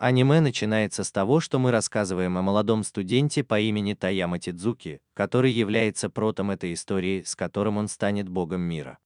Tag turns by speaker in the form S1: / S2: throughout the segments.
S1: Аниме начинается с того, что мы рассказываем о молодом студенте по имени Таяма Тидзуки, который является протом этой истории, с которым он станет богом мира.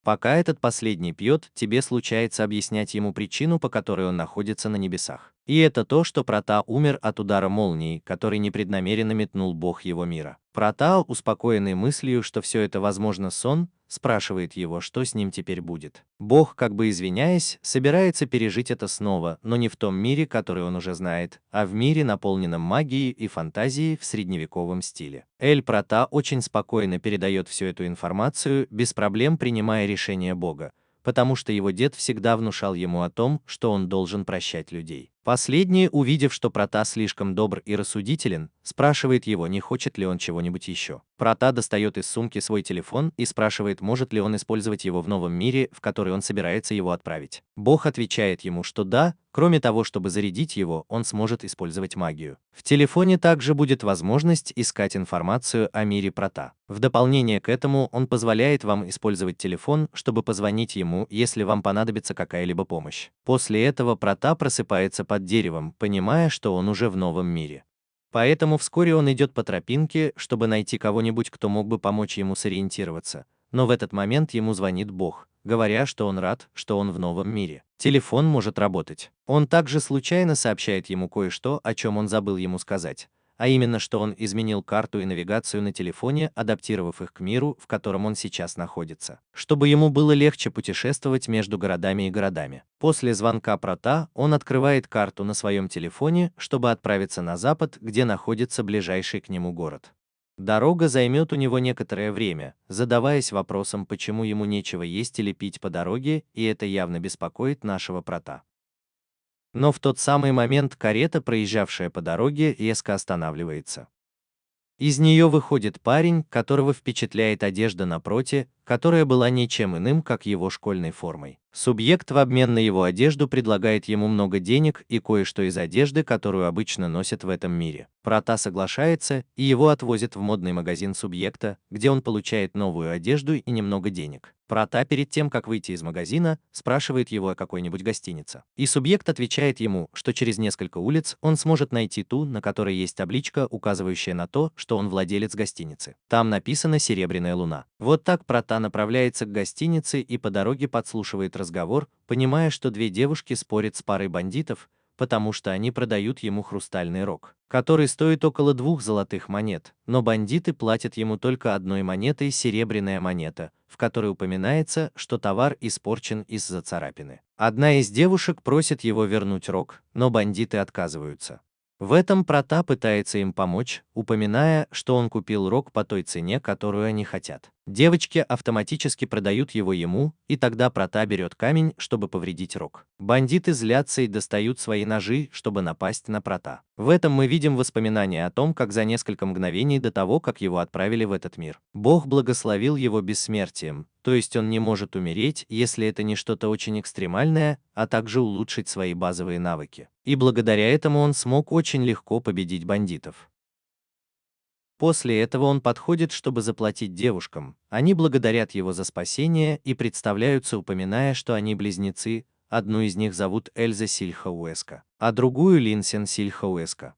S1: Пока этот последний пьет, тебе случается объяснять ему причину, по которой он находится на небесах. И это то, что Прата умер от удара молнии, который непреднамеренно метнул бог его мира. Прата, успокоенный мыслью, что все это возможно сон, спрашивает его, что с ним теперь будет. Бог, как бы извиняясь, собирается пережить это снова, но не в том мире, который он уже знает, а в мире, наполненном магией и фантазией в средневековом стиле. Эль Прата очень спокойно передает всю эту информацию, без проблем принимая решение Бога, потому что его дед всегда внушал ему о том, что он должен прощать людей. Последний, увидев, что Прата слишком добр и рассудителен, спрашивает его, не хочет ли он чего-нибудь еще. Прата достает из сумки свой телефон и спрашивает, может ли он использовать его в новом мире, в который он собирается его отправить. Бог отвечает ему, что да, кроме того, чтобы зарядить его, он сможет использовать магию. В телефоне также будет возможность искать информацию о мире Прата. В дополнение к этому он позволяет вам использовать телефон, чтобы позвонить ему, если вам понадобится какая-либо помощь. После этого Прата просыпается под деревом, понимая, что он уже в новом мире. Поэтому вскоре он идет по тропинке, чтобы найти кого-нибудь, кто мог бы помочь ему сориентироваться. Но в этот момент ему звонит Бог, говоря, что он рад, что он в новом мире. Телефон может работать. Он также случайно сообщает ему кое-что, о чем он забыл ему сказать, а именно, что он изменил карту и навигацию на телефоне, адаптировав их к миру, в котором он сейчас находится, чтобы ему было легче путешествовать между городами и городами. После звонка Прата он открывает карту на своем телефоне, чтобы отправиться на запад, где находится ближайший к нему город. Дорога займет у него некоторое время, задаваясь вопросом, почему ему нечего есть или пить по дороге, и это явно беспокоит нашего Прата. Но в тот самый момент карета, проезжавшая по дороге, резко останавливается. Из нее выходит парень, которого впечатляет одежда на Проте, которая была ничем иным, как его школьной формой. Субъект в обмен на его одежду предлагает ему много денег и кое-что из одежды, которую обычно носят в этом мире. Прота соглашается, и его отвозят в модный магазин субъекта, где он получает новую одежду и немного денег. Прота перед тем, как выйти из магазина, спрашивает его о какой-нибудь гостинице. И субъект отвечает ему, что через несколько улиц он сможет найти ту, на которой есть табличка, указывающая на то, что он владелец гостиницы. Там написано «Серебряная луна». Вот так Прота направляется к гостинице и по дороге подслушивает разговор, понимая, что две девушки спорят с парой бандитов, потому что они продают ему хрустальный рог, который стоит около 2 золотых монет, но бандиты платят ему только одной монетой, серебряная монета, в которой упоминается, что товар испорчен из-за царапины. Одна из девушек просит его вернуть рог, но бандиты отказываются. В этом Прота пытается им помочь, упоминая, что он купил рог по той цене, которую они хотят. Девочки автоматически продают его ему, и тогда Прота берет камень, чтобы повредить рог. Бандиты злятся и достают свои ножи, чтобы напасть на Прота. В этом мы видим воспоминания о том, как за несколько мгновений до того, как его отправили в этот мир, Бог благословил его бессмертием, то есть он не может умереть, если это не что-то очень экстремальное, а также улучшить свои базовые навыки. И благодаря этому он смог очень легко победить бандитов. После этого он подходит, чтобы заплатить девушкам. Они благодарят его за спасение и представляются, упоминая, что они близнецы. Одну из них зовут Эльза Сильхауэска, а другую Линсен Сильхауэска.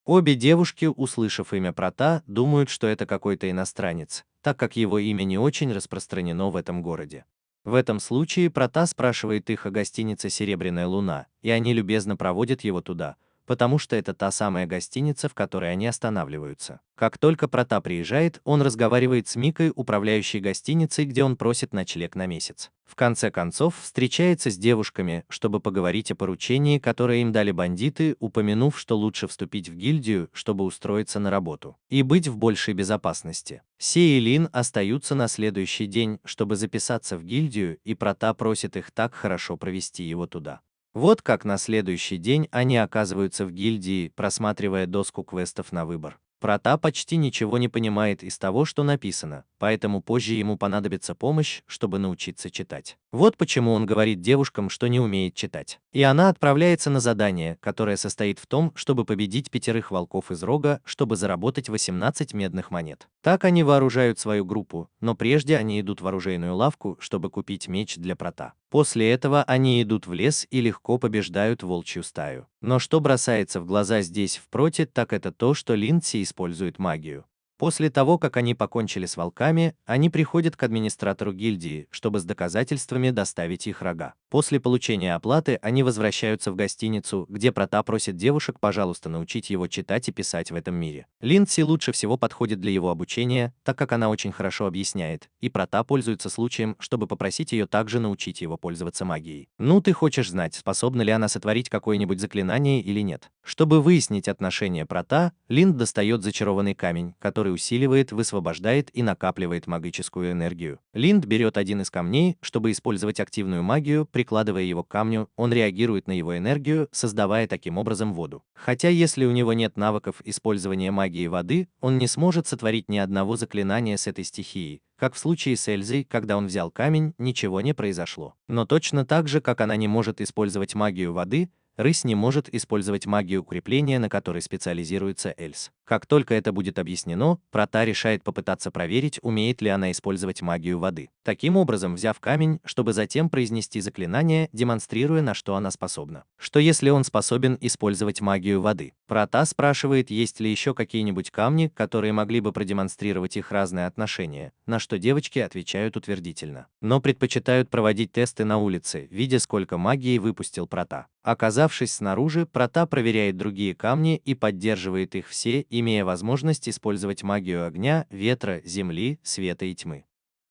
S1: Обе девушки, услышав имя Прота, думают, что это какой-то иностранец, так как его имя не очень распространено в этом городе. В этом случае Прота спрашивает их о гостинице «Серебряная луна», и они любезно проводят его туда, потому что это та самая гостиница, в которой они останавливаются. Как только Прота приезжает, он разговаривает с Микой, управляющей гостиницей, где он просит ночлег на месяц. В конце концов, встречается с девушками, чтобы поговорить о поручении, которое им дали бандиты, упомянув, что лучше вступить в гильдию, чтобы устроиться на работу и быть в большей безопасности. Се и Лин остаются на следующий день, чтобы записаться в гильдию, и Прота просит их так хорошо провести его туда. Вот как на следующий день они оказываются в гильдии, просматривая доску квестов на выбор. Прота почти ничего не понимает из того, что написано, поэтому позже ему понадобится помощь, чтобы научиться читать. Вот почему он говорит девушкам, что не умеет читать. И она отправляется на задание, которое состоит в том, чтобы победить 5 волков из Рога, чтобы заработать 18 медных монет. Так они вооружают свою группу, но прежде они идут в оружейную лавку, чтобы купить меч для Прота. После этого они идут в лес и легко побеждают волчью стаю. Но что бросается в глаза здесь в Проте, так это то, что Линдси использует магию. После того, как они покончили с волками, они приходят к администратору гильдии, чтобы с доказательствами доставить их рога. После получения оплаты они возвращаются в гостиницу, где Прота просит девушек, пожалуйста, научить его читать и писать в этом мире. Линдси лучше всего подходит для его обучения, так как она очень хорошо объясняет, и Прота пользуется случаем, чтобы попросить ее также научить его пользоваться магией. Ну, ты хочешь знать, способна ли она сотворить какое-нибудь заклинание или нет. Чтобы выяснить отношение Прота, Линд достает зачарованный камень, который усиливает, высвобождает и накапливает магическую энергию. Линд берет один из камней, чтобы использовать активную магию, прикладывая его к камню, он реагирует на его энергию, создавая таким образом воду. Хотя если у него нет навыков использования магии воды, он не сможет сотворить ни одного заклинания с этой стихией. Как в случае с Эльзой, когда он взял камень, ничего не произошло. Но точно так же, как она не может использовать магию воды, рысь не может использовать магию укрепления, на которой специализируется Эльс. Как только это будет объяснено, Прота решает попытаться проверить, умеет ли она использовать магию воды. Таким образом, взяв камень, чтобы затем произнести заклинание, демонстрируя, на что она способна. Что если он способен использовать магию воды? Прота спрашивает, есть ли еще какие-нибудь камни, которые могли бы продемонстрировать их разные отношения, на что девочки отвечают утвердительно. Но предпочитают проводить тесты на улице, видя, сколько магии выпустил Прота. Оказавшись снаружи, Прота проверяет другие камни и поддерживает их все, имея возможность использовать магию огня, ветра, земли, света и тьмы.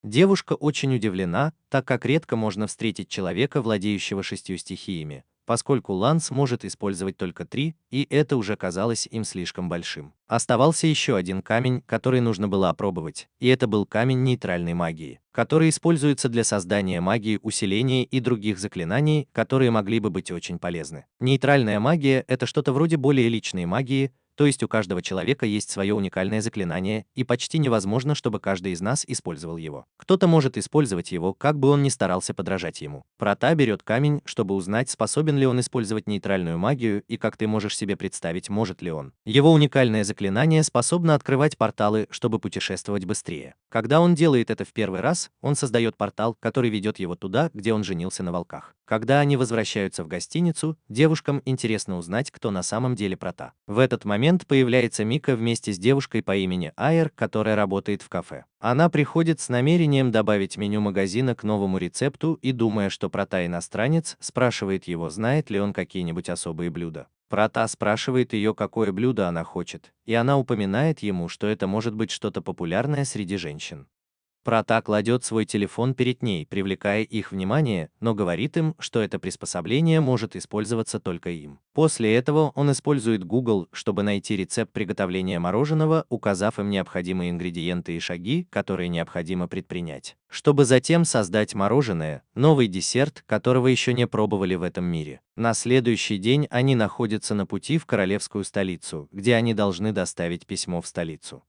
S1: Девушка очень удивлена, так как редко можно встретить человека, владеющего 6 стихиями, поскольку Ланс может использовать только 3, и это уже казалось им слишком большим. Оставался еще один камень, который нужно было опробовать, и это был камень нейтральной магии, который используется для создания магии усиления и других заклинаний, которые могли бы быть очень полезны. Нейтральная магия – это что-то вроде более личной магии, то есть у каждого человека есть свое уникальное заклинание, и почти невозможно, чтобы каждый из нас использовал его. Кто-то может использовать его, как бы он ни старался подражать ему. Прота берет камень, чтобы узнать, способен ли он использовать нейтральную магию, и как ты можешь себе представить, может ли он. Его уникальное заклинание способно открывать порталы, чтобы путешествовать быстрее. Когда он делает это в первый раз, он создает портал, который ведет его туда, где он женился на волках. Когда они возвращаются в гостиницу, девушкам интересно узнать, кто на самом деле Прота. В этот момент появляется Мика вместе с девушкой по имени Айр, которая работает в кафе. Она приходит с намерением добавить меню магазина к новому рецепту и, думая, что Прота иностранец, спрашивает его, знает ли он какие-нибудь особые блюда. Прота спрашивает ее, какое блюдо она хочет, и она упоминает ему, что это может быть что-то популярное среди женщин. Прота кладет свой телефон перед ней, привлекая их внимание, но говорит им, что это приспособление может использоваться только им. После этого он использует Google, чтобы найти рецепт приготовления мороженого, указав им необходимые ингредиенты и шаги, которые необходимо предпринять, чтобы затем создать мороженое, новый десерт, которого еще не пробовали в этом мире. На следующий день они находятся на пути в королевскую столицу, где они должны доставить письмо в столицу.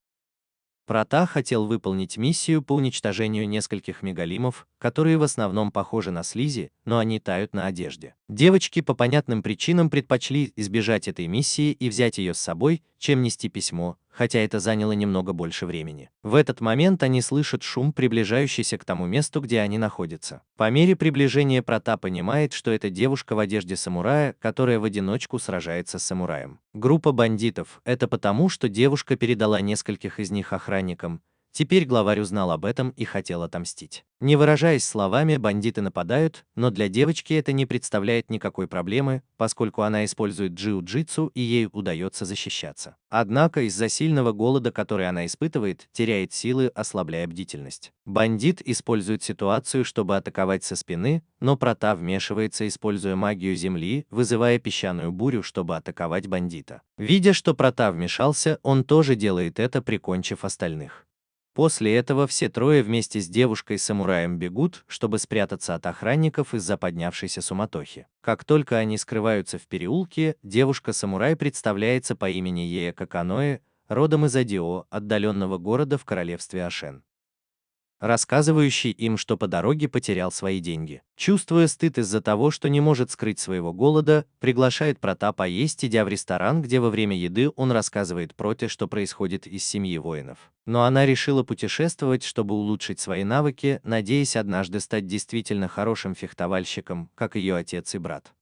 S1: Прота хотел выполнить миссию по уничтожению нескольких мегалимов, которые в основном похожи на слизи, но они тают на одежде. Девочки по понятным причинам предпочли избежать этой миссии и взять ее с собой, чем нести письмо, хотя это заняло немного больше времени. В этот момент они слышат шум, приближающийся к тому месту, где они находятся. По мере приближения Прота понимает, что это девушка в одежде самурая, которая в одиночку сражается с самураем. Группа бандитов – это потому, что девушка передала нескольких из них охранникам. Теперь главарь узнал об этом и хотел отомстить. Не выражаясь словами, бандиты нападают, но для девочки это не представляет никакой проблемы, поскольку она использует джиу-джитсу и ей удается защищаться. Однако из-за сильного голода, который она испытывает, теряет силы, ослабляя бдительность. Бандит использует ситуацию, чтобы атаковать со спины, но Прота вмешивается, используя магию земли, вызывая песчаную бурю, чтобы атаковать бандита. Видя, что Прота вмешался, он тоже делает это, прикончив остальных. После этого все трое вместе с девушкой-самураем бегут, чтобы спрятаться от охранников из-за поднявшейся суматохи. Как только они скрываются в переулке, девушка-самурай представляется по имени Ея Каканоэ, родом из Адио, отдаленного города в королевстве Ашен. рассказывающий им, что по дороге потерял свои деньги. Чувствуя стыд из-за того, что не может скрыть своего голода, приглашает Прата поесть, идя в ресторан, где во время еды он рассказывает Проте, что происходит из семьи воинов. Но она решила путешествовать, чтобы улучшить свои навыки, надеясь однажды стать действительно хорошим фехтовальщиком, как ее отец и брат.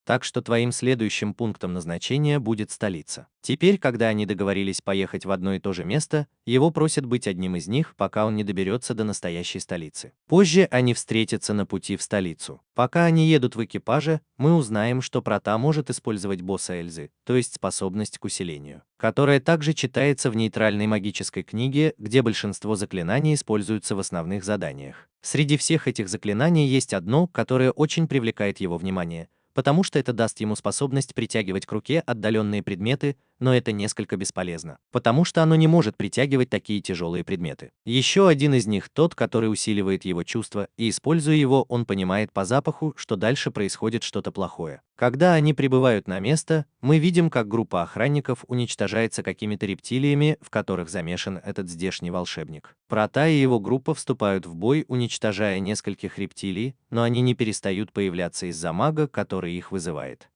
S1: Так что твоим следующим пунктом назначения будет столица. Теперь, когда они договорились поехать в одно и то же место, его просят быть одним из них, пока он не доберется до настоящей столицы. Позже они встретятся на пути в столицу. Пока они едут в экипаже, мы узнаем, что Прата может использовать босса Эльзы, то есть способность к усилению, которая также читается в нейтральной магической книге, где большинство заклинаний используются в основных заданиях. Среди всех этих заклинаний есть одно, которое очень привлекает его внимание, потому что это даст ему способность притягивать к руке отдаленные предметы, но это несколько бесполезно, потому что оно не может притягивать такие тяжелые предметы. Еще один из них тот, который усиливает его чувства, и используя его, он понимает по запаху, что дальше происходит что-то плохое. Когда они прибывают на место, мы видим, как группа охранников уничтожается какими-то рептилиями, в которых замешан этот здешний волшебник. Прата и его группа вступают в бой, уничтожая нескольких рептилий, но они не перестают появляться из-за мага, который их вызывает.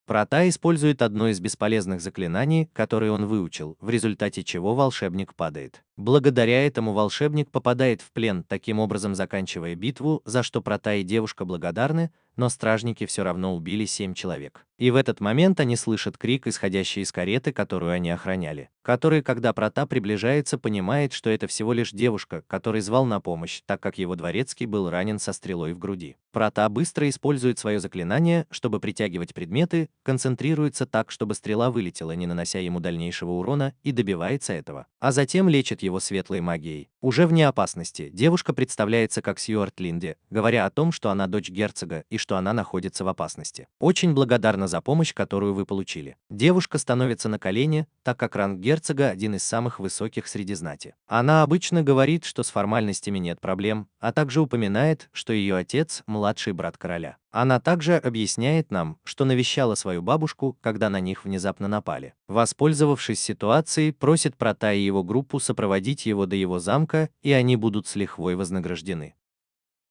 S1: Прата использует одно из бесполезных заклинаний, которые он выучил, в результате чего волшебник падает. Благодаря этому волшебник попадает в плен, таким образом заканчивая битву, за что Прата и девушка благодарны, но стражники все равно убили 7 человек. И в этот момент они слышат крик, исходящий из кареты, которую они охраняли, который, когда Прата приближается, понимает, что это всего лишь девушка, который звал на помощь, так как его дворецкий был ранен со стрелой в груди. Прата быстро использует свое заклинание, чтобы притягивать предметы, концентрируется так, чтобы стрела вылетела, не нанося ему дальнейшего урона, и добивается этого, а затем лечит его светлой магией. Уже вне опасности, девушка представляется как Сьюарт Линде, говоря о том, что она дочь герцога и что она находится в опасности. Очень благодарна за помощь, которую вы получили. Девушка становится на колени, так как ранг герцога один из самых высоких среди знати. Она обычно говорит, что с формальностями нет проблем, а также упоминает, что ее отец – младший брат короля. Она также объясняет нам, что навещала свою бабушку, когда на них внезапно напали. Воспользовавшись ситуацией, просит Прата и его группу сопроводить его до его замка, и они будут с лихвой вознаграждены.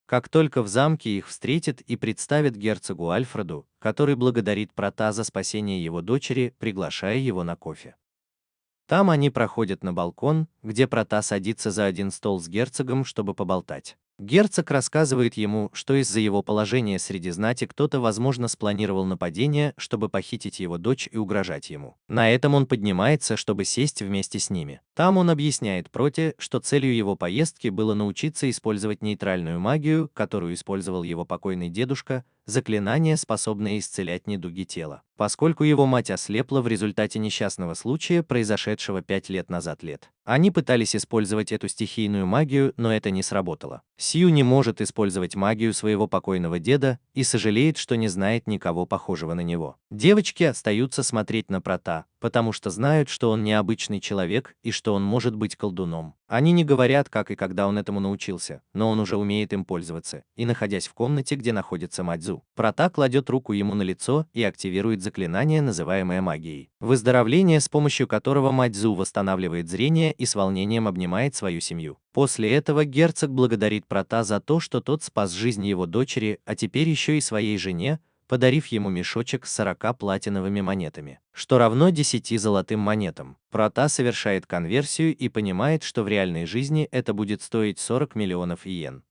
S1: Как только в замке их встретит и представит герцогу Альфреду, который благодарит Прата за спасение его дочери, приглашая его на кофе. Там они проходят на балкон, где Прата садится за один стол с герцогом, чтобы поболтать. Герцог рассказывает ему, что из-за его положения среди знати кто-то, возможно, спланировал нападение, чтобы похитить его дочь и угрожать ему. На этом он поднимается, чтобы сесть вместе с ними. Там он объясняет Проте, что целью его поездки было научиться использовать нейтральную магию, которую использовал его покойный дедушка, заклинание, способное исцелять недуги тела, поскольку его мать ослепла в результате несчастного случая, произошедшего 5 лет назад. Они пытались использовать эту стихийную магию, но это не сработало. Сью не может использовать магию своего покойного деда и сожалеет, что не знает никого похожего на него. Девочки остаются смотреть на Прата, потому что знают, что он необычный человек и что он может быть колдуном. Они не говорят, как и когда он этому научился, но он уже умеет им пользоваться, и находясь в комнате, где находится Мадзу, Прата кладет руку ему на лицо и активирует заклинание, называемое магией. Выздоровление, с помощью которого Мадзу восстанавливает зрение и с волнением обнимает свою семью. После этого герцог благодарит Прата за то, что тот спас жизнь его дочери, а теперь еще и своей жене, подарив ему мешочек с 40 платиновыми монетами, что равно 10 золотым монетам. Прата совершает конверсию и понимает, что в реальной жизни это будет стоить 40 миллионов иен.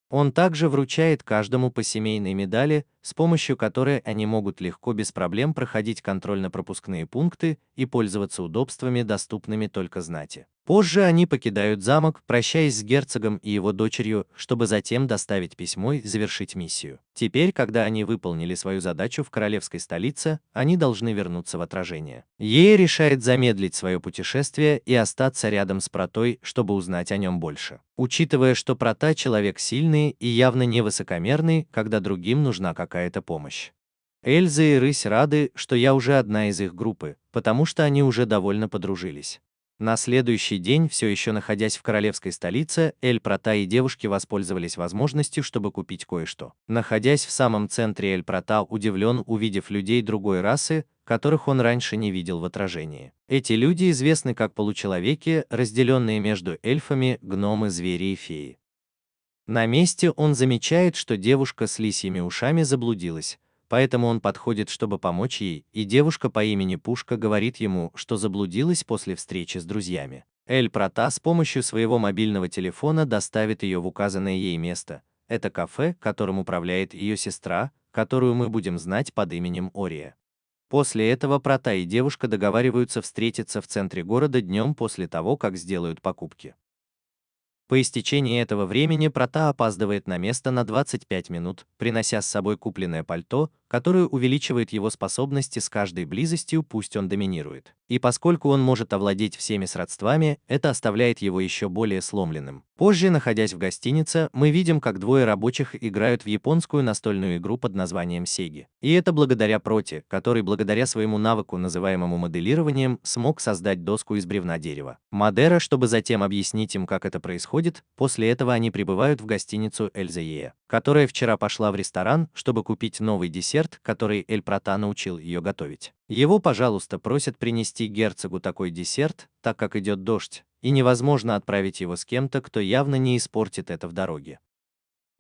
S1: Он также вручает каждому по семейной медали, с помощью которой они могут легко без проблем проходить контрольно-пропускные пункты и пользоваться удобствами, доступными только знати. Позже они покидают замок, прощаясь с герцогом и его дочерью, чтобы затем доставить письмо и завершить миссию. Теперь, когда они выполнили свою задачу в королевской столице, они должны вернуться в отражение. Ей решает замедлить свое путешествие и остаться рядом с Протой, чтобы узнать о нем больше. Учитывая, что Прота человек сильный и явно не высокомерный, когда другим нужна какая-то помощь. Эльза и Рысь рады, что я уже одна из их группы, потому что они уже довольно подружились. На следующий день, все еще находясь в королевской столице, Эль-Прата и девушки воспользовались возможностью, чтобы купить кое-что. Находясь в самом центре, Эль-Прата удивлен, увидев людей другой расы, которых он раньше не видел в отражении. Эти люди известны как получеловеки, разделенные между эльфами, гномы, звери и феи. На месте он замечает, что девушка с лисьими ушами заблудилась, поэтому он подходит, чтобы помочь ей, и девушка по имени Пушка говорит ему, что заблудилась после встречи с друзьями. Эль-Прата с помощью своего мобильного телефона доставит ее в указанное ей место. Это кафе, которым управляет ее сестра, которую мы будем знать под именем Ория. После этого Прата и девушка договариваются встретиться в центре города днем после того, как сделают покупки. По истечении этого времени Прата опаздывает на место на 25 минут, принося с собой купленное пальто, которое увеличивает его способности с каждой близостью, пусть он доминирует. И поскольку он может овладеть всеми сродствами, это оставляет его еще более сломленным. Позже, находясь в гостинице, мы видим, как двое рабочих играют в японскую настольную игру под названием Сеги. И это благодаря Проте, который благодаря своему навыку, называемому моделированием, смог создать доску из бревна дерева. Мадера, чтобы затем объяснить им, как это происходит, после этого они прибывают в гостиницу Эльзее, которая вчера пошла в ресторан, чтобы купить новый десерт, который Эль-Прата научил ее готовить. Его, пожалуйста, просят принести герцогу такой десерт, так как идет дождь, и невозможно отправить его с кем-то, кто явно не испортит это в дороге.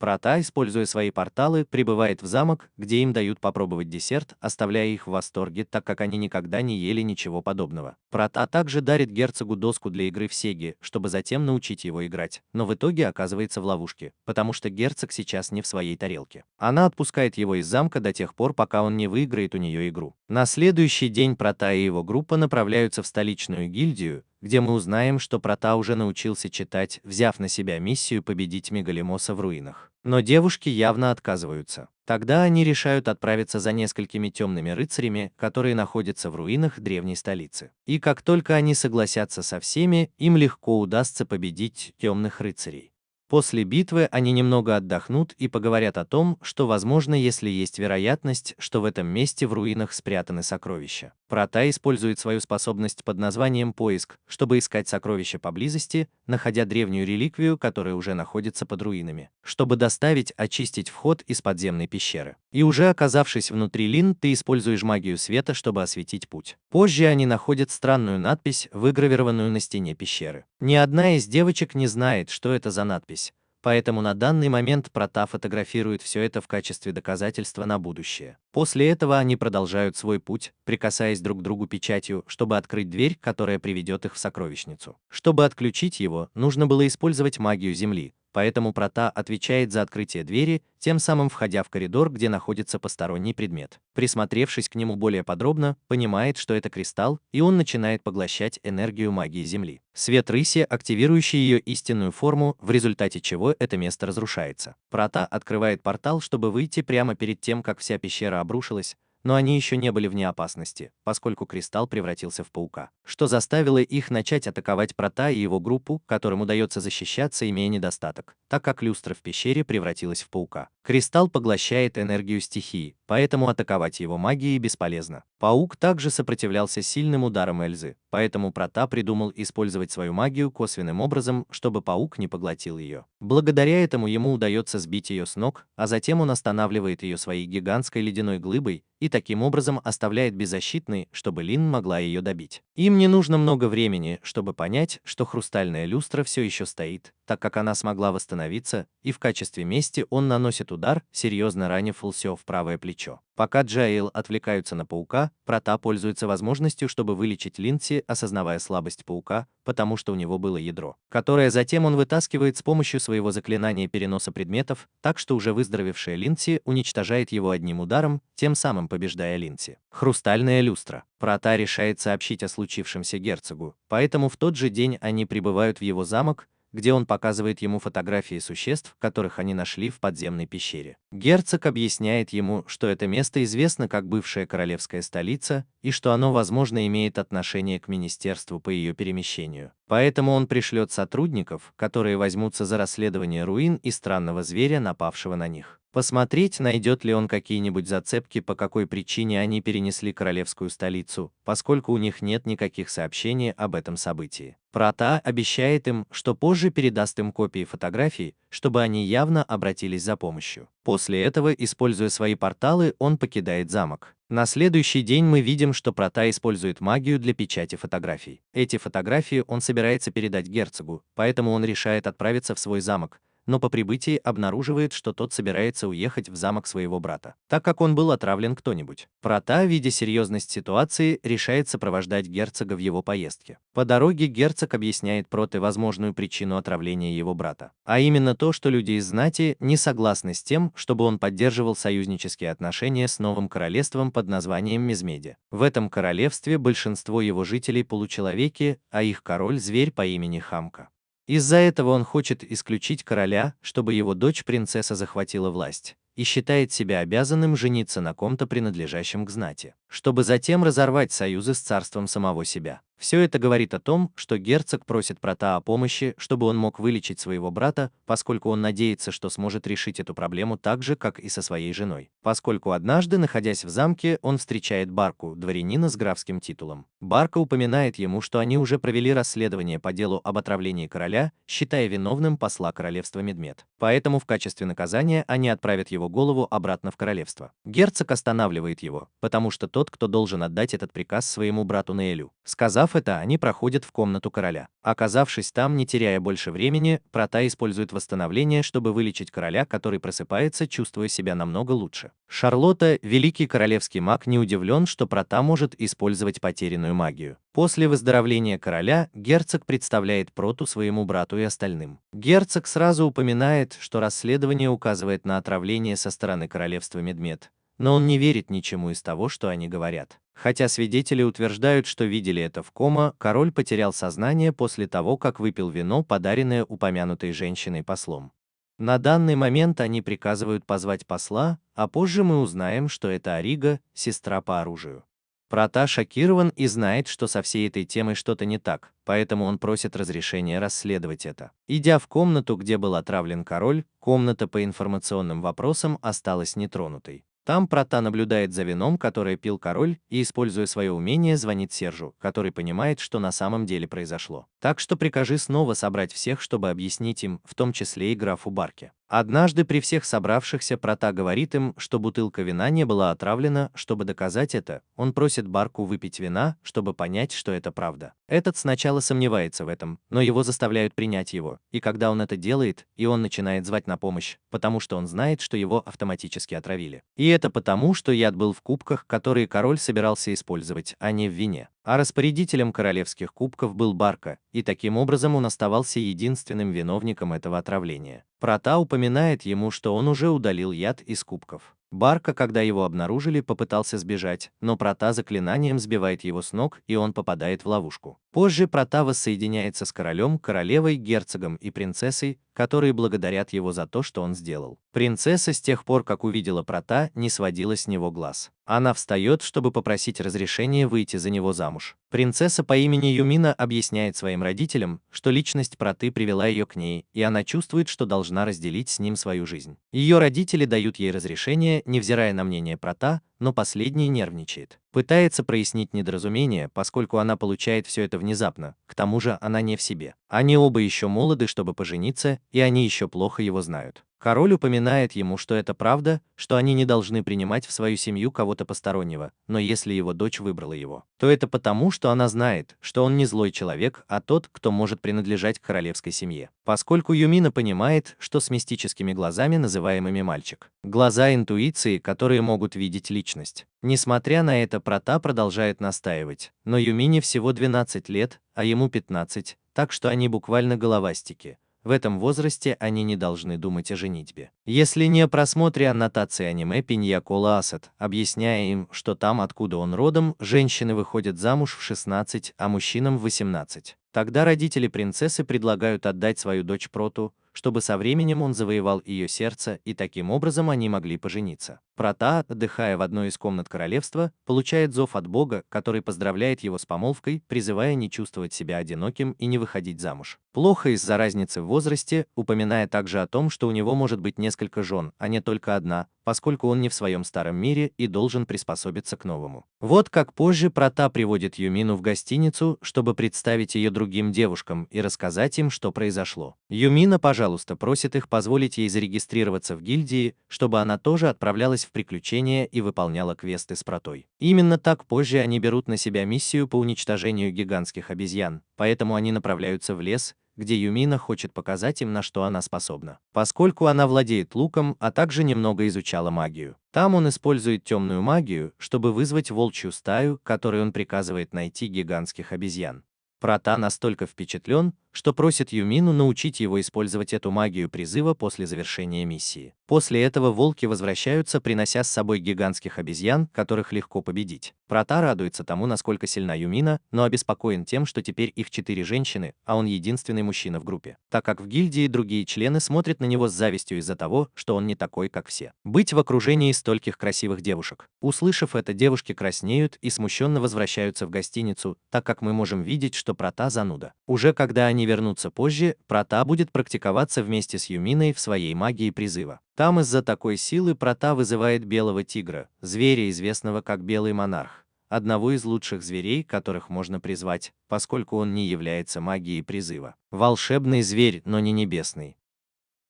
S1: Прата, используя свои порталы, прибывает в замок, где им дают попробовать десерт, оставляя их в восторге, так как они никогда не ели ничего подобного. Прата также дарит герцогу доску для игры в Сеги, чтобы затем научить его играть, но в итоге оказывается в ловушке, потому что герцог сейчас не в своей тарелке. Она отпускает его из замка до тех пор, пока он не выиграет у нее игру. На следующий день Прата и его группа направляются в столичную гильдию, где мы узнаем, что Прата уже научился читать, взяв на себя миссию победить Мегалимоса в руинах. Но девушки явно отказываются. Тогда они решают отправиться за несколькими темными рыцарями, которые находятся в руинах древней столицы. И как только они согласятся со всеми, им легко удастся победить темных рыцарей. После битвы они немного отдохнут и поговорят о том, что возможно, если есть вероятность, что в этом месте в руинах спрятаны сокровища. Прата использует свою способность под названием «Поиск», чтобы искать сокровища поблизости, находя древнюю реликвию, которая уже находится под руинами, чтобы доставить, очистить вход из подземной пещеры. И уже оказавшись внутри Лин, ты используешь магию света, чтобы осветить путь. Позже они находят странную надпись, выгравированную на стене пещеры. Ни одна из девочек не знает, что это за надпись. Поэтому на данный момент Прата фотографирует все это в качестве доказательства на будущее. После этого они продолжают свой путь, прикасаясь друг к другу печатью, чтобы открыть дверь, которая приведет их в сокровищницу. Чтобы отключить его, нужно было использовать магию Земли, поэтому Прата отвечает за открытие двери, тем самым входя в коридор, где находится посторонний предмет. Присмотревшись к нему более подробно, понимает, что это кристалл, и он начинает поглощать энергию магии Земли. Свет рыси, активирующий ее истинную форму, в результате чего это место разрушается. Прата открывает портал, чтобы выйти прямо перед тем, как вся пещера обрушилась, но они еще не были вне опасности, поскольку кристалл превратился в паука, что заставило их начать атаковать Прата и его группу, которым удается защищаться, имея недостаток, так как люстра в пещере превратилась в паука. Кристалл поглощает энергию стихии, поэтому атаковать его магией бесполезно. Паук также сопротивлялся сильным ударам Эльзы, поэтому Прата придумал использовать свою магию косвенным образом, чтобы паук не поглотил ее. Благодаря этому ему удается сбить ее с ног, а затем он останавливает ее своей гигантской ледяной глыбой и таким образом оставляет беззащитной, чтобы Лин могла ее добить. Им не нужно много времени, чтобы понять, что хрустальная люстра все еще стоит, так как она смогла восстановиться, и в качестве мести он наносит удар, серьезно ранив Фулсё в правое плечо. Пока Джаэл отвлекаются на паука, Прата пользуется возможностью, чтобы вылечить Линдси, осознавая слабость паука, потому что у него было ядро, которое затем он вытаскивает с помощью своего заклинания переноса предметов, так что уже выздоровевшая Линдси уничтожает его одним ударом, тем самым побеждая Линдси. Хрустальная люстра. Прата решает сообщить о случившемся герцогу, поэтому в тот же день они прибывают в его замок, где он показывает ему фотографии существ, которых они нашли в подземной пещере. Герцог объясняет ему, что это место известно как бывшая королевская столица и что оно, возможно, имеет отношение к министерству по ее перемещению. Поэтому он пришлет сотрудников, которые возьмутся за расследование руин и странного зверя, напавшего на них. посмотреть, найдет ли он какие-нибудь зацепки, по какой причине они перенесли королевскую столицу, поскольку у них нет никаких сообщений об этом событии. Прата обещает им, что позже передаст им копии фотографий, чтобы они явно обратились за помощью. После этого, используя свои порталы, он покидает замок. На следующий день мы видим, что Прата использует магию для печати фотографий. Эти фотографии он собирается передать герцогу, поэтому он решает отправиться в свой замок, но по прибытии обнаруживает, что тот собирается уехать в замок своего брата, так как он был отравлен кто-нибудь. Прата, видя серьезность ситуации, решает сопровождать герцога в его поездке. По дороге герцог объясняет Проте возможную причину отравления его брата, а именно то, что люди из знати не согласны с тем, чтобы он поддерживал союзнические отношения с новым королевством под названием Мезмеди. В этом королевстве большинство его жителей получеловеки, а их король – зверь по имени Хамка. Из-за этого он хочет исключить короля, чтобы его дочь-принцесса захватила власть, и считает себя обязанным жениться на ком-то, принадлежащем к знати, чтобы затем разорвать союзы с царством самого себя. Все это говорит о том, что герцог просит Прата о помощи, чтобы он мог вылечить своего брата, поскольку он надеется, что сможет решить эту проблему так же, как и со своей женой. Поскольку однажды, находясь в замке, он встречает Барку, дворянина с графским титулом. Барка упоминает ему, что они уже провели расследование по делу об отравлении короля, считая виновным посла королевства Медмед. Поэтому в качестве наказания они отправят его голову обратно в королевство. Герцог останавливает его, потому что тот, кто должен отдать этот приказ своему брату Неэлю. Сказав это, они проходят в комнату короля. Оказавшись там, не теряя больше времени, Прата использует восстановление, чтобы вылечить короля, который просыпается, чувствуя себя намного лучше. Шарлотта, великий королевский маг, не удивлен, что Прата может использовать потерянную магию. После выздоровления короля герцог представляет Проту своему брату и остальным. Герцог сразу упоминает, что расследование указывает на отравление со стороны королевства Медмед, но он не верит ничему из того, что они говорят. Хотя свидетели утверждают, что видели это в кома, король потерял сознание после того, как выпил вино, подаренное упомянутой женщиной послом. На данный момент они приказывают позвать посла, а позже мы узнаем, что это Арига, сестра по оружию. Прата шокирован и знает, что со всей этой темой что-то не так, поэтому он просит разрешения расследовать это. Идя в комнату, где был отравлен король, комната по информационным вопросам осталась нетронутой. Там Прата наблюдает за вином, которое пил король, и, используя свое умение, звонит Сержу, который понимает, что на самом деле произошло. Так что прикажи снова собрать всех, чтобы объяснить им, в том числе и графу Барке. Однажды при всех собравшихся Прата говорит им, что бутылка вина не была отравлена. Чтобы доказать это, он просит Барку выпить вина, чтобы понять, что это правда. Этот сначала сомневается в этом, но его заставляют принять его, и когда он это делает, и он начинает звать на помощь, потому что он знает, что его автоматически отравили. И это потому, что яд был в кубках, которые король собирался использовать, а не в вине. А распорядителем королевских кубков был Барка, и таким образом он оставался единственным виновником этого отравления. Прата упоминает ему, что он уже удалил яд из кубков. Барка, когда его обнаружили, попытался сбежать, но Прата заклинанием сбивает его с ног, и он попадает в ловушку. Позже Прата воссоединяется с королем, королевой, герцогом и принцессой, которые благодарят его за то, что он сделал. Принцесса с тех пор, как увидела Прата, не сводила с него глаз. Она встает, чтобы попросить разрешения выйти за него замуж. Принцесса по имени Юмина объясняет своим родителям, что личность Праты привела ее к ней, и она чувствует, что должна разделить с ним свою жизнь. Ее родители дают ей разрешение, невзирая на мнение Прата, но последний нервничает. Пытается прояснить недоразумение, поскольку она получает все это внезапно, к тому же она не в себе. Они оба еще молоды, чтобы пожениться, и они еще плохо его знают. Король упоминает ему, что это правда, что они не должны принимать в свою семью кого-то постороннего, но если его дочь выбрала его, то это потому, что она знает, что он не злой человек, а тот, кто может принадлежать к королевской семье. Поскольку Юмина понимает, что с мистическими глазами, называемыми мальчик, глаза интуиции, которые могут видеть личность. Несмотря на это, Прата продолжает настаивать, но Юмине всего 12 лет, а ему 15, так что они буквально головастики. В этом возрасте они не должны думать о женитьбе. Если не о просмотре аннотации аниме Пинья Кола Асад, объясняя им, что там, откуда он родом, женщины выходят замуж в 16, а мужчинам в 18. Тогда родители принцессы предлагают отдать свою дочь Проту, чтобы со временем он завоевал ее сердце, и таким образом они могли пожениться. Прата, отдыхая в одной из комнат королевства, получает зов от бога, который поздравляет его с помолвкой, призывая не чувствовать себя одиноким и не выходить замуж. Плохо из-за разницы в возрасте, упоминая также о том, что у него может быть несколько жен, а не только одна, поскольку он не в своем старом мире и должен приспособиться к новому. Вот как позже Прата приводит Юмину в гостиницу, чтобы представить ее другим девушкам и рассказать им, что произошло. Юмина, пожалуйста, просит их позволить ей зарегистрироваться в гильдии, чтобы она тоже отправлялась в приключения и выполняла квесты с Протой. Именно так позже они берут на себя миссию по уничтожению гигантских обезьян, поэтому они направляются в лес, где Юмина хочет показать им, на что она способна. Поскольку она владеет луком, а также немного изучала магию. Там он использует темную магию, чтобы вызвать волчью стаю, которой он приказывает найти гигантских обезьян. Прата настолько впечатлен, что просит Юмину научить его использовать эту магию призыва после завершения миссии. После этого волки возвращаются, принося с собой гигантских обезьян, которых легко победить. Прата радуется тому, насколько сильна Юмина, но обеспокоен тем, что теперь их 4 женщины, а он единственный мужчина в группе, так как в гильдии другие члены смотрят на него с завистью из-за того, что он не такой, как все. Быть в окружении стольких красивых девушек. Услышав это, девушки краснеют и смущенно возвращаются в гостиницу, так как мы можем видеть, что Прата зануда. Уже когда они вернутся позже, Прата будет практиковаться вместе с Юминой в своей магии призыва. Там из-за такой силы Прата вызывает белого тигра, зверя, известного как Белый Монарх, одного из лучших зверей, которых можно призвать, поскольку он не является магией призыва. Волшебный зверь, но не небесный.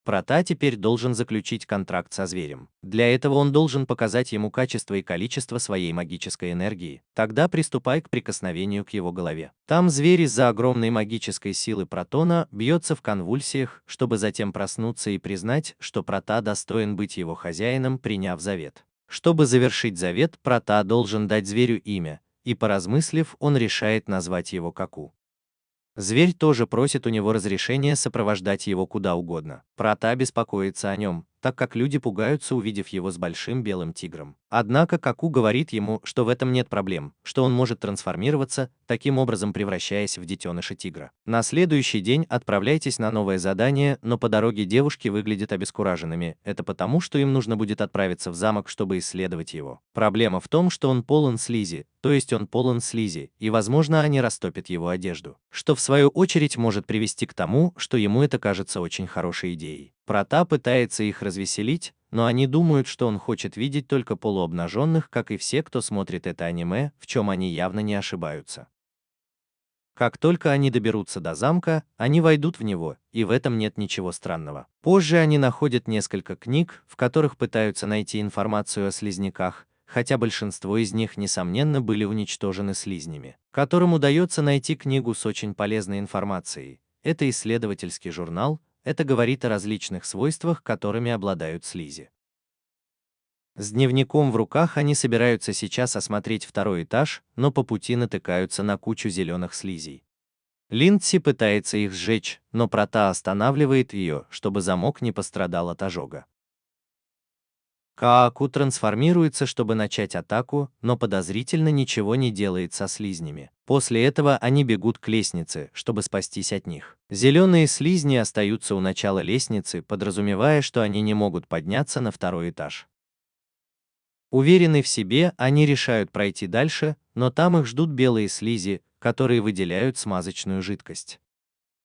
S1: Прата теперь должен заключить контракт со зверем. Для этого он должен показать ему качество и количество своей магической энергии. Тогда приступай к прикосновению к его голове. Там зверь из-за огромной магической силы Протона бьется в конвульсиях, чтобы затем проснуться и признать, что Прата достоин быть его хозяином, приняв завет. Чтобы завершить завет, Прата должен дать зверю имя, и поразмыслив, он решает назвать его Каку. Зверь тоже просит у него разрешения сопровождать его куда угодно. Прата беспокоится о нем, так как люди пугаются, увидев его с большим белым тигром. Однако Каку говорит ему, что в этом нет проблем, что он может трансформироваться, таким образом превращаясь в детеныша тигра. На следующий день отправляйтесь на новое задание, но по дороге девушки выглядят обескураженными. Это потому, что им нужно будет отправиться в замок, чтобы исследовать его. Проблема в том, что он полон слизи, то есть он полон слизи, и, возможно, они растопят его одежду, что в свою очередь может привести к тому, что ему это кажется очень хорошей идеей. Прата пытается их развеселить, но они думают, что он хочет видеть только полуобнаженных, как и все, кто смотрит это аниме, в чем они явно не ошибаются. Как только они доберутся до замка, они войдут в него, и в этом нет ничего странного. Позже они находят несколько книг, в которых пытаются найти информацию о слизняках, хотя большинство из них, несомненно, были уничтожены слизнями, которым удается найти книгу с очень полезной информацией. Это исследовательский журнал, это говорит о различных свойствах, которыми обладают слизи. С дневником в руках они собираются сейчас осмотреть второй этаж, но по пути натыкаются на кучу зеленых слизей. Линдси пытается их сжечь, но Прата останавливает ее, чтобы замок не пострадал от ожога. Кааку трансформируется, чтобы начать атаку, но подозрительно ничего не делает со слизнями. После этого они бегут к лестнице, чтобы спастись от них. Зеленые слизни остаются у начала лестницы, подразумевая, что они не могут подняться на второй этаж. Уверенные в себе, они решают пройти дальше, но там их ждут белые слизи, которые выделяют смазочную жидкость.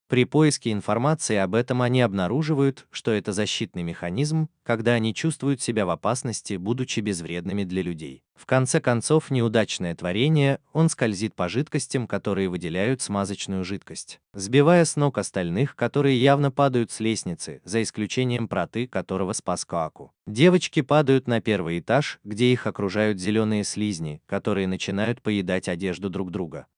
S1: При поиске информации об этом они обнаруживают, что это защитный механизм, когда они чувствуют себя в опасности, будучи безвредными для людей. В конце концов, неудачное творение, он скользит по жидкостям, которые выделяют смазочную жидкость, сбивая с ног остальных, которые явно падают с лестницы, за исключением Праты, которого спас Кааку. Девочки падают на первый этаж, где их окружают зеленые слизни, которые начинают поедать одежду друг друга.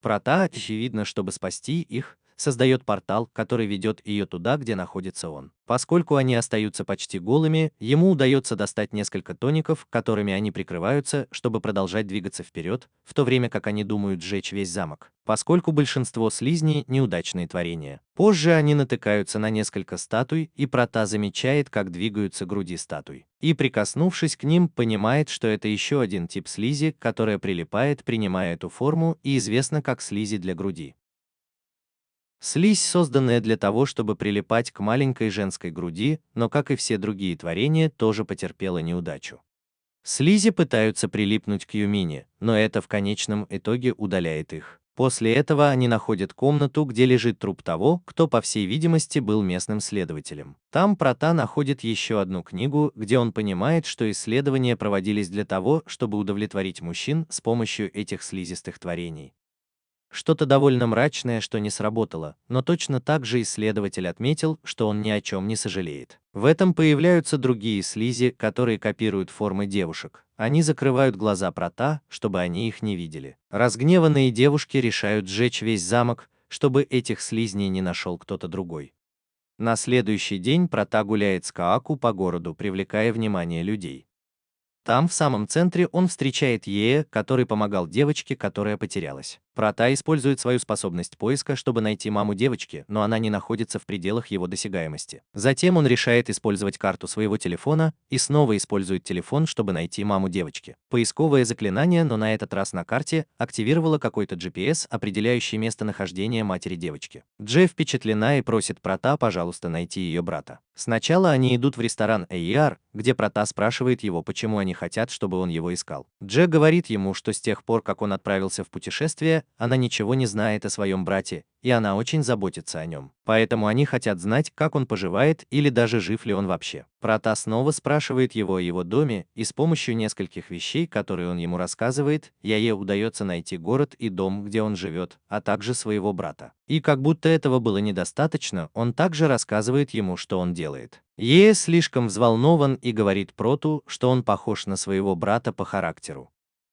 S1: Прата, очевидно, чтобы спасти их, создает портал, который ведет ее туда, где находится он. Поскольку они остаются почти голыми, ему удается достать несколько тоников, которыми они прикрываются, чтобы продолжать двигаться вперед, в то время как они думают сжечь весь замок, поскольку большинство слизней – неудачные творения. Позже они натыкаются на несколько статуй, и Прата замечает, как двигаются груди статуй. И, прикоснувшись к ним, понимает, что это еще один тип слизи, которая прилипает, принимая эту форму, и известна как слизи для груди. Слизь, созданная для того, чтобы прилипать к маленькой женской груди, но, как и все другие творения, тоже потерпела неудачу. Слизи пытаются прилипнуть к Юмине, но это в конечном итоге удаляет их. После этого они находят комнату, где лежит труп того, кто, по всей видимости, был местным следователем. Там Прота находит еще одну книгу, где он понимает, что исследования проводились для того, чтобы удовлетворить мужчин с помощью этих слизистых творений. Что-то довольно мрачное, что не сработало, но точно так же исследователь отметил, что он ни о чем не сожалеет. В этом появляются другие слизи, которые копируют формы девушек. Они закрывают глаза Прота, чтобы они их не видели. Разгневанные девушки решают сжечь весь замок, чтобы этих слизней не нашел кто-то другой. На следующий день Прота гуляет с Кааку по городу, привлекая внимание людей. Там, в самом центре, он встречает Ее, который помогал девочке, которая потерялась. Прота использует свою способность поиска, чтобы найти маму девочки, но она не находится в пределах его досягаемости. Затем он решает использовать карту своего телефона и снова использует телефон, чтобы найти маму девочки. Поисковое заклинание, но на этот раз на карте, активировало какой-то GPS, определяющий местонахождение матери девочки. Джей впечатлена и просит Прота, пожалуйста, найти ее брата. Сначала они идут в ресторан AER, где Прота спрашивает его, почему они хотят, чтобы он его искал. Джек говорит ему, что с тех пор, как он отправился в путешествие, она ничего не знает о своем брате, и она очень заботится о нем. Поэтому они хотят знать, как он поживает или даже жив ли он вообще. Прота снова спрашивает его о его доме, и с помощью нескольких вещей, которые он ему рассказывает, Яе удается найти город и дом, где он живет, а также своего брата. И как будто этого было недостаточно, он также рассказывает ему, что он делает. Е слишком взволнован и говорит Проту, что он похож на своего брата по характеру.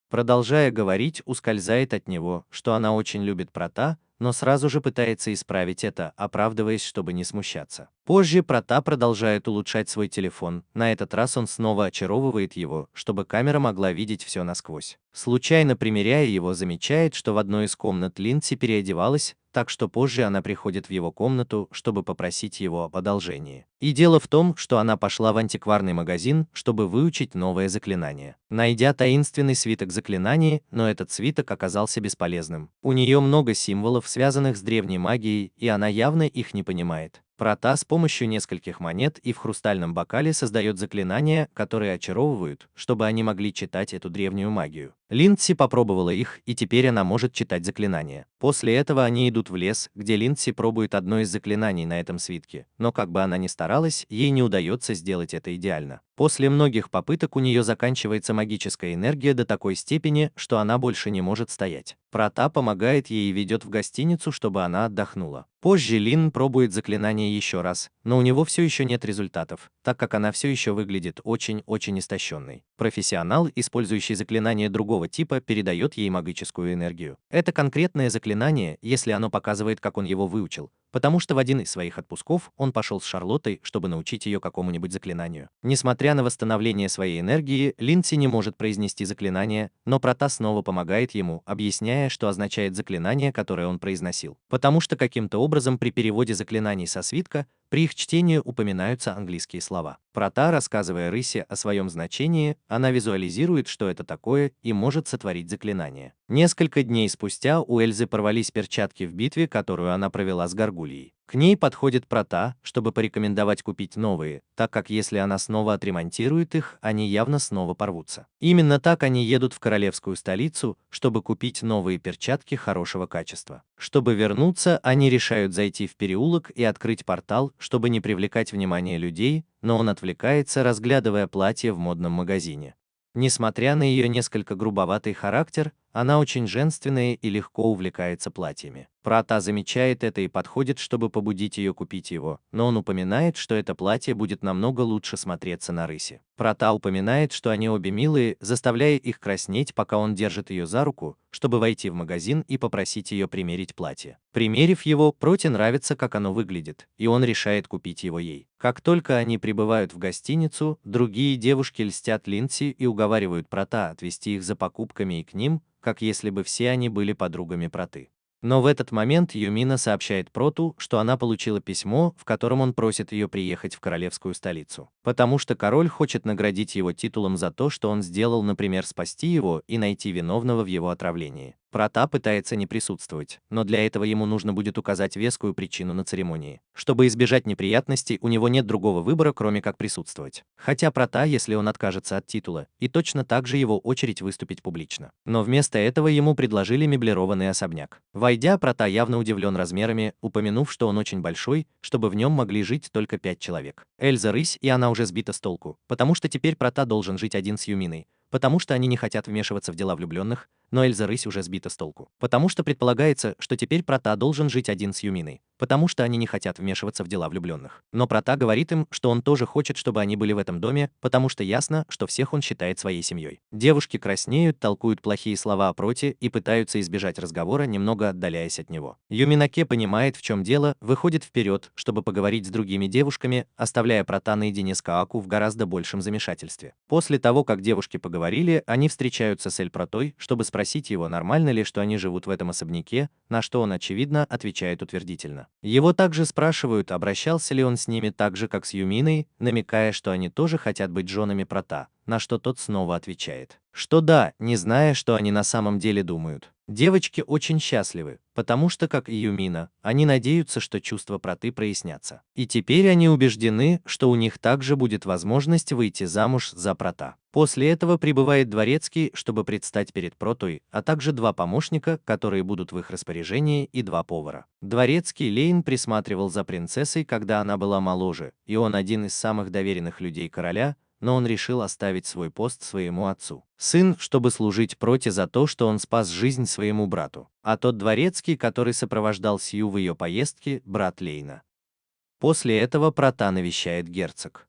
S1: Продолжая говорить, ускользает от него, что она очень любит Прота, но сразу же пытается исправить это, оправдываясь, чтобы не смущаться. Позже Прота продолжает улучшать свой телефон, на этот раз он снова очаровывает его, чтобы камера могла видеть все насквозь. Случайно примеряя его, замечает, что в одной из комнат Линдси переодевалась, так что позже она приходит в его комнату, чтобы попросить его об одолжении. И дело в том, что она пошла в антикварный магазин, чтобы выучить новое заклинание. Найдя таинственный свиток заклинаний, но этот свиток оказался бесполезным. У нее много символов, связанных с древней магией, и она явно их не понимает. Прота с помощью нескольких монет и в хрустальном бокале создает заклинания, которые очаровывают, чтобы они могли читать эту древнюю магию. Линдси попробовала их, и теперь она может читать заклинания. После этого они идут в лес, где Линдси пробует одно из заклинаний на этом свитке, но как бы она ни старалась, ей не удается сделать это идеально. После многих попыток у нее заканчивается магическая энергия до такой степени, что она больше не может стоять. Прота помогает ей и ведет в гостиницу, чтобы она отдохнула. Позже Лин пробует заклинание еще раз, но у него все еще нет результатов, так как она все еще выглядит очень-очень истощенной. Профессионал, использующий заклинание другого типа, передает ей магическую энергию. Это конкретное заклинание, если оно показывает, как он его выучил, потому что в один из своих отпусков он пошел с Шарлоттой, чтобы научить ее какому-нибудь заклинанию. Несмотря на восстановление своей энергии, Линдси не может произнести заклинание, но Прота снова помогает ему, объясняя, что означает заклинание, которое он произносил. Потому что каким-то образом при переводе заклинаний со свитка, при их чтении упоминаются английские слова. Прота, рассказывая Рысе о своем значении, она визуализирует, что это такое, и может сотворить заклинание. Несколько дней спустя у Эльзы порвались перчатки в битве, которую она провела с Гаргульей. К ней подходит Прота, чтобы порекомендовать купить новые, так как если она снова отремонтирует их, они явно снова порвутся. Именно так они едут в королевскую столицу, чтобы купить новые перчатки хорошего качества. Чтобы вернуться, они решают зайти в переулок и открыть портал, чтобы не привлекать внимание людей, но он отвлекается, разглядывая платье в модном магазине. Несмотря на ее несколько грубоватый характер, она очень женственная и легко увлекается платьями. Прота замечает это и подходит, чтобы побудить ее купить его, но он упоминает, что это платье будет намного лучше смотреться на Рысе. Прота упоминает, что они обе милые, заставляя их краснеть, пока он держит ее за руку, чтобы войти в магазин и попросить ее примерить платье. Примерив его, Проте нравится, как оно выглядит, и он решает купить его ей. Как только они прибывают в гостиницу, другие девушки льстят Линдси и уговаривают Прота отвезти их за покупками и к ним, как если бы все они были подругами Проты. Но в этот момент Юмина сообщает Проту, что она получила письмо, в котором он просит ее приехать в королевскую столицу. Потому что король хочет наградить его титулом за то, что он сделал, например, спасти его и найти виновного в его отравлении. Прата пытается не присутствовать, но для этого ему нужно будет указать вескую причину на церемонии. Чтобы избежать неприятностей, у него нет другого выбора, кроме как присутствовать. Хотя Прата, если он откажется от титула, и точно так же его очередь выступить публично. Но вместо этого ему предложили меблированный особняк. Войдя, Прата явно удивлен размерами, упомянув, что он очень большой, чтобы в нем могли жить только 5 человек. Эльза рысь, и она уже сбита с толку, потому что теперь Прата должен жить один с Юминой, потому что они не хотят вмешиваться в дела влюбленных, но Эльза рысь уже сбита с толку. Потому что предполагается, что теперь Прата должен жить один с Юминой, потому что они не хотят вмешиваться в дела влюбленных. Но Прата говорит им, что он тоже хочет, чтобы они были в этом доме, потому что ясно, что всех он считает своей семьей. Девушки краснеют, толкуют плохие слова о Проте и пытаются избежать разговора, немного отдаляясь от него. Юминаке понимает, в чем дело, выходит вперед, чтобы поговорить с другими девушками, оставляя Прата наедине с Кааку в гораздо большем замешательстве. После того, как девушки поговорили, они встречаются с Эль Протой, чтобы спросить его, нормально ли, что они живут в этом особняке, на что он, очевидно, отвечает утвердительно. Его также спрашивают, обращался ли он с ними так же, как с Юминой, намекая, что они тоже хотят быть женами Прота, на что тот снова отвечает, что да, не зная, что они на самом деле думают. Девочки очень счастливы, потому что, как и Юмина, они надеются, что чувства Проты прояснятся. И теперь они убеждены, что у них также будет возможность выйти замуж за Прота. После этого прибывает дворецкий, чтобы предстать перед Протой, а также 2 помощника, которые будут в их распоряжении, и 2 повара. Дворецкий Лейн присматривал за принцессой, когда она была моложе, и он один из самых доверенных людей короля, но он решил оставить свой пост своему отцу. Сын, чтобы служить Проте за то, что он спас жизнь своему брату. А тот дворецкий, который сопровождал Сью в ее поездке, брат Лейна. После этого Прота навещает герцог.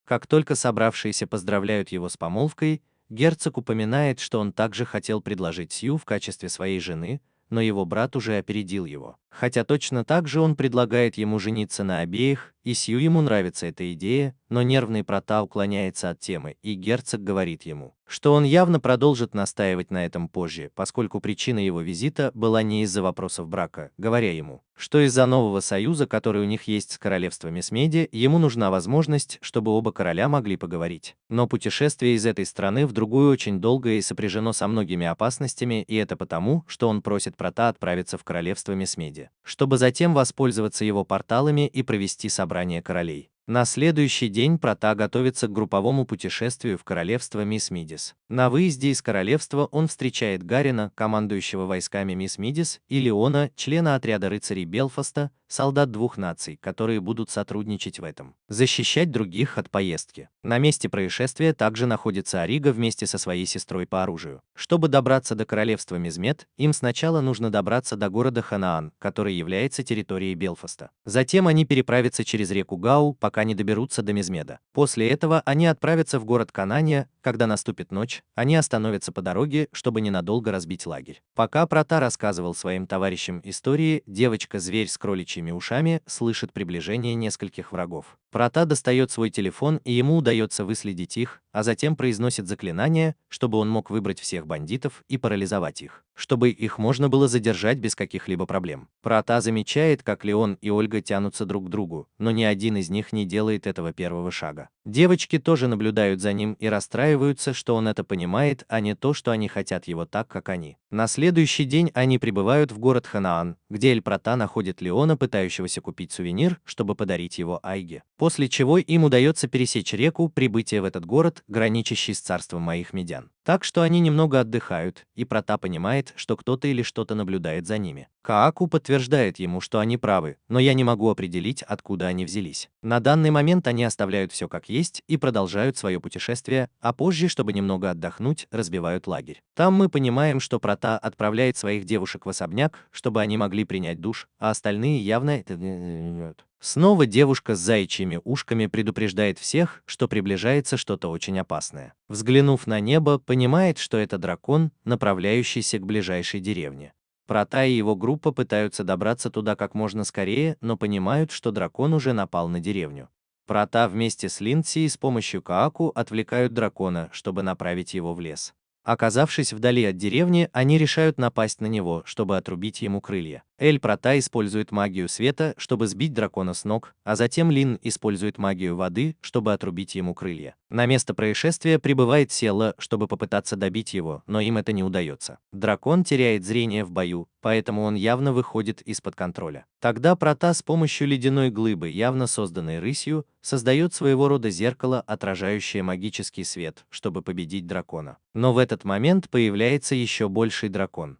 S1: Как только собравшиеся поздравляют его с помолвкой, герцог упоминает, что он также хотел предложить Сью в качестве своей жены, но его брат уже опередил его. Хотя точно так же он предлагает ему жениться на обеих, и Сью ему нравится эта идея, но нервный Прота уклоняется от темы, и герцог говорит ему, что он явно продолжит настаивать на этом позже, поскольку причина его визита была не из-за вопросов брака, говоря ему, что из-за нового союза, который у них есть с королевствами Смеди, ему нужна возможность, чтобы оба короля могли поговорить. Но путешествие из этой страны в другую очень долгое и сопряжено со многими опасностями, и это потому, что он просит Прота отправиться в королевство Месмеди, чтобы затем воспользоваться его порталами и провести собрание королей. На следующий день Прота готовится к групповому путешествию в королевство Мисс Мидис. На выезде из королевства он встречает Гарина, командующего войсками Мисс Мидис, и Леона, члена отряда рыцарей Белфаста, солдат 2 наций, которые будут сотрудничать в этом, защищать других от поездки. На месте происшествия также находится Арига вместе со своей сестрой по оружию. Чтобы добраться до королевства Мизмет, им сначала нужно добраться до города Ханаан, который является территорией Белфаста. Затем они переправятся через реку Гау, пока не доберутся до Мизмеда. После этого они отправятся в город Канания. Когда наступит ночь, они остановятся по дороге, чтобы ненадолго разбить лагерь. Пока Прота рассказывал своим товарищам истории, девочка-зверь с кроличьими ушами слышит приближение нескольких врагов. Прота достает свой телефон, и ему удается выследить их, а затем произносит заклинание, чтобы он мог выбрать всех бандитов и парализовать их, чтобы их можно было задержать без каких-либо проблем. Прота замечает, как Леон и Ольга тянутся друг к другу, но ни один из них не делает этого первого шага. Девочки тоже наблюдают за ним и расстраиваются, что он это понимает, а не то, что они хотят его так, как они. На следующий день они прибывают в город Ханаан, где Эль Прота находит Леона, пытающегося купить сувенир, чтобы подарить его Айге. После чего им удается пересечь реку, прибытие в этот город, граничащий с царством моих медян. Так что они немного отдыхают, и Прота понимает, что кто-то или что-то наблюдает за ними. Кааку подтверждает ему, что они правы, но я не могу определить, откуда они взялись. На данный момент они оставляют все как есть и продолжают свое путешествие, а позже, чтобы немного отдохнуть, разбивают лагерь. Там мы понимаем, что Прота отправляет своих девушек в особняк, чтобы они могли принять душ, а остальные явно это нет. Снова девушка с заячьими ушками предупреждает всех, что приближается что-то очень опасное. Взглянув на небо, понимает, что это дракон, направляющийся к ближайшей деревне. Прота и его группа пытаются добраться туда как можно скорее, но понимают, что дракон уже напал на деревню. Прота вместе с Линдси с помощью Кааку отвлекают дракона, чтобы направить его в лес. Оказавшись вдали от деревни, они решают напасть на него, чтобы отрубить ему крылья. Эль Прата использует магию света, чтобы сбить дракона с ног, а затем Лин использует магию воды, чтобы отрубить ему крылья. На место происшествия прибывает Селла, чтобы попытаться добить его, но им это не удается. Дракон теряет зрение в бою, поэтому он явно выходит из-под контроля. Тогда Прата с помощью ледяной глыбы, явно созданной рысью, создает своего рода зеркало, отражающее магический свет, чтобы победить дракона. Но в этот момент появляется еще больший дракон.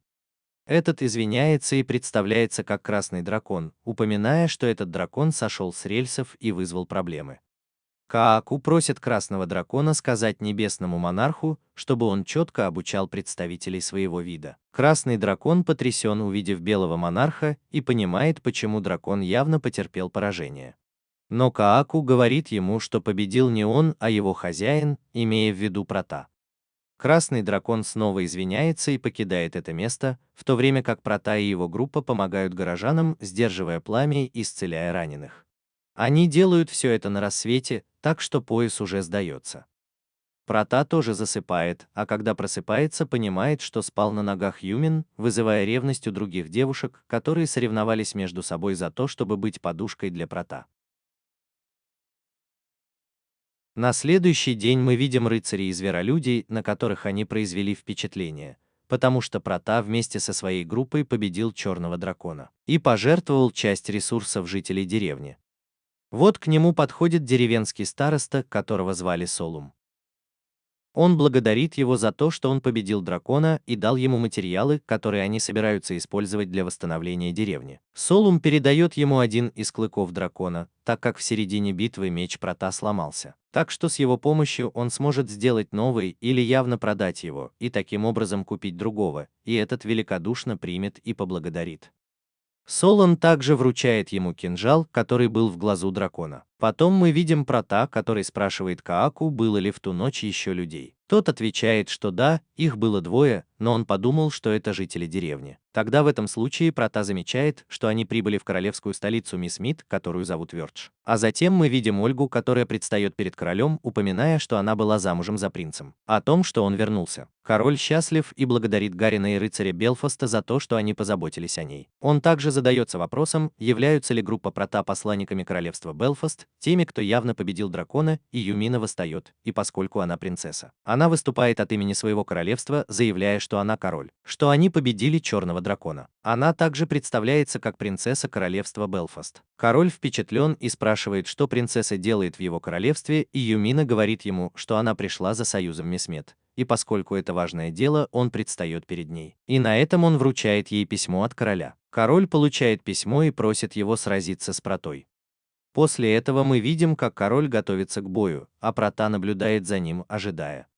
S1: Этот извиняется и представляется как красный дракон, упоминая, что этот дракон сошел с рельсов и вызвал проблемы. Кааку просит красного дракона сказать небесному монарху, чтобы он четко обучал представителей своего вида. Красный дракон потрясен, увидев белого монарха, и понимает, почему дракон явно потерпел поражение. Но Кааку говорит ему, что победил не он, а его хозяин, имея в виду Прата. Красный дракон снова извиняется и покидает это место, в то время как Прата и его группа помогают горожанам, сдерживая пламя и исцеляя раненых. Они делают все это на рассвете, так что пояс уже сдается. Прата тоже засыпает, а когда просыпается, понимает, что спал на ногах Юмин, вызывая ревность у других девушек, которые соревновались между собой за то, чтобы быть подушкой для Прата. На следующий день мы видим рыцарей и зверолюдей, на которых они произвели впечатление, потому что Прата вместе со своей группой победил черного дракона и пожертвовал часть ресурсов жителей деревни. Вот к нему подходит деревенский староста, которого звали Солум. Он благодарит его за то, что он победил дракона и дал ему материалы, которые они собираются использовать для восстановления деревни. Солум передает ему один из клыков дракона, так как в середине битвы меч Прата сломался. Так что с его помощью он сможет сделать новый или явно продать его, и таким образом купить другого, и этот великодушно примет и поблагодарит. Солон также вручает ему кинжал, который был в глазу дракона. Потом мы видим Прата, который спрашивает Кааку, было ли в ту ночь еще людей. Тот отвечает, что да, их было двое, но он подумал, что это жители деревни. Тогда в этом случае Прата замечает, что они прибыли в королевскую столицу Мисмит, которую зовут Вёрдж. А затем мы видим Ольгу, которая предстает перед королем, упоминая, что она была замужем за принцем. О том, что он вернулся. Король счастлив и благодарит Гарина и рыцаря Белфаста за то, что они позаботились о ней. Он также задается вопросом, являются ли группа Прата посланниками королевства Белфаст, теми, кто явно победил дракона, и Юмина восстает, и поскольку она принцесса. Она выступает от имени своего королевства, заявляя, что она король, что они победили черного дракона. Она также представляется как принцесса королевства Белфаст. Король впечатлен и спрашивает, что принцесса делает в его королевстве, и Юмина говорит ему, что она пришла за союзом Месмет. И поскольку это важное дело, он предстает перед ней. И на этом он вручает ей письмо от короля. Король получает письмо и просит его сразиться с Протой. После этого мы видим, как король готовится к бою, а Прата наблюдает за ним, ожидая.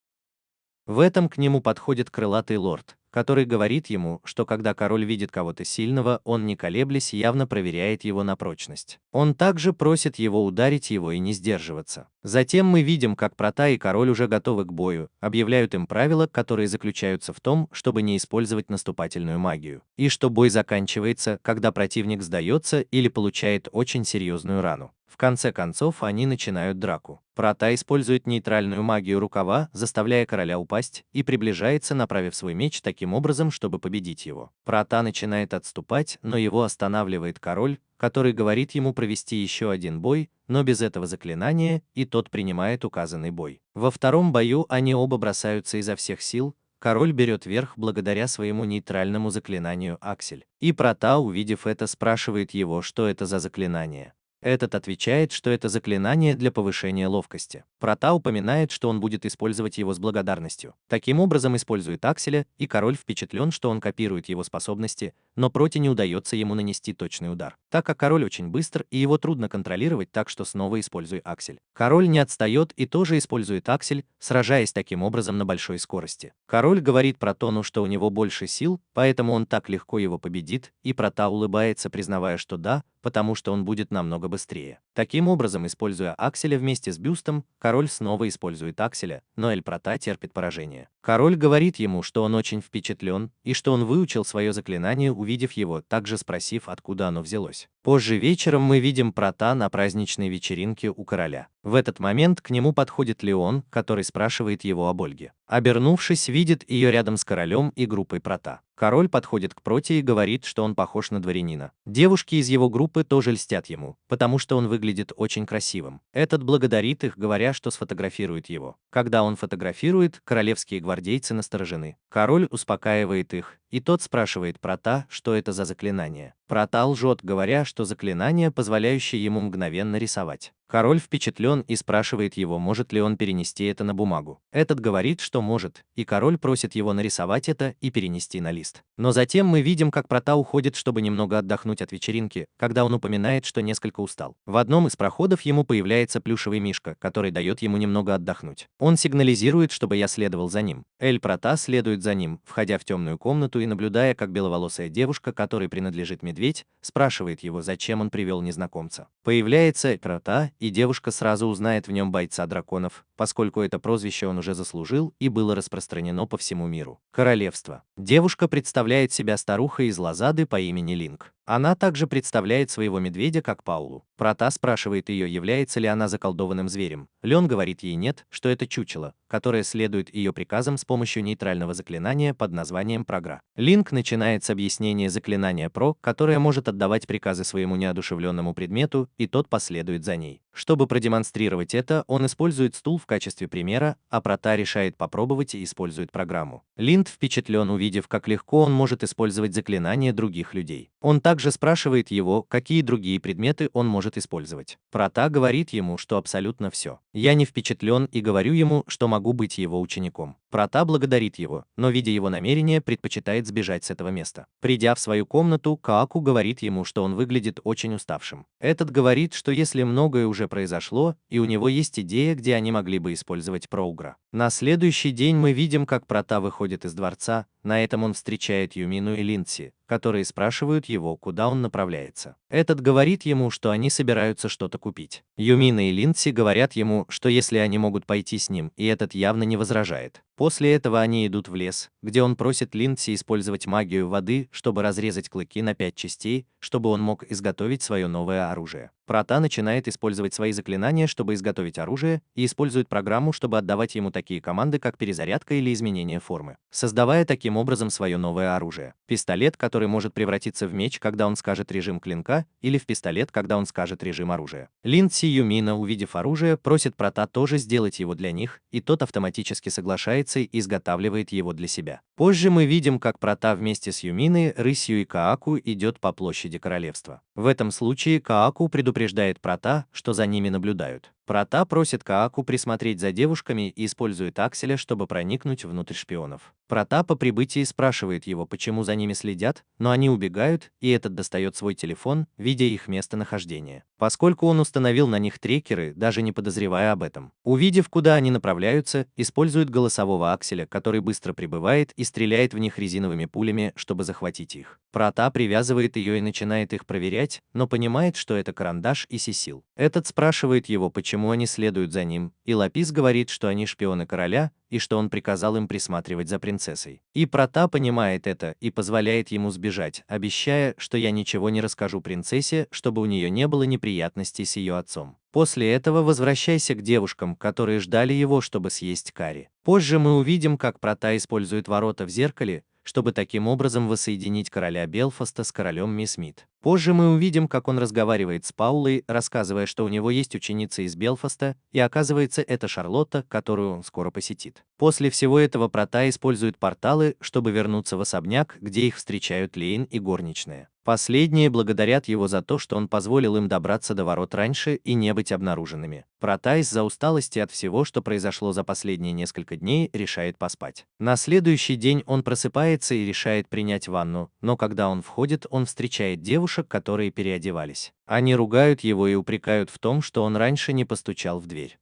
S1: В этом к нему подходит крылатый лорд, который говорит ему, что когда король видит кого-то сильного, он не колеблясь явно проверяет его на прочность. Он также просит его ударить его и не сдерживаться. Затем мы видим, как Прата и король уже готовы к бою, объявляют им правила, которые заключаются в том, чтобы не использовать наступательную магию, и что бой заканчивается, когда противник сдается или получает очень серьезную рану. В конце концов, они начинают драку. Прата использует нейтральную магию рукава, заставляя короля упасть, и приближается, направив свой меч таким образом, чтобы победить его. Прата начинает отступать, но его останавливает король, который говорит ему провести еще один бой, но без этого заклинания, и тот принимает указанный бой. Во втором бою они оба бросаются изо всех сил. Король берет верх благодаря своему нейтральному заклинанию Аксель. И Прата, увидев это, спрашивает его, что это за заклинание. Этот отвечает, что это заклинание для повышения ловкости. Прата упоминает, что он будет использовать его с благодарностью. Таким образом использует Акселя, и король впечатлен, что он копирует его способности, но Проте не удается ему нанести точный удар, так как король очень быстр и его трудно контролировать, так что снова используй Аксель. Король не отстает и тоже использует Аксель, сражаясь таким образом на большой скорости. Король говорит Протону, что у него больше сил, поэтому он так легко его победит, и Прата улыбается, признавая, что да, потому что он будет намного быстрее. Таким образом, используя Акселя вместе с бюстом, король снова использует Акселя, но Эль Прата терпит поражение. Король говорит ему, что он очень впечатлен, и что он выучил свое заклинание, увидев его, также спросив, откуда оно взялось. Позже вечером мы видим Прота на праздничной вечеринке у короля. В этот момент к нему подходит Леон, который спрашивает его об Ольге. Обернувшись, видит ее рядом с королем и группой Прота. Король подходит к Проте и говорит, что он похож на дворянина. Девушки из его группы тоже льстят ему, потому что он выглядит очень красивым. Этот благодарит их, говоря, что сфотографирует его. Когда он фотографирует, королевские гвардейцы насторожены. Король успокаивает их, и тот спрашивает Прота, что это за заклинание. Прота лжет, говоря, что заклинание, позволяющее ему мгновенно рисовать. Король впечатлен и спрашивает его, может ли он перенести это на бумагу. Этот говорит, что может, и король просит его нарисовать это и перенести на лист. Но затем мы видим, как Прота уходит, чтобы немного отдохнуть от вечеринки, когда он упоминает, что несколько устал. В одном из проходов ему появляется плюшевый мишка, который дает ему немного отдохнуть. Он сигнализирует, чтобы я следовал за ним. Эль Прота следует за ним, входя в темную комнату и наблюдая, как беловолосая девушка, которой принадлежит медведь, спрашивает его, зачем он привел незнакомца. Появляется Эль Прота, и девушка сразу узнает в нем бойца драконов, поскольку это прозвище он уже заслужил и было распространено по всему миру. Королевство. Девушка представляет себя старухой из Лозады по имени Линк. Она также представляет своего медведя как Паулу. Прота спрашивает ее, является ли она заколдованным зверем. Лен говорит ей нет, что это чучело, которое следует ее приказам с помощью нейтрального заклинания под названием Програ. Линк начинает с объяснения заклинания Про, которое может отдавать приказы своему неодушевленному предмету, и тот последует за ней. Чтобы продемонстрировать это, он использует стул в качестве примера, а Прота решает попробовать и использует программу. Линд впечатлен, увидев, как легко он может использовать заклинания других людей. Он также спрашивает его, какие другие предметы он может использовать. Прота говорит ему, что абсолютно все. Я не впечатлен и говорю ему, что могу быть его учеником. Прота благодарит его, но, видя его намерение, предпочитает сбежать с этого места. Придя в свою комнату, Кааку говорит ему, что он выглядит очень уставшим. Этот говорит, что если многое уже произошло, и у него есть идея, где они могли бы использовать Програ. На следующий день мы видим, как Прота выходит из дворца. На этом он встречает Юмину и Линдси, которые спрашивают его, куда он направляется. Этот говорит ему, что они собираются что-то купить. Юмина и Линдси говорят ему, что если они могут пойти с ним, и этот явно не возражает. После этого они идут в лес, где он просит Линдси использовать магию воды, чтобы разрезать клыки на 5 частей, чтобы он мог изготовить свое новое оружие. Прота начинает использовать свои заклинания, чтобы изготовить оружие, и использует программу, чтобы отдавать ему такие команды, как перезарядка или изменение формы, создавая таким образом свое новое оружие. Пистолет, который может превратиться в меч, когда он скажет режим клинка, или в пистолет, когда он скажет режим оружия. Линдси и Юмина, увидев оружие, просит Прота тоже сделать его для них, и тот автоматически соглашается и изготавливает его для себя. Позже мы видим, как Прота вместе с Юминой, Рысью и Кааку идет по площади королевства. В этом случае Кааку предупреждает Прота, что за ними наблюдают. Прота просит Кааку присмотреть за девушками и использует Акселя, чтобы проникнуть внутрь шпионов. Прота по прибытии спрашивает его, почему за ними следят, но они убегают, и этот достает свой телефон, видя их местонахождение. Поскольку он установил на них трекеры, даже не подозревая об этом. Увидев, куда они направляются, использует голосового Акселя, который быстро прибывает и стреляет в них резиновыми пулями, чтобы захватить их. Прота привязывает ее и начинает их проверять, но понимает, что это Карандаш и Сесил. Этот спрашивает его, почему они следуют за ним, и Лапис говорит, что они шпионы короля, и что он приказал им присматривать за принцессой. И Прота понимает это и позволяет ему сбежать, обещая, что я ничего не расскажу принцессе, чтобы у нее не было неприятностей с ее отцом. После этого возвращайся к девушкам, которые ждали его, чтобы съесть карри. Позже мы увидим, как Прота использует ворота в зеркале, чтобы таким образом воссоединить короля Белфаста с королем Мисмит. Позже мы увидим, как он разговаривает с Паулой, рассказывая, что у него есть ученица из Белфаста, и оказывается, это Шарлотта, которую он скоро посетит. После всего этого Прота использует порталы, чтобы вернуться в особняк, где их встречают Лейн и горничная. Последние благодарят его за то, что он позволил им добраться до ворот раньше и не быть обнаруженными. Прота из-за усталости от всего, что произошло за последние несколько дней, решает поспать. На следующий день он просыпается и решает принять ванну, но когда он входит, он встречает девушек, которые переодевались. Они ругают его и упрекают в том, что он раньше не постучал в дверь.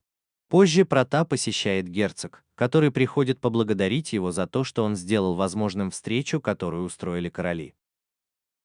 S1: Позже Прота посещает герцог, который приходит поблагодарить его за то, что он сделал возможным встречу, которую устроили короли.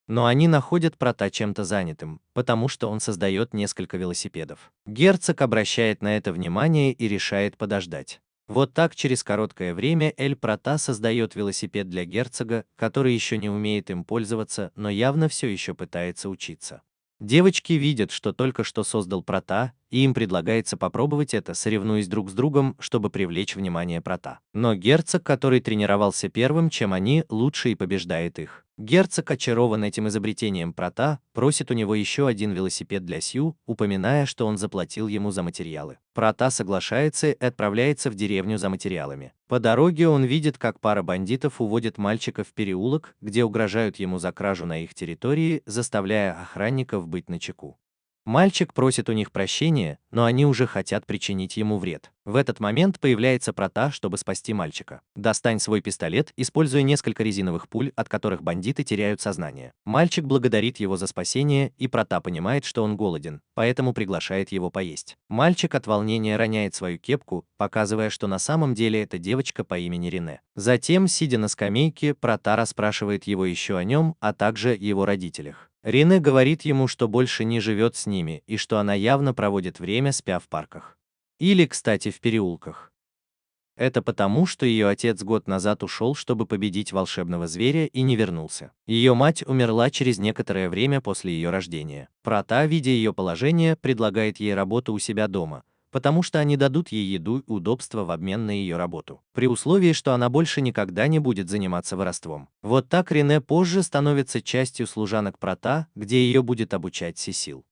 S1: Но они находят Прота чем-то занятым, потому что он создает несколько велосипедов. Герцог обращает на это внимание и решает подождать. Вот так через короткое время Эль Прота создает велосипед для герцога, который еще не умеет им пользоваться, но явно все еще пытается учиться. Девочки видят, что только что создал Прота, и им предлагается попробовать это, соревнуясь друг с другом, чтобы привлечь внимание Прота. Но герцог, который тренировался первым, чем они, лучше и побеждает их. Герцог, очарован этим изобретением Прота, просит у него еще один велосипед для Сью, упоминая, что он заплатил ему за материалы. Прота соглашается и отправляется в деревню за материалами. По дороге он видит, как пара бандитов уводит мальчика в переулок, где угрожают ему за кражу на их территории, заставляя охранников быть начеку. Мальчик просит у них прощения, но они уже хотят причинить ему вред. В этот момент появляется Прота, чтобы спасти мальчика. «Достань свой пистолет, используя несколько резиновых пуль, от которых бандиты теряют сознание». Мальчик благодарит его за спасение, и Прота понимает, что он голоден, поэтому приглашает его поесть. Мальчик от волнения роняет свою кепку, показывая, что на самом деле это девочка по имени Рене. Затем, сидя на скамейке, Прота расспрашивает его еще о нем, а также его родителях. Рене говорит ему, что больше не живет с ними и что она явно проводит время, спя в парках. Или, кстати, в переулках. Это потому, что ее отец год назад ушел, чтобы победить волшебного зверя, и не вернулся. Ее мать умерла через некоторое время после ее рождения. Прота, видя ее положение, предлагает ей работу у себя дома, потому что они дадут ей еду и удобства в обмен на ее работу, при условии, что она больше никогда не будет заниматься воровством. Вот так Рене позже становится частью служанок Прота, где ее будет обучать Сесил.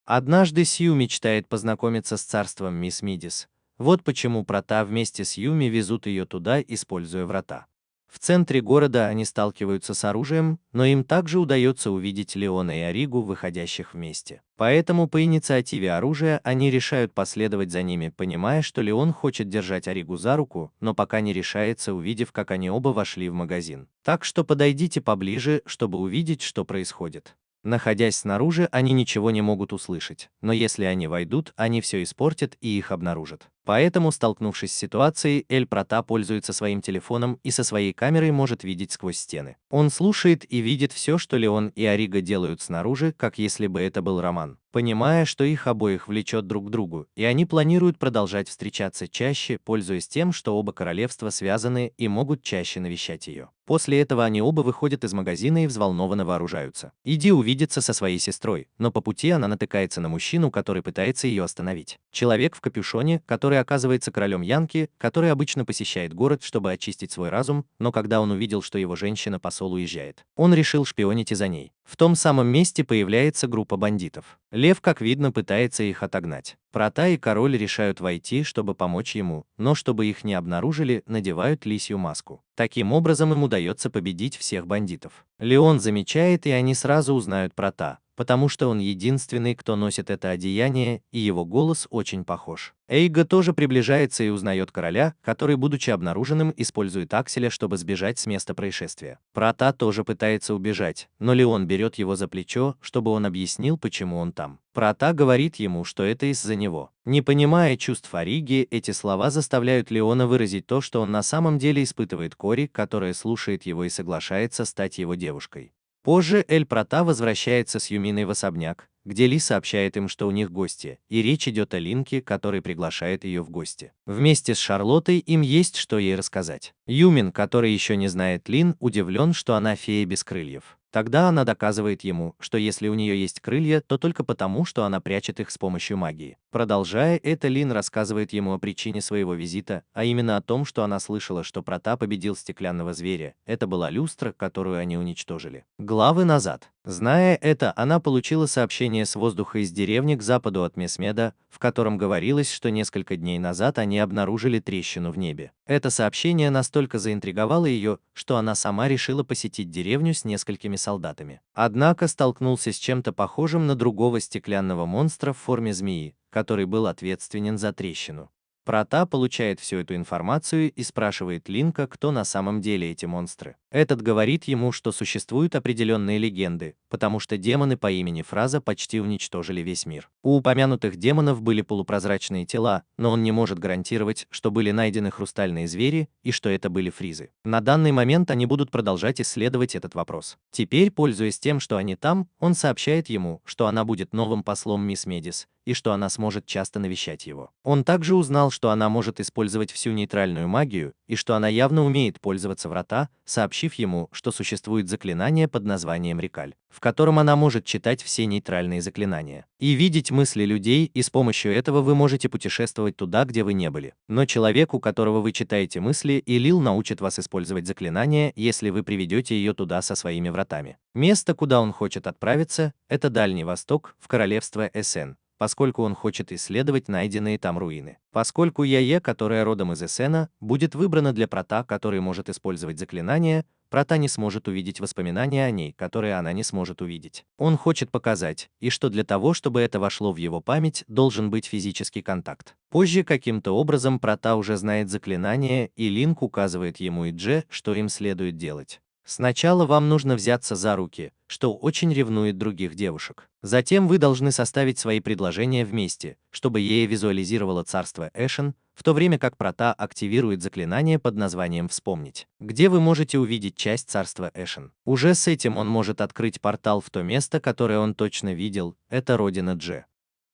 S1: Однажды Сью мечтает познакомиться с царством мисс Мидис. Вот почему Прота вместе с Юми везут ее туда, используя врата. В центре города они сталкиваются с оружием, но им также удается увидеть Леона и Аригу, выходящих вместе. Поэтому по инициативе оружия они решают последовать за ними, понимая, что Леон хочет держать Аригу за руку, но пока не решается, увидев, как они оба вошли в магазин. Так что подойдите поближе, чтобы увидеть, что происходит. Находясь снаружи, они ничего не могут услышать, но если они войдут, они все испортят и их обнаружат. Поэтому, столкнувшись с ситуацией, Эль Прота пользуется своим телефоном и со своей камерой может видеть сквозь стены. Он слушает и видит все, что Леон и Арига делают снаружи, как если бы это был роман. Понимая, что их обоих влечет друг к другу, и они планируют продолжать встречаться чаще, пользуясь тем, что оба королевства связаны и могут чаще навещать ее. После этого они оба выходят из магазина и взволнованно вооружаются. Иди увидеться со своей сестрой, но по пути она натыкается на мужчину, который пытается ее остановить. Человек в капюшоне, который оказывается королем Янки, который обычно посещает город, чтобы очистить свой разум, но когда он увидел, что его женщина-посол уезжает, он решил шпионить и за ней. В том самом месте появляется группа бандитов. Лев, как видно, пытается их отогнать. Прота и король решают войти, чтобы помочь ему, но чтобы их не обнаружили, надевают лисью маску. Таким образом им удается победить всех бандитов. Леон замечает, и они сразу узнают Прота, потому что он единственный, кто носит это одеяние, и его голос очень похож. Эйга тоже приближается и узнает короля, который, будучи обнаруженным, использует Акселя, чтобы сбежать с места происшествия. Прота тоже пытается убежать, но Леон берет его за плечо, чтобы он объяснил, почему он там. Прота говорит ему, что это из-за него. Не понимая чувств Ариги, эти слова заставляют Леона выразить то, что он на самом деле испытывает Кори, которая слушает его и соглашается стать его девушкой. Позже Эль Прота возвращается с Юминой в особняк, где Ли сообщает им, что у них гости, и речь идет о Линке, который приглашает ее в гости. Вместе с Шарлоттой им есть что ей рассказать. Юмин, который еще не знает Лин, удивлен, что она фея без крыльев. Тогда она доказывает ему, что если у нее есть крылья, то только потому, что она прячет их с помощью магии. Продолжая это, Лин рассказывает ему о причине своего визита, а именно о том, что она слышала, что Прота победил стеклянного зверя. Это была люстра, которую они уничтожили. Главы назад. Зная это, она получила сообщение с воздуха из деревни к западу от Месмеда, в котором говорилось, что несколько дней назад они обнаружили трещину в небе. Это сообщение настолько заинтриговало ее, что она сама решила посетить деревню с несколькими солдатами. Однако столкнулся с чем-то похожим на другого стеклянного монстра в форме змеи, который был ответственен за трещину. Прота получает всю эту информацию и спрашивает Линка, кто на самом деле эти монстры. Этот говорит ему, что существуют определенные легенды, потому что демоны по имени Фраза почти уничтожили весь мир. У упомянутых демонов были полупрозрачные тела, но он не может гарантировать, что были найдены хрустальные звери и что это были фризы. На данный момент они будут продолжать исследовать этот вопрос. Теперь, пользуясь тем, что они там, он сообщает ему, что она будет новым послом мисс Медис, и что она сможет часто навещать его. Он также узнал, что она может использовать всю нейтральную магию, и что она явно умеет пользоваться врата, сообщив ему, что существует заклинание под названием Рекаль, в котором она может читать все нейтральные заклинания и видеть мысли людей, и с помощью этого вы можете путешествовать туда, где вы не были. Но человек, у которого вы читаете мысли, Илил научит вас использовать заклинание, если вы приведете ее туда со своими вратами. Место, куда он хочет отправиться, это Дальний Восток, в королевство Эссен, поскольку он хочет исследовать найденные там руины. Поскольку Яе, которая родом из Эссена, будет выбрана для Прота, который может использовать заклинания, Прота не сможет увидеть воспоминания о ней, которые она не сможет увидеть. Он хочет показать, и что для того, чтобы это вошло в его память, должен быть физический контакт. Позже каким-то образом Прота уже знает заклинание, и Линк указывает ему и Дже, что им следует делать. Сначала вам нужно взяться за руки, что очень ревнует других девушек. Затем вы должны составить свои предложения вместе, чтобы Ея визуализировала царство Эшен, в то время как Прота активирует заклинание под названием «Вспомнить», где вы можете увидеть часть царства Эшен. Уже с этим он может открыть портал в то место, которое он точно видел, это родина Дже.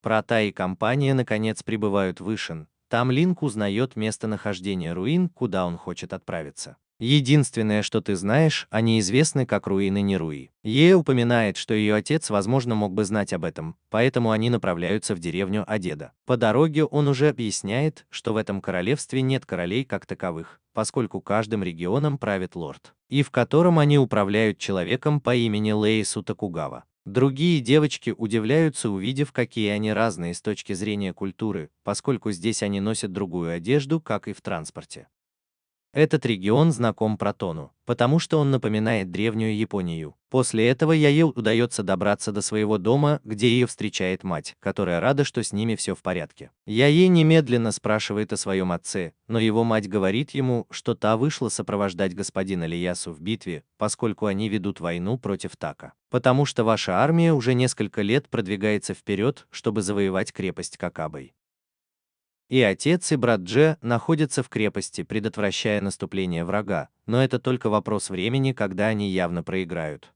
S1: Прота и компания наконец прибывают в Ишен. Там Линк узнает местонахождение руин, куда он хочет отправиться. Единственное, что ты знаешь, они известны как руины Неруи. Ея упоминает, что ее отец, возможно, мог бы знать об этом, поэтому они направляются в деревню Адеда. По дороге он уже объясняет, что в этом королевстве нет королей как таковых, поскольку каждым регионом правит лорд, и в котором они управляют человеком по имени Лейсу Токугава. Другие девочки удивляются, увидев, какие они разные с точки зрения культуры, поскольку здесь они носят другую одежду, как и в транспорте. Этот регион знаком Протону, потому что он напоминает древнюю Японию. После этого Яе удается добраться до своего дома, где ее встречает мать, которая рада, что с ними все в порядке. Яе немедленно спрашивает о своем отце, но его мать говорит ему, что та вышла сопровождать господина Лиясу в битве, поскольку они ведут войну против Така. Потому что ваша армия уже несколько лет продвигается вперед, чтобы завоевать крепость Какабой. И отец, и брат Дже находятся в крепости, предотвращая наступление врага, но это только вопрос времени, когда они явно проиграют.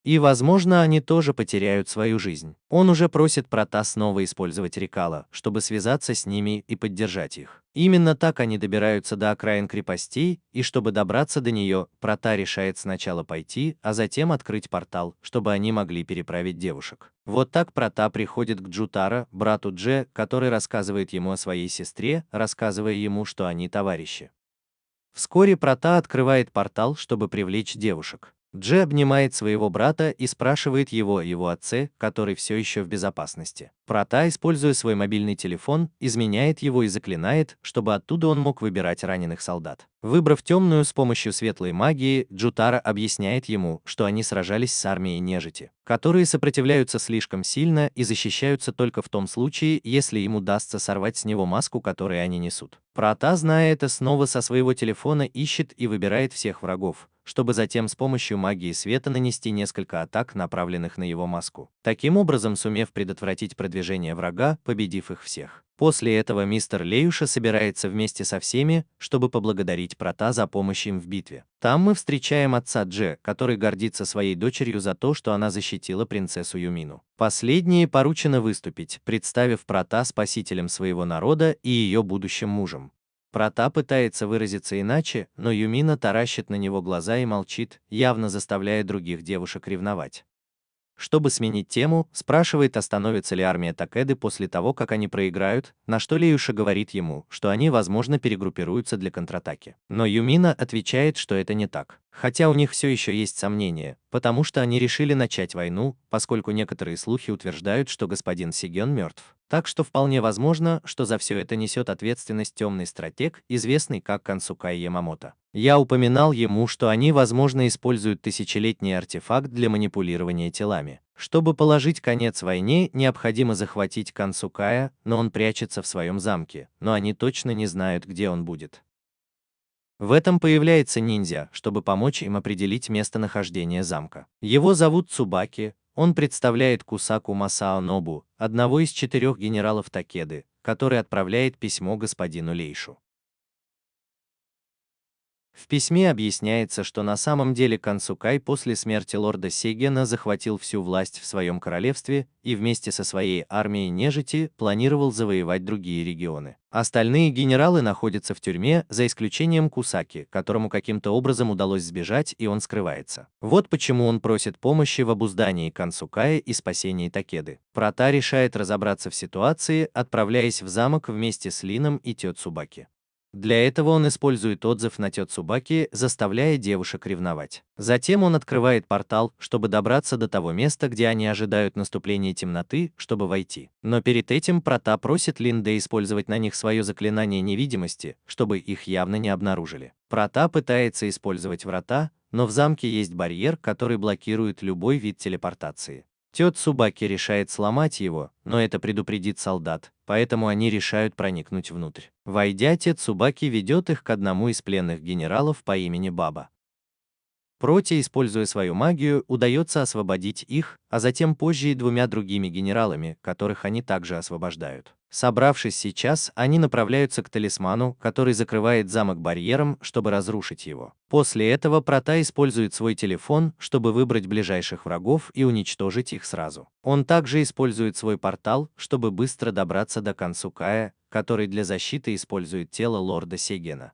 S1: И, возможно, они тоже потеряют свою жизнь. Он уже просит Прота снова использовать Рекала, чтобы связаться с ними и поддержать их. Именно так они добираются до окраин крепостей, и чтобы добраться до нее, Прота решает сначала пойти, а затем открыть портал, чтобы они могли переправить девушек. Вот так Прота приходит к Джутара, брату Дже, который рассказывает ему о своей сестре, рассказывая ему, что они товарищи. Вскоре Прота открывает портал, чтобы привлечь девушек. Дже обнимает своего брата и спрашивает его о его отце, который все еще в безопасности. Прота, используя свой мобильный телефон, изменяет его и заклинает, чтобы оттуда он мог выбирать раненых солдат. Выбрав темную с помощью светлой магии, Джутара объясняет ему, что они сражались с армией нежити, которые сопротивляются слишком сильно и защищаются только в том случае, если им удастся сорвать с него маску, которую они несут. Прота, зная это, снова со своего телефона ищет и выбирает всех врагов, чтобы затем с помощью магии света нанести несколько атак, направленных на его маску, таким образом сумев предотвратить продвижение врага, победив их всех. После этого мистер Леюша собирается вместе со всеми, чтобы поблагодарить Прота за помощь им в битве. Там мы встречаем отца Дже, который гордится своей дочерью за то, что она защитила принцессу Юмину. Последней поручено выступить, представив Прота спасителем своего народа и ее будущим мужем. Прота пытается выразиться иначе, но Юмина таращит на него глаза и молчит, явно заставляя других девушек ревновать. Чтобы сменить тему, спрашивает, остановится ли армия Такеды после того, как они проиграют, на что Леюша говорит ему, что они, возможно, перегруппируются для контратаки. Но Юмина отвечает, что это не так. Хотя у них все еще есть сомнения, потому что они решили начать войну, поскольку некоторые слухи утверждают, что господин Сигён мертв. Так что вполне возможно, что за все это несет ответственность темный стратег, известный как Кансукай Ямамото. Я упоминал ему, что они, возможно, используют тысячелетний артефакт для манипулирования телами. Чтобы положить конец войне, необходимо захватить Кансукая, но он прячется в своем замке, но они точно не знают, где он будет. В этом появляется ниндзя, чтобы помочь им определить местонахождение замка. Его зовут Цубаки, он представляет Кусаку Масао Нобу, одного из 4 генералов Такеды, который отправляет письмо господину Лейшу. В письме объясняется, что на самом деле Кансукай после смерти лорда Сегена захватил всю власть в своем королевстве и вместе со своей армией нежити планировал завоевать другие регионы. Остальные генералы находятся в тюрьме, за исключением Кусаки, которому каким-то образом удалось сбежать, и он скрывается. Вот почему он просит помощи в обуздании Кансукая и спасении Такеды. Прата решает разобраться в ситуации, отправляясь в замок вместе с Лином и Тёцубаки. Для этого он использует отзыв на Тёцубаки, заставляя девушек ревновать. Затем он открывает портал, чтобы добраться до того места, где они ожидают наступления темноты, чтобы войти. Но перед этим Прата просит Линде использовать на них свое заклинание невидимости, чтобы их явно не обнаружили. Прата пытается использовать врата, но в замке есть барьер, который блокирует любой вид телепортации. Тёцубаки решает сломать его, но это предупредит солдат, поэтому они решают проникнуть внутрь. Войдя, Тёцубаки ведет их к одному из пленных генералов по имени Баба. Проте, используя свою магию, удается освободить их, а затем позже и двумя другими генералами, которых они также освобождают. Собравшись сейчас, они направляются к талисману, который закрывает замок барьером, чтобы разрушить его. После этого Прата использует свой телефон, чтобы выбрать ближайших врагов и уничтожить их сразу. Он также использует свой портал, чтобы быстро добраться до Кансукая, который для защиты использует тело лорда Сегена.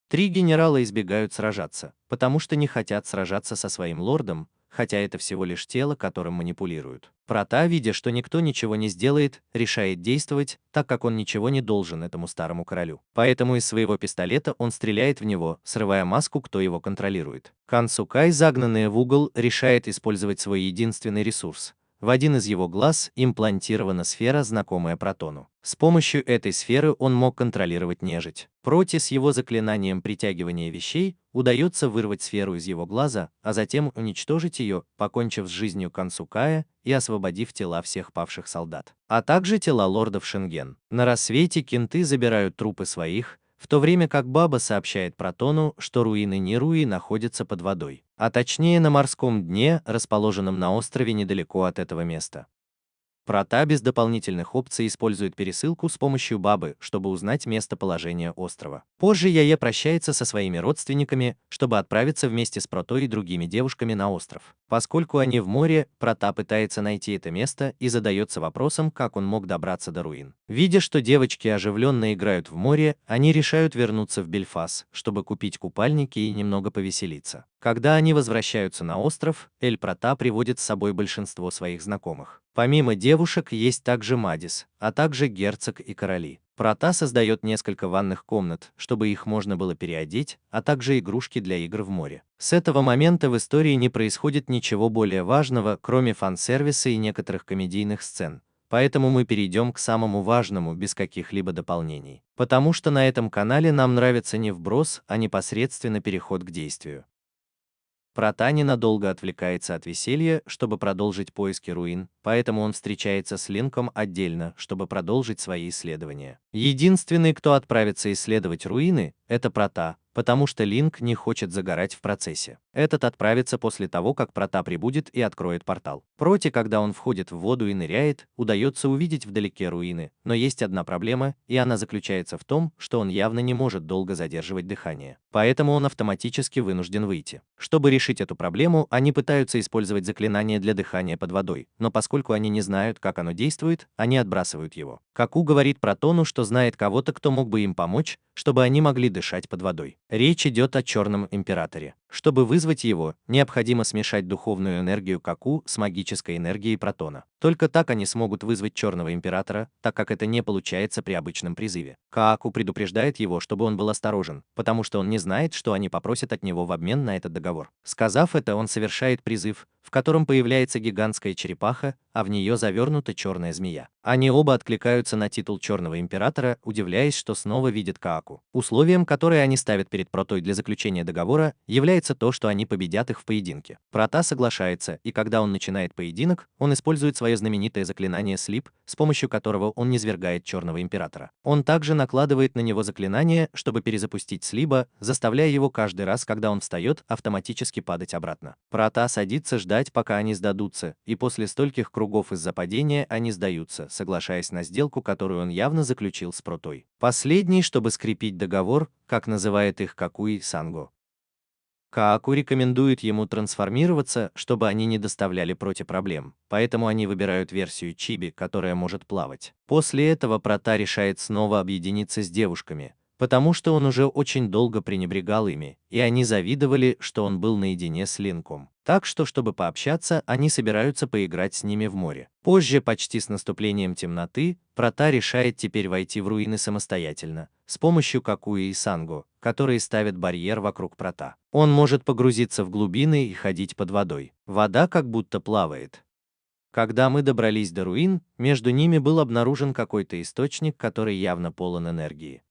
S1: Три генерала избегают сражаться, потому что не хотят сражаться со своим лордом, хотя это всего лишь тело, которым манипулируют. Прата, видя, что никто ничего не сделает, решает действовать, так как он ничего не должен этому старому королю. Поэтому из своего пистолета он стреляет в него, срывая маску, кто его контролирует. Кансукай, загнанный в угол, решает использовать свой единственный ресурс. В один из его глаз имплантирована сфера, знакомая Протону. С помощью этой сферы он мог контролировать нежить. Проти с его заклинанием притягивания вещей удается вырвать сферу из его глаза, а затем уничтожить ее, покончив с жизнью Кансукая и освободив тела всех павших солдат, а также тела лордов Шенген. На рассвете кенты забирают трупы своих, в то время как Баба сообщает Протону, что руины Нируи находятся под водой, а точнее на морском дне, расположенном на острове недалеко от этого места. Прата без дополнительных опций использует пересылку с помощью Бабы, чтобы узнать местоположение острова. Позже Яе прощается со своими родственниками, чтобы отправиться вместе с Прото и другими девушками на остров. Поскольку они в море, Прата пытается найти это место и задается вопросом, как он мог добраться до руин. Видя, что девочки оживленно играют в море, они решают вернуться в Бельфас, чтобы купить купальники и немного повеселиться. Когда они возвращаются на остров, Эль Прата приводит с собой большинство своих знакомых. Помимо девушек есть также Мадис, а также герцог и короли. Прата создает несколько ванных комнат, чтобы их можно было переодеть, а также игрушки для игр в море. С этого момента в истории не происходит ничего более важного, кроме фан-сервиса и некоторых комедийных сцен. Поэтому мы перейдем к самому важному, без каких-либо дополнений. Потому что на этом канале нам нравится не вброс, а непосредственно переход к действию. Прата ненадолго отвлекается от веселья, чтобы продолжить поиски руин, поэтому он встречается с Линком отдельно, чтобы продолжить свои исследования. Единственный, кто отправится исследовать руины, это Прата, потому что Линк не хочет загорать в процессе. Этот отправится после того, как Прата прибудет и откроет портал. Проти, когда он входит в воду и ныряет, удается увидеть вдалеке руины, но есть одна проблема, и она заключается в том, что он явно не может долго задерживать дыхание. Поэтому он автоматически вынужден выйти. Чтобы решить эту проблему, они пытаются использовать заклинание для дыхания под водой, но поскольку они не знают, как оно действует, они отбрасывают его. Каку говорит Протону, что знает кого-то, кто мог бы им помочь, чтобы они могли дышать под водой. Речь идет о Черном Императоре. Чтобы вызвать его, необходимо смешать духовную энергию Каку с магической энергией Протона. Только так они смогут вызвать Черного Императора, так как это не получается при обычном призыве. Каку предупреждает его, чтобы он был осторожен, потому что он не знает, что они попросят от него в обмен на этот договор. Сказав это, он совершает призыв, в котором появляется гигантская черепаха, а в нее завернута черная змея. Они оба откликаются на титул Черного Императора, удивляясь, что снова видят Кааку. Условием, которое они ставят перед Протой для заключения договора, является то, что они победят их в поединке. Прота соглашается, и когда он начинает поединок, он использует свое свое знаменитое заклинание Sleep, с помощью которого он низвергает Черного Императора. Он также накладывает на него заклинание, чтобы перезапустить Слиба, заставляя его каждый раз, когда он встает, автоматически падать обратно. Прота садится ждать, пока они сдадутся, и после стольких кругов из-за падения они сдаются, соглашаясь на сделку, которую он явно заключил с Протой. Последний, чтобы скрепить договор, как называет их Какуи Санго. Кааку рекомендует ему трансформироваться, чтобы они не доставляли Проте проблем, поэтому они выбирают версию Чиби, которая может плавать. После этого Прота решает снова объединиться с девушками, потому что он уже очень долго пренебрегал ими, и они завидовали, что он был наедине с Линком. Так что, чтобы пообщаться, они собираются поиграть с ними в море. Позже, почти с наступлением темноты, Прота решает теперь войти в руины самостоятельно, с помощью Какуи и Санго, которые ставят барьер вокруг Прота. Он может погрузиться в глубины и ходить под водой. Вода как будто плавает. Когда мы добрались до руин, между ними был обнаружен какой-то источник, который явно полон энергии.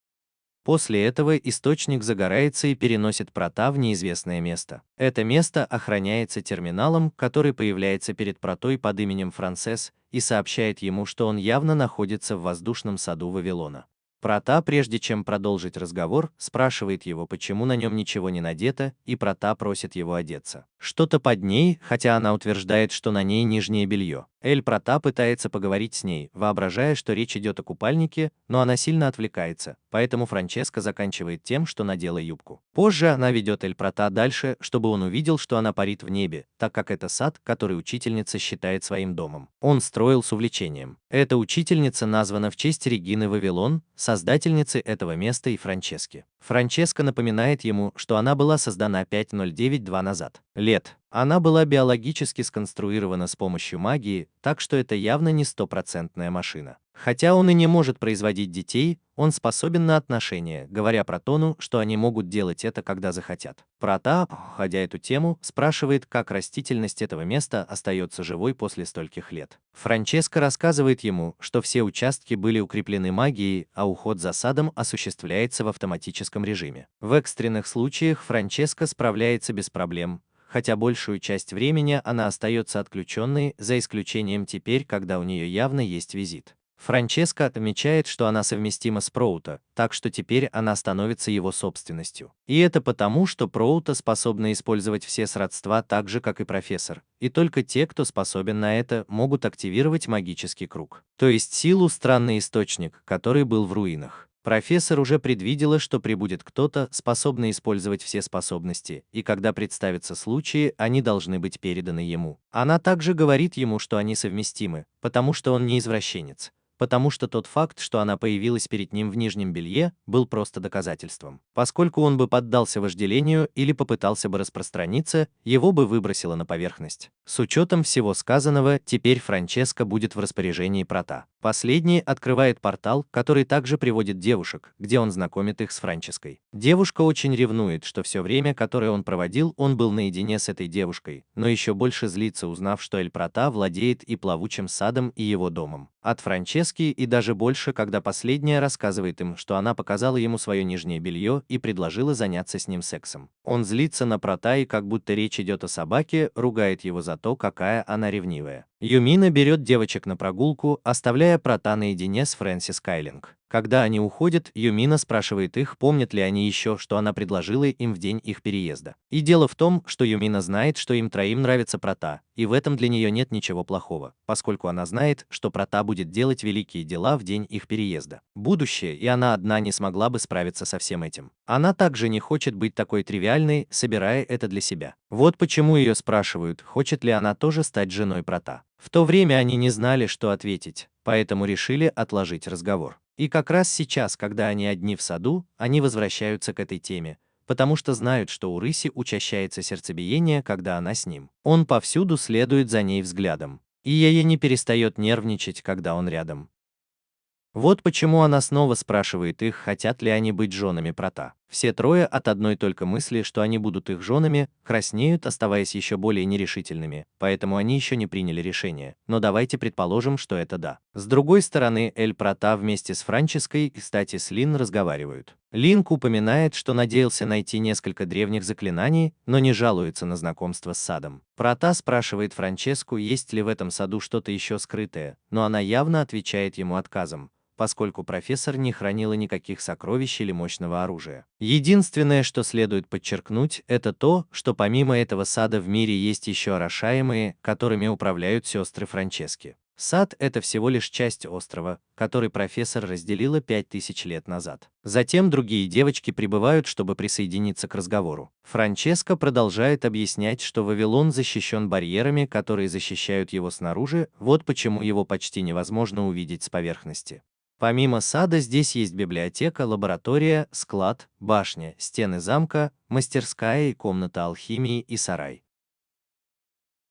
S1: После этого источник загорается и переносит Прота в неизвестное место. Это место охраняется терминалом, который появляется перед Протой под именем Францесс и сообщает ему, что он явно находится в воздушном саду Вавилона. Прота, прежде чем продолжить разговор, спрашивает его, почему на нем ничего не надето, и Прота просит его одеться. Что-то под ней, хотя она утверждает, что на ней нижнее белье. Эль Прота пытается поговорить с ней, воображая, что речь идет о купальнике, но она сильно отвлекается, поэтому Франческа заканчивает тем, что надела юбку. Позже она ведет Эль Прота дальше, чтобы он увидел, что она парит в небе, так как это сад, который учительница считает своим домом. Он строил с увлечением. Эта учительница названа в честь Регины Вавилон, создательницы этого места и Франчески. Франческа напоминает ему, что она была создана 5092 назад. Лет. Она была биологически сконструирована с помощью магии, так что это явно не стопроцентная машина. Хотя он и не может производить детей, он способен на отношения, говоря Протону, что они могут делать это, когда захотят. Прота, обходя эту тему, спрашивает, как растительность этого места остается живой после стольких лет. Франческа рассказывает ему, что все участки были укреплены магией, а уход за садом осуществляется в автоматическом режиме. В экстренных случаях Франческа справляется без проблем, хотя большую часть времени она остается отключенной, за исключением теперь, когда у нее явно есть визит. Франческа отмечает, что она совместима с Проута, так что теперь она становится его собственностью. И это потому, что Проута способна использовать все сродства так же, как и профессор, и только те, кто способен на это, могут активировать магический круг, то есть силу странный источник, который был в руинах. Профессор уже предвидела, что прибудет кто-то, способный использовать все способности, и когда представятся случаи, они должны быть переданы ему. Она также говорит ему, что они совместимы, потому что он не извращенец, потому что тот факт, что она появилась перед ним в нижнем белье, был просто доказательством. Поскольку он бы поддался вожделению или попытался бы распространиться, его бы выбросило на поверхность. С учетом всего сказанного, теперь Франческа будет в распоряжении Прота. Последний открывает портал, который также приводит девушек, где он знакомит их с Франческой. Девушка очень ревнует, что все время, которое он проводил, он был наедине с этой девушкой, но еще больше злится, узнав, что Эль Прота владеет и плавучим садом, и его домом. От Франчески и даже больше, когда последняя рассказывает им, что она показала ему свое нижнее белье и предложила заняться с ним сексом. Он злится на Прота и, как будто речь идет о собаке, ругает его за то, какая она ревнивая. Юмина берет девочек на прогулку, оставляя Прота наедине с Фрэнсис Кайлинг. Когда они уходят, Юмина спрашивает их, помнят ли они еще, что она предложила им в день их переезда. И дело в том, что Юмина знает, что им троим нравится Прота, и в этом для нее нет ничего плохого, поскольку она знает, что Прота будет делать великие дела в день их переезда. Будущее, и она одна не смогла бы справиться со всем этим. Она также не хочет быть такой тривиальной, собирая это для себя. Вот почему ее спрашивают, хочет ли она тоже стать женой Прота. В то время они не знали, что ответить, поэтому решили отложить разговор. И как раз сейчас, когда они одни в саду, они возвращаются к этой теме, потому что знают, что у рыси учащается сердцебиение, когда она с ним. Он повсюду следует за ней взглядом, и Яя не перестает нервничать, когда он рядом. Вот почему она снова спрашивает их, хотят ли они быть женами Прота. Все трое от одной только мысли, что они будут их женами, краснеют, оставаясь еще более нерешительными, поэтому они еще не приняли решение, но давайте предположим, что это да. С другой стороны, Эль Прата вместе с Франческой и, кстати, с Лин разговаривают. Линк упоминает, что надеялся найти несколько древних заклинаний, но не жалуется на знакомство с садом. Прата спрашивает Франческу, есть ли в этом саду что-то еще скрытое, но она явно отвечает ему отказом, поскольку профессор не хранила никаких сокровищ или мощного оружия. Единственное, что следует подчеркнуть, это то, что помимо этого сада в мире есть еще орошаемые, которыми управляют сестры Франчески. Сад – это всего лишь часть острова, который профессор разделила 5000 лет назад. Затем другие девочки прибывают, чтобы присоединиться к разговору. Франческа продолжает объяснять, что Вавилон защищен барьерами, которые защищают его снаружи, вот почему его почти невозможно увидеть с поверхности. Помимо сада здесь есть библиотека, лаборатория, склад, башня, стены замка, мастерская и комната алхимии и сарай.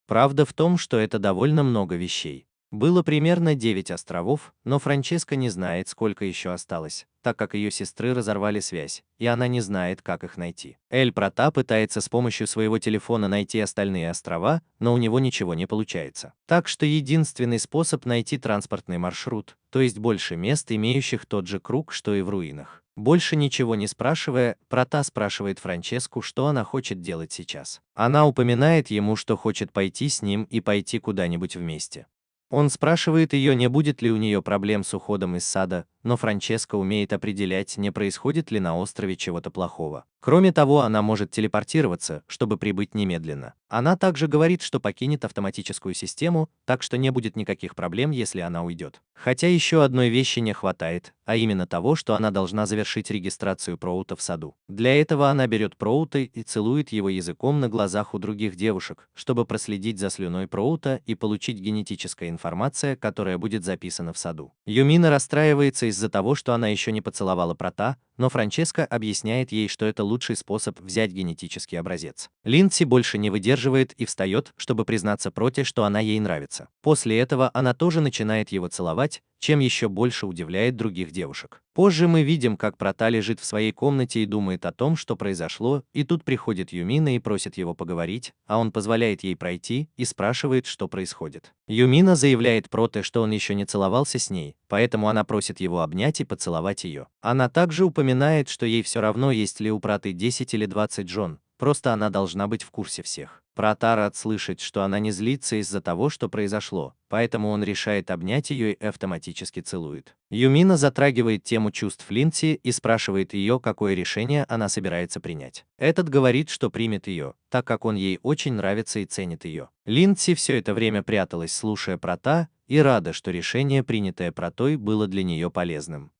S1: Правда в том, что это довольно много вещей. Было примерно 9 островов, но Франческа не знает, сколько еще осталось, так как ее сестры разорвали связь, и она не знает, как их найти. Эль Прата пытается с помощью своего телефона найти остальные острова, но у него ничего не получается. Так что единственный способ найти транспортный маршрут, то есть больше мест, имеющих тот же круг, что и в руинах. Больше ничего не спрашивая, Прата спрашивает Франческу, что она хочет делать сейчас. Она упоминает ему, что хочет пойти с ним и пойти куда-нибудь вместе. Он спрашивает ее, не будет ли у нее проблем с уходом из сада, но Франческа умеет определять, не происходит ли на острове чего-то плохого. Кроме того, она может телепортироваться, чтобы прибыть немедленно. Она также говорит, что покинет автоматическую систему, так что не будет никаких проблем, если она уйдет. Хотя еще одной вещи не хватает, а именно того, что она должна завершить регистрацию Проута в саду. Для этого она берет Проута и целует его языком на глазах у других девушек, чтобы проследить за слюной Проута и получить генетическую информацию, которая будет записана в саду. Юмина расстраивается из-за того, что она еще не поцеловала Прата, но Франческа объясняет ей, что это лучший способ взять генетический образец. Линдси больше не выдерживает и встает, чтобы признаться Проте, что она ей нравится. После этого она тоже начинает его целовать, чем еще больше удивляет других девушек. Позже мы видим, как Прата лежит в своей комнате и думает о том, что произошло, и тут приходит Юмина и просит его поговорить, а он позволяет ей пройти и спрашивает, что происходит. Юмина заявляет Проте, что он еще не целовался с ней, поэтому она просит его обнять и поцеловать ее. Она также упоминает, что ей все равно, есть ли у Праты 10 или 20 жен, просто она должна быть в курсе всех. Прата рад слышать, что она не злится из-за того, что произошло, поэтому он решает обнять ее и автоматически целует. Юмина затрагивает тему чувств Линдси и спрашивает ее, какое решение она собирается принять. Этот говорит, что примет ее, так как он ей очень нравится и ценит ее. Линдси все это время пряталась, слушая Прата, и рада, что решение, принятое Пратой, было для нее полезным.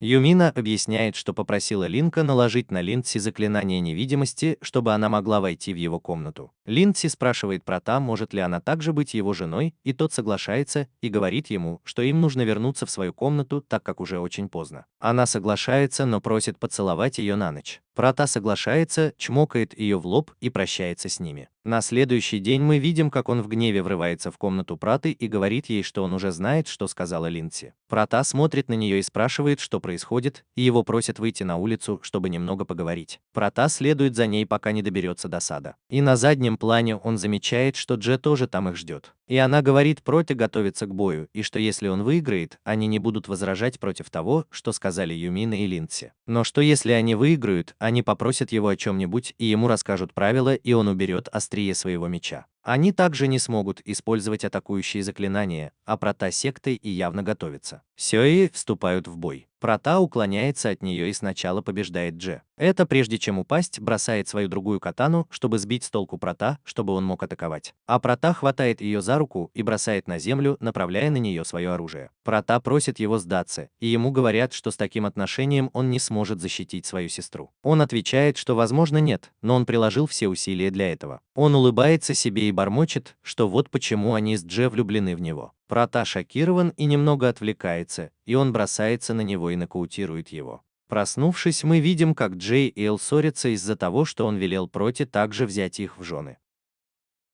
S1: Юмина объясняет, что попросила Линка наложить на Линдси заклинание невидимости, чтобы она могла войти в его комнату. Линдси спрашивает Прата, может ли она также быть его женой, и тот соглашается и говорит ему, что им нужно вернуться в свою комнату, так как уже очень поздно. Она соглашается, но просит поцеловать ее на ночь. Прата соглашается, чмокает ее в лоб и прощается с ними. На следующий день мы видим, как он в гневе врывается в комнату Праты и говорит ей, что он уже знает, что сказала Линдси. Прата смотрит на нее и спрашивает, что происходит, и его просят выйти на улицу, чтобы немного поговорить. Прата следует за ней, пока не доберется до сада. И на заднем плане он замечает, что Дже тоже там их ждет. И она говорит Проте готовиться к бою, и что если он выиграет, они не будут возражать против того, что сказали Юмина и Линдси. Но что если они выиграют, они попросят его о чем-нибудь, и ему расскажут правила, и он уберет острие своего меча. Они также не смогут использовать атакующие заклинания, а Прата сектой и явно готовится. Сёи вступают в бой. Прата уклоняется от нее и сначала побеждает Дже. Это прежде чем упасть, бросает свою другую катану, чтобы сбить с толку Прата, чтобы он мог атаковать. А Прата хватает ее за руку и бросает на землю, направляя на нее свое оружие. Прата просит его сдаться, и ему говорят, что с таким отношением он не сможет защитить свою сестру. Он отвечает, что возможно нет, но он приложил все усилия для этого. Он улыбается себе и бормочет, что вот почему они с Дже влюблены в него. Прата шокирован и немного отвлекается, и он бросается на него и нокаутирует его. Проснувшись, мы видим, как Джей и Эл ссорятся из-за того, что он велел Проте также взять их в жены.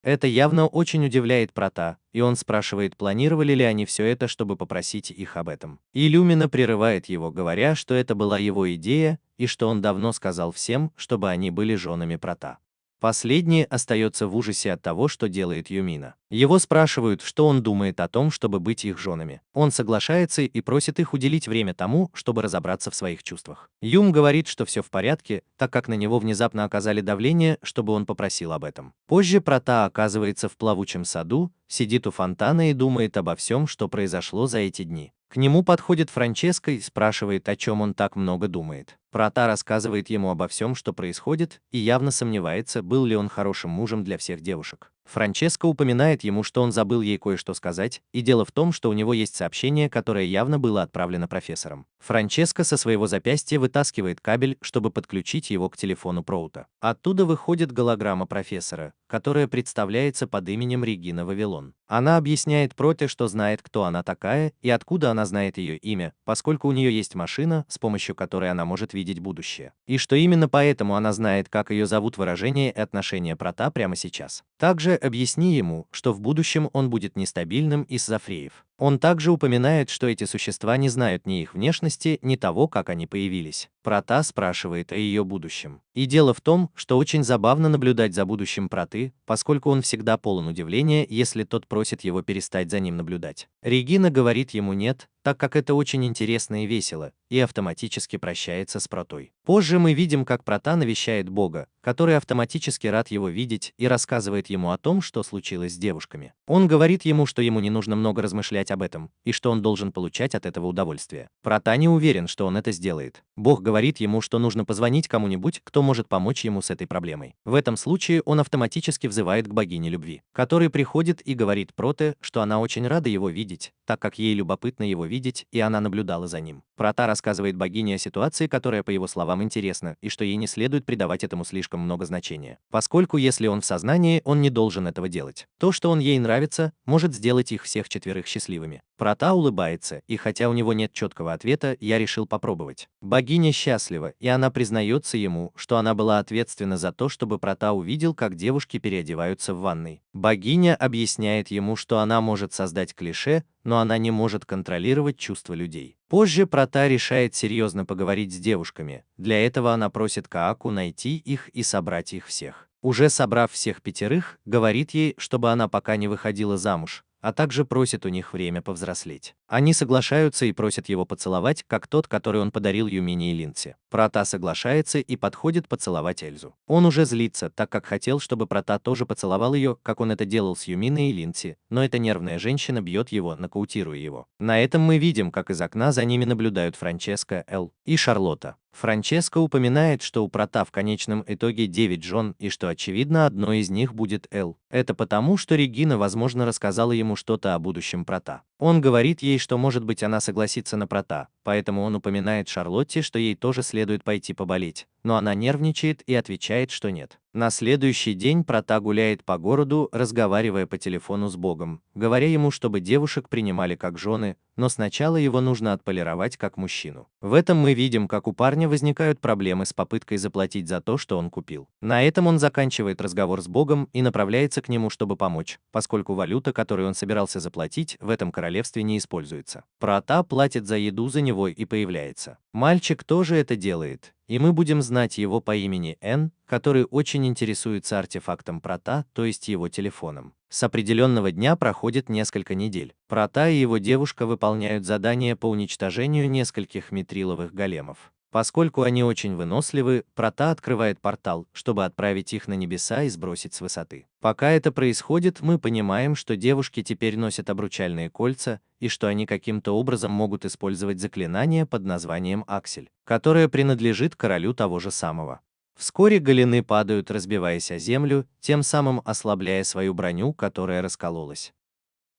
S1: Это явно очень удивляет Прота, и он спрашивает, планировали ли они все это, чтобы попросить их об этом. Иллюмина прерывает его, говоря, что это была его идея, и что он давно сказал всем, чтобы они были женами Прота. Последний остается в ужасе от того, что делает Юмина. Его спрашивают, что он думает о том, чтобы быть их женами. Он соглашается и просит их уделить время тому, чтобы разобраться в своих чувствах. Юм говорит, что все в порядке, так как на него внезапно оказали давление, чтобы он попросил об этом. Позже Прота оказывается в плавучем саду, сидит у фонтана и думает обо всем, что произошло за эти дни. К нему подходит Франческа и спрашивает, о чем он так много думает. Прота рассказывает ему обо всем, что происходит, и явно сомневается, был ли он хорошим мужем для всех девушек. Франческа упоминает ему, что он забыл ей кое-что сказать, и дело в том, что у него есть сообщение, которое явно было отправлено профессором. Франческа со своего запястья вытаскивает кабель, чтобы подключить его к телефону Проута. Оттуда выходит голограмма профессора, которая представляется под именем Регина Вавилон. Она объясняет Проте, что знает, кто она такая и откуда она знает ее имя, поскольку у нее есть машина, с помощью которой она может видеть будущее. И что именно поэтому она знает, как ее зовут, выражение и отношение Прота прямо сейчас. Также объясни ему, что в будущем он будет нестабильным из-за фреев. Он также упоминает, что эти существа не знают ни их внешности, ни того, как они появились. Прота спрашивает о ее будущем. И дело в том, что очень забавно наблюдать за будущим Проты, поскольку он всегда полон удивления, если тот просит его перестать за ним наблюдать. Регина говорит ему нет, так как это очень интересно и весело, и автоматически прощается с Протой. Позже мы видим, как Прота навещает Бога, который автоматически рад его видеть и рассказывает ему о том, что случилось с девушками. Он говорит ему, что ему не нужно много размышлять об этом, и что он должен получать от этого удовольствие. Прота не уверен, что он это сделает. Бог говорит ему, что нужно позвонить кому-нибудь, кто может помочь ему с этой проблемой. В этом случае он автоматически взывает к богине любви, которая приходит и говорит Проте, что она очень рада его видеть, так как ей любопытно его видеть, и она наблюдала за ним. Прота рассказывает богине о ситуации, которая, по его словам, интересна, и что ей не следует придавать этому слишком много значения, поскольку если он в сознании, он не должен этого делать. То, что он ей нравится, может сделать их всех четверых счастливыми. Прота улыбается, и хотя у него нет четкого ответа, я решил попробовать. Богиня счастлива, и она признается ему, что она была ответственна за то, чтобы Прота увидел, как девушки переодеваются в ванной. Богиня объясняет ему, что она может создать клише, но она не может контролировать чувства людей. Позже Прота решает серьезно поговорить с девушками. Для этого она просит Кааку найти их и собрать их всех. Уже собрав всех пятерых, говорит ей, чтобы она пока не выходила замуж, а также просит у них время повзрослеть. Они соглашаются и просят его поцеловать, как тот, который он подарил Юмине и Линце. Прота соглашается и подходит поцеловать Эльзу. Он уже злится, так как хотел, чтобы Прота тоже поцеловал ее, как он это делал с Юминой и Линце, но эта нервная женщина бьет его, нокаутируя его. На этом мы видим, как из окна за ними наблюдают Франческа, Эл и Шарлотта. Франческа упоминает, что у Прота в конечном итоге 9 жен и что, очевидно, одной из них будет Эл. Это потому, что Регина, возможно, рассказала ему что-то о будущем Прота. Он говорит ей, что, может быть, она согласится на Прота, поэтому он упоминает Шарлотте, что ей тоже следует пойти поболеть, но она нервничает и отвечает, что нет. На следующий день Прота гуляет по городу, разговаривая по телефону с Богом, говоря ему, чтобы девушек принимали как жены, но сначала его нужно отполировать как мужчину. В этом мы видим, как у парня возникают проблемы с попыткой заплатить за то, что он купил. На этом он заканчивает разговор с Богом и направляется к нему, чтобы помочь, поскольку валюта, которую он собирался заплатить, в этом королевстве не используется. Прота платит за еду за него и появляется. Мальчик тоже это делает, и мы будем знать его по имени Н, который очень интересуется артефактом Прота, то есть его телефоном. С определенного дня проходит несколько недель. Прота и его девушка выполняют задание по уничтожению нескольких митриловых големов. Поскольку они очень выносливы, Прота открывает портал, чтобы отправить их на небеса и сбросить с высоты. Пока это происходит, мы понимаем, что девушки теперь носят обручальные кольца, и что они каким-то образом могут использовать заклинание под названием Аксель, которое принадлежит королю того же самого. Вскоре галины падают, разбиваясь о землю, тем самым ослабляя свою броню, которая раскололась.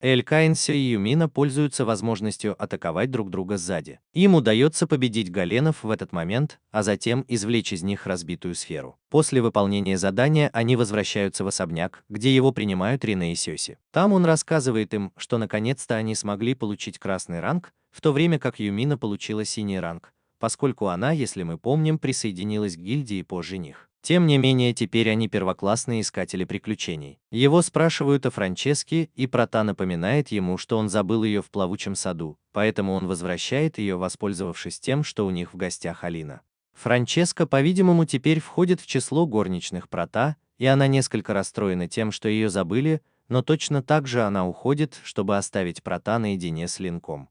S1: Эль-Каинси и Юмина пользуются возможностью атаковать друг друга сзади. Им удается победить галенов в этот момент, а затем извлечь из них разбитую сферу. После выполнения задания они возвращаются в особняк, где его принимают Рине и Сёси. Там он рассказывает им, что наконец-то они смогли получить красный ранг, в то время как Юмина получила синий ранг, поскольку она, если мы помним, присоединилась к гильдии позже них. Тем не менее, теперь они первоклассные искатели приключений. Его спрашивают о Франческе, и Прота напоминает ему, что он забыл ее в плавучем саду, поэтому он возвращает ее, воспользовавшись тем, что у них в гостях Алина. Франческа, по-видимому, теперь входит в число горничных Прота, и она несколько расстроена тем, что ее забыли, но точно так же она уходит, чтобы оставить Прота наедине с Линком.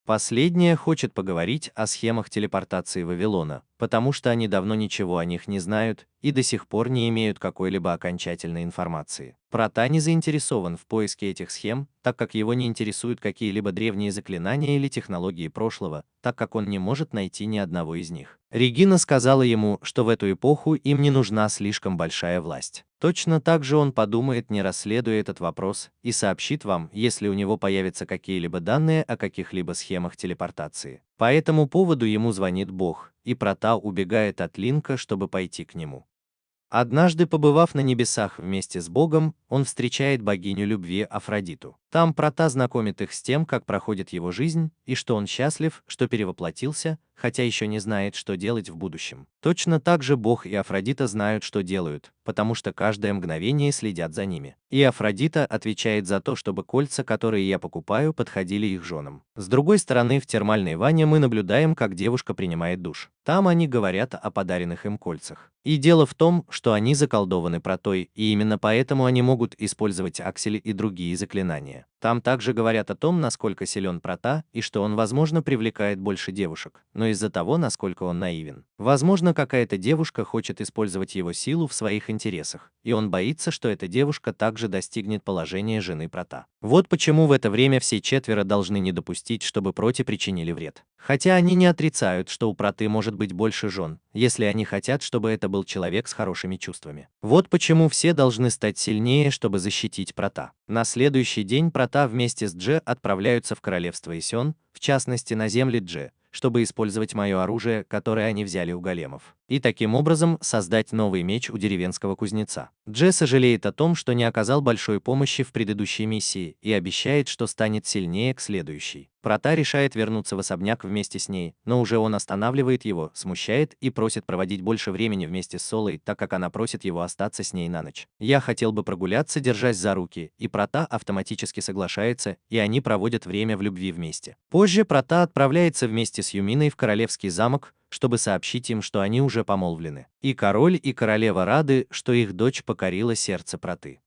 S1: Последняя хочет поговорить о схемах телепортации Вавилона, потому что они давно ничего о них не знают и до сих пор не имеют какой-либо окончательной информации. Прота не заинтересован в поиске этих схем, так как его не интересуют какие-либо древние заклинания или технологии прошлого, так как он не может найти ни одного из них. Регина сказала ему, что в эту эпоху им не нужна слишком большая власть. Точно так же он подумает, не расследуя этот вопрос, и сообщит вам, если у него появятся какие-либо данные о каких-либо схемах телепортации. По этому поводу ему звонит Бог, и Прота убегает от Линка, чтобы пойти к нему. Однажды, побывав на небесах вместе с Богом, он встречает богиню любви Афродиту. Там Прота знакомит их с тем, как проходит его жизнь, и что он счастлив, что перевоплотился, хотя еще не знает, что делать в будущем. Точно так же Бог и Афродита знают, что делают, потому что каждое мгновение следят за ними. И Афродита отвечает за то, чтобы кольца, которые я покупаю, подходили их женам. С другой стороны, в термальной ванне мы наблюдаем, как девушка принимает душ. Там они говорят о подаренных им кольцах. И дело в том, что они заколдованы Протой, и именно поэтому они могут использовать аксели и другие заклинания. Там также говорят о том, насколько силен Прота, и что он, возможно, привлекает больше девушек, но из-за того, насколько он наивен. Возможно, какая-то девушка хочет использовать его силу в своих интересах, и он боится, что эта девушка также достигнет положения жены Прота. Вот почему в это время все четверо должны не допустить, чтобы Проте причинили вред. Хотя они не отрицают, что у Проты может быть больше жен, если они хотят, чтобы это был человек с хорошими чувствами. Вот почему все должны стать сильнее, чтобы защитить Прота. На следующий день Прота вместе с Дже отправляются в королевство Исен, в частности на земли Дже, чтобы использовать мое оружие, которое они взяли у големов, и таким образом создать новый меч у деревенского кузнеца. Дже сожалеет о том, что не оказал большой помощи в предыдущей миссии, и обещает, что станет сильнее к следующей. Прота решает вернуться в особняк вместе с ней, но уже он останавливает его, смущает и просит проводить больше времени вместе с Солой, так как она просит его остаться с ней на ночь. Я хотел бы прогуляться, держась за руки, и Прота автоматически соглашается, и они проводят время в любви вместе. Позже Прота отправляется вместе с Юминой в королевский замок, чтобы сообщить им, что они уже помолвлены. И король и королева рады, что их дочь покорила сердце Проты.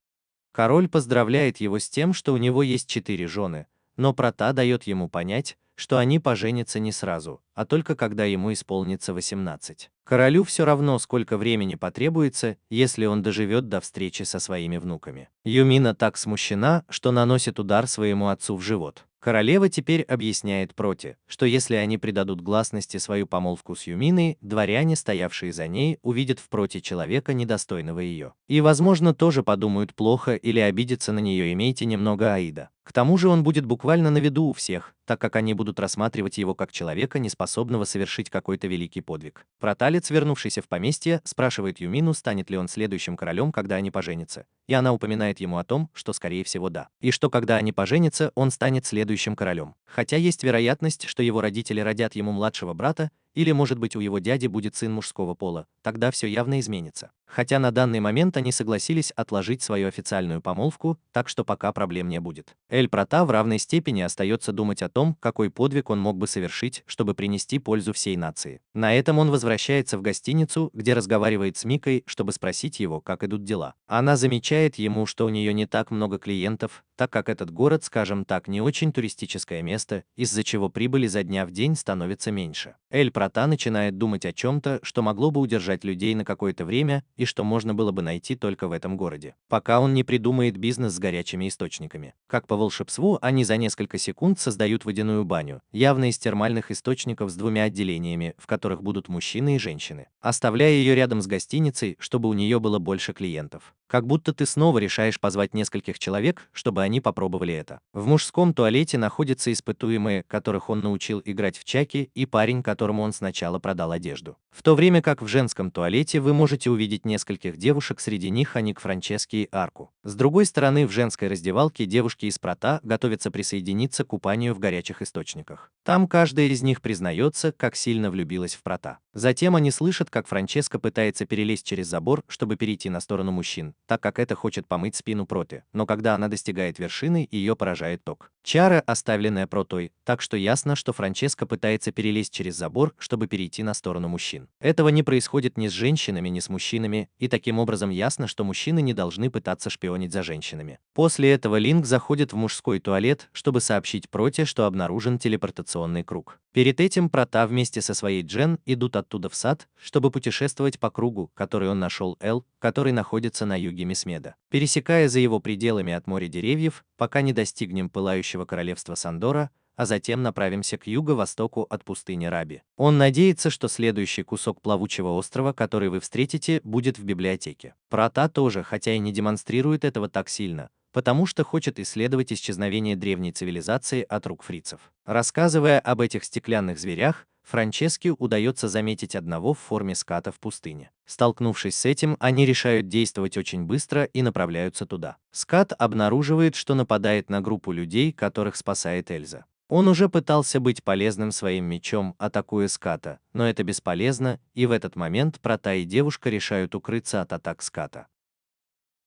S1: Король поздравляет его с тем, что у него есть 4 жены, но Прота дает ему понять, что они поженятся не сразу, а только когда ему исполнится 18. Королю все равно, сколько времени потребуется, если он доживет до встречи со своими внуками. Юмина так смущена, что наносит удар своему отцу в живот. Королева теперь объясняет Проте, что если они придадут гласности свою помолвку с Юминой, дворяне, стоявшие за ней, увидят в Проте человека, недостойного ее. И, возможно, тоже подумают плохо или обидятся на нее, имейте немного Аида. К тому же он будет буквально на виду у всех, так как они будут рассматривать его как человека, неспособного совершить какой-то великий подвиг. Проталец, вернувшийся в поместье, спрашивает Юмину, станет ли он следующим королем, когда они поженятся, и она упоминает ему о том, что скорее всего да, и что когда они поженятся, он станет следующим королем. Хотя есть вероятность, что его родители родят ему младшего брата, или, может быть, у его дяди будет сын мужского пола, тогда все явно изменится. Хотя на данный момент они согласились отложить свою официальную помолвку, так что пока проблем не будет. Эль Прота в равной степени остается думать о том, какой подвиг он мог бы совершить, чтобы принести пользу всей нации. На этом он возвращается в гостиницу, где разговаривает с Микой, чтобы спросить его, как идут дела. Она замечает ему, что у нее не так много клиентов, так как этот город, скажем так, не очень туристическое место, из-за чего прибыль изо дня в день становится меньше. Эль Прота начинает думать о чем-то, что могло бы удержать людей на какое-то время и что можно было бы найти только в этом городе, пока он не придумает бизнес с горячими источниками. Как по волшебству, они за несколько секунд создают водяную баню, явно из термальных источников с 2 отделениями, в которых будут мужчины и женщины, оставляя ее рядом с гостиницей, чтобы у нее было больше клиентов. Как будто ты снова решаешь позвать нескольких человек, чтобы они попробовали это. В мужском туалете находятся испытуемые, которых он научил играть в чаки, и парень, которому он сначала продал одежду. В то время как в женском туалете вы можете увидеть нескольких девушек, среди них Аник, Франчески и Арку. С другой стороны, в женской раздевалке девушки из Прота готовятся присоединиться к купанию в горячих источниках. Там каждая из них признается, как сильно влюбилась в Прота. Затем они слышат, как Франческа пытается перелезть через забор, чтобы перейти на сторону мужчин, так как это хочет помыть спину Проты, но когда она достигает вершины, ее поражает ток. Чара, оставленная Протой, так что ясно, что Франческа пытается перелезть через забор, чтобы перейти на сторону мужчин. Этого не происходит ни с женщинами, ни с мужчинами, и таким образом ясно, что мужчины не должны пытаться шпионить за женщинами. После этого Линк заходит в мужской туалет, чтобы сообщить Проте, что обнаружен телепортационный круг. Перед этим Прота вместе со своей Джен идут оттуда в сад, чтобы путешествовать по кругу, который он нашел который находится на юге Месмеда. Пересекая за его пределами от моря деревьев, пока не достигнем пылающего королевства Сандора, а затем направимся к юго-востоку от пустыни Раби. Он надеется, что следующий кусок плавучего острова, который вы встретите, будет в библиотеке. Прота тоже, хотя и не демонстрирует этого так сильно, потому что хочет исследовать исчезновение древней цивилизации от рук фрицев. Рассказывая об этих стеклянных зверях, Франческе удается заметить одного в форме ската в пустыне. Столкнувшись с этим, они решают действовать очень быстро и направляются туда. Скат обнаруживает, что нападает на группу людей, которых спасает Эльза. Он уже пытался быть полезным своим мечом, атакуя ската, но это бесполезно, и в этот момент Прота и девушка решают укрыться от атак ската.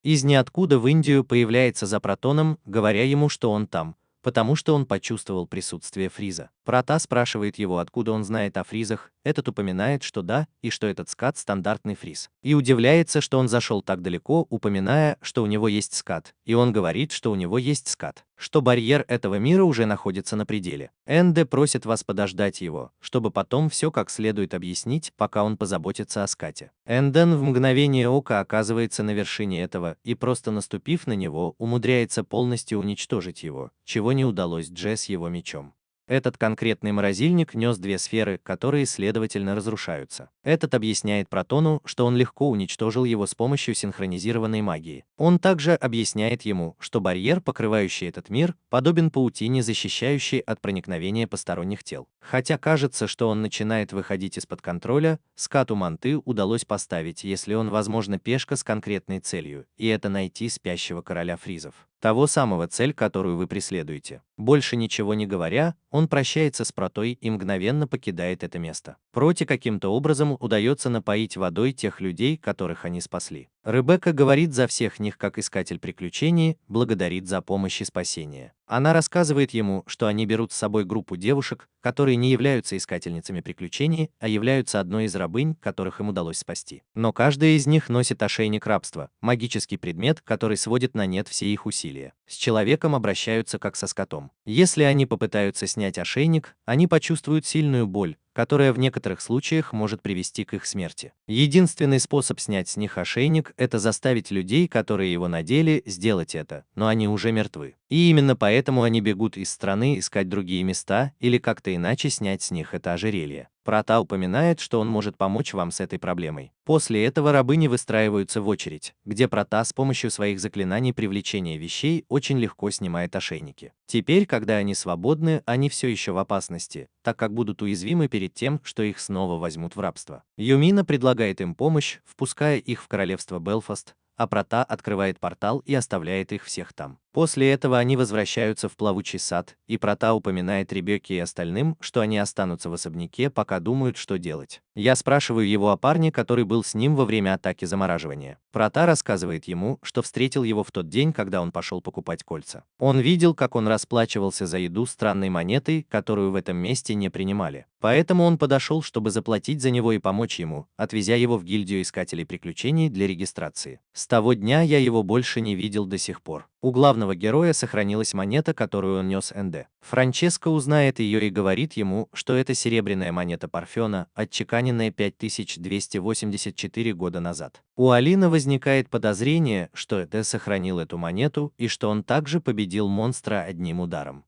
S1: Из ниоткуда в Индию появляется за Протоном, говоря ему, что он там, потому что он почувствовал присутствие Фриза. Прота спрашивает его, откуда он знает о фризах, этот упоминает, что да, и что этот скат стандартный фриз. И удивляется, что он зашел так далеко, упоминая, что у него есть скат, и он говорит, что у него есть скат, что барьер этого мира уже находится на пределе. Энде просит вас подождать его, чтобы потом все как следует объяснить, пока он позаботится о скате. Энден в мгновение ока оказывается на вершине этого и, просто наступив на него, умудряется полностью уничтожить его, чего не удалось Джесс его мечом. Этот конкретный морозильник нес две сферы, которые, следовательно, разрушаются. Этот объясняет Протону, что он легко уничтожил его с помощью синхронизированной магии. Он также объясняет ему, что барьер, покрывающий этот мир, подобен паутине, защищающей от проникновения посторонних тел. Хотя кажется, что он начинает выходить из-под контроля, скату Манты удалось поставить, если он, возможно, пешка с конкретной целью, и это найти спящего короля фризов. Того самого цель, которую вы преследуете. Больше ничего не говоря, он прощается с Протой и мгновенно покидает это место. Проте каким-то образом удается напоить водой тех людей, которых они спасли. Ребекка говорит за всех них как искатель приключений, благодарит за помощь и спасение. Она рассказывает ему, что они берут с собой группу девушек, которые не являются искательницами приключений, а являются одной из рабынь, которых им удалось спасти. Но каждая из них носит ошейник рабства, магический предмет, который сводит на нет все их усилия. С человеком обращаются как со скотом. Если они попытаются снять ошейник, они почувствуют сильную боль, которая в некоторых случаях может привести к их смерти. Единственный способ снять с них ошейник – это заставить людей, которые его надели, сделать это, но они уже мертвы. И именно поэтому они бегут из страны искать другие места или как-то иначе снять с них это ожерелье. Прота упоминает, что он может помочь вам с этой проблемой. После этого рабыни выстраиваются в очередь, где Прота с помощью своих заклинаний привлечения вещей очень легко снимает ошейники. Теперь, когда они свободны, они все еще в опасности, так как будут уязвимы перед тем, что их снова возьмут в рабство. Юмина предлагает им помощь, впуская их в королевство Белфаст, а Прота открывает портал и оставляет их всех там. После этого они возвращаются в плавучий сад, и Прота упоминает Ребекке и остальным, что они останутся в особняке, пока думают, что делать. Я спрашиваю его о парне, который был с ним во время атаки замораживания. Прота рассказывает ему, что встретил его в тот день, когда он пошел покупать кольца. Он видел, как он расплачивался за еду странной монетой, которую в этом месте не принимали. Поэтому он подошел, чтобы заплатить за него и помочь ему, отвезя его в гильдию искателей приключений для регистрации. С того дня я его больше не видел до сих пор. У главного героя сохранилась монета, которую он нес Энде. Франческа узнает ее и говорит ему, что это серебряная монета Парфена, отчеканенная 5284 года назад. У Алина возникает подозрение, что Энде сохранил эту монету и что он также победил монстра одним ударом.